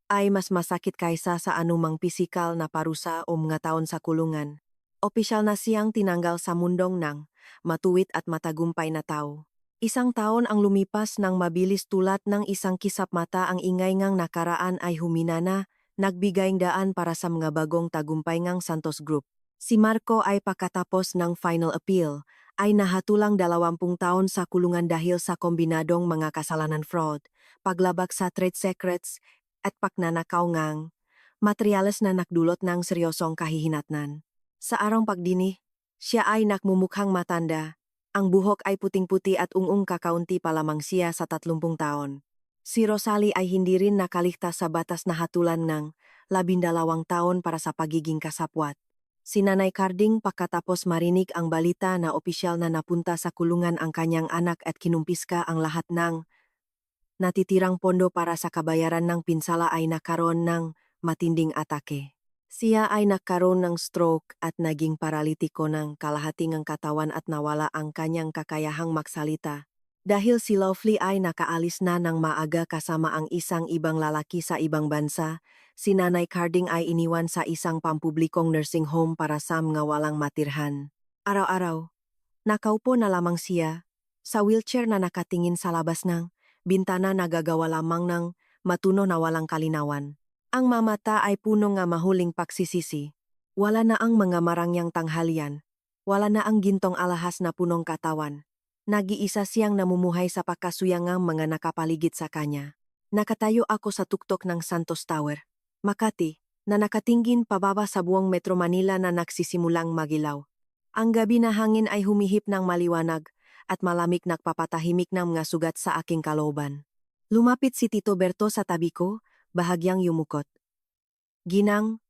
ay mas masakit kaysa sa anumang pisikal na parusa o mga taon sa kulungan. Opisyal na siyang tinanggal sa mundong ng matuwid at matagumpay na tao. Isang taon ang lumipas ng mabilis tulad ng isang kisap mata, ang ingay ngang nakaraan ay huminana, nagbigay daan para sa mga bagong tagumpay ngang Santos Group. Si Marco ay pagkatapos ng final appeal, ay nahatulang 20 taon sa kulungan dahil sa kombinadong mga kasalanan fraud, paglabag sa trade secrets, at pagnanakaw ngang materyales na nakdulot ng seryosong kahihinatnan. Sa arang pagdini, siya ay nakmumukhang matanda. Ang buhok ay puting-puti at ung-ung kakaunti pa lamang siya sa 30 taon. Si Rosalie ay hindi rin nakaligtas sa batas na hatulan ng 12 taon para sa pagiging kasapwat. Si Nanay Carding pagkatapos marinig ang balita na opisyal na napunta sa kulungan ang kanyang anak at kinumpiska ang lahat ng natitirang pondo para sa kabayaran ng pinsala, ay nakaroon ng matinding atake. Siya ay nagkaroon ng stroke at naging paralitiko ng kalahating ang katawan at nawala ang kanyang kakayahang magsalita. Dahil si Lovely ay nakaalis na ng maaga kasama ang isang ibang lalaki sa ibang bansa, si Nanay Carding ay iniwan sa isang pampublikong nursing home para sa mga walang matirhan. Araw-araw, nakaupo na lamang siya sa wheelchair na nakatingin sa labas ng bintana, nagagawa lamang ng matuno na walang kalinawan. Ang mamata ay puno nga mahuling pagsisisi. Wala na ang mga marangyang tanghalian. Wala na ang gintong alahas na punong katawan. Nag-iisa siyang namumuhay sa pagkasuyangang mga nakapaligid sa kanya. Nakatayo ako sa tuktok ng Santos Tower, Makati, na nakatingin pababa sa buong Metro Manila na nagsisimulang magilaw. Ang gabi na hangin ay humihip ng maliwanag at malamig, nagpapatahimik ng mga sugat sa aking kalooban. Lumapit si Tito Berto sa tabi ko, bahagyang yumukot. Ginang,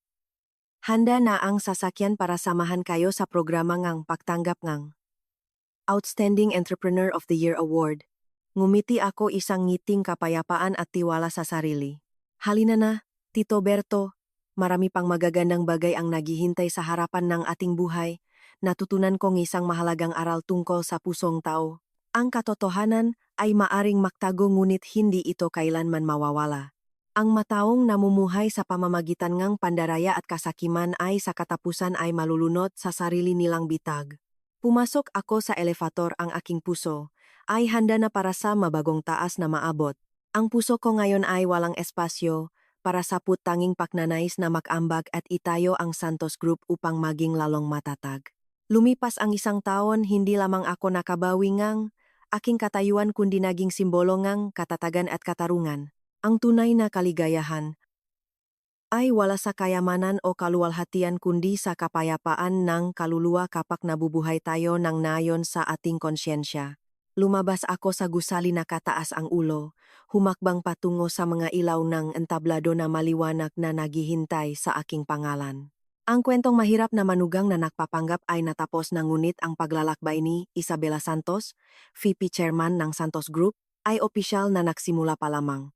handa na ang sasakyan para samahan kayo sa programa ngang pagtanggap ngang Outstanding Entrepreneur of the Year Award. Ngumiti ako, isang ngiting kapayapaan at tiwala sa sarili. Halina na, Tito Berto, marami pang magagandang bagay ang naghihintay sa harapan ng ating buhay. Natutunan kong isang mahalagang aral tungkol sa pusong tao. Ang katotohanan ay maaring magtago ngunit hindi ito kailanman mawawala. Ang mataong namumuhay sa pamamagitan ng pandaraya at kasakiman ay sa katapusan ay malulunod sa sarili nilang bitag. Pumasok ako sa elevator, ang aking puso ay handa na para sa mabagong taas na maabot. Ang puso ko ngayon ay walang espasyo para sa putanging pagnanais na mag-ambag at itayo ang Santos Group upang maging lalong matatag. Lumipas ang isang taon, hindi lamang ako nakabawi ngang aking katayuan kundi naging simbolo ngang katatagan at katarungan. Ang tunay na kaligayahan ay wala sa kayamanan o kaluwalhatian kundi sa kapayapaan ng kaluluwa kapag nabubuhay tayo ng nayon sa ating konsyensya. Lumabas ako sa gusali, na kataas ang ulo, humakbang patungo sa mga ilaw ng entablado na maliwanag na naghihintay sa aking pangalan. Ang kwentong mahirap na manugang na nagpapanggap ay natapos na, ngunit ang paglalakbay ni Isabela Santos, VP Chairman ng Santos Group, ay opisyal na nagsimula pa lamang.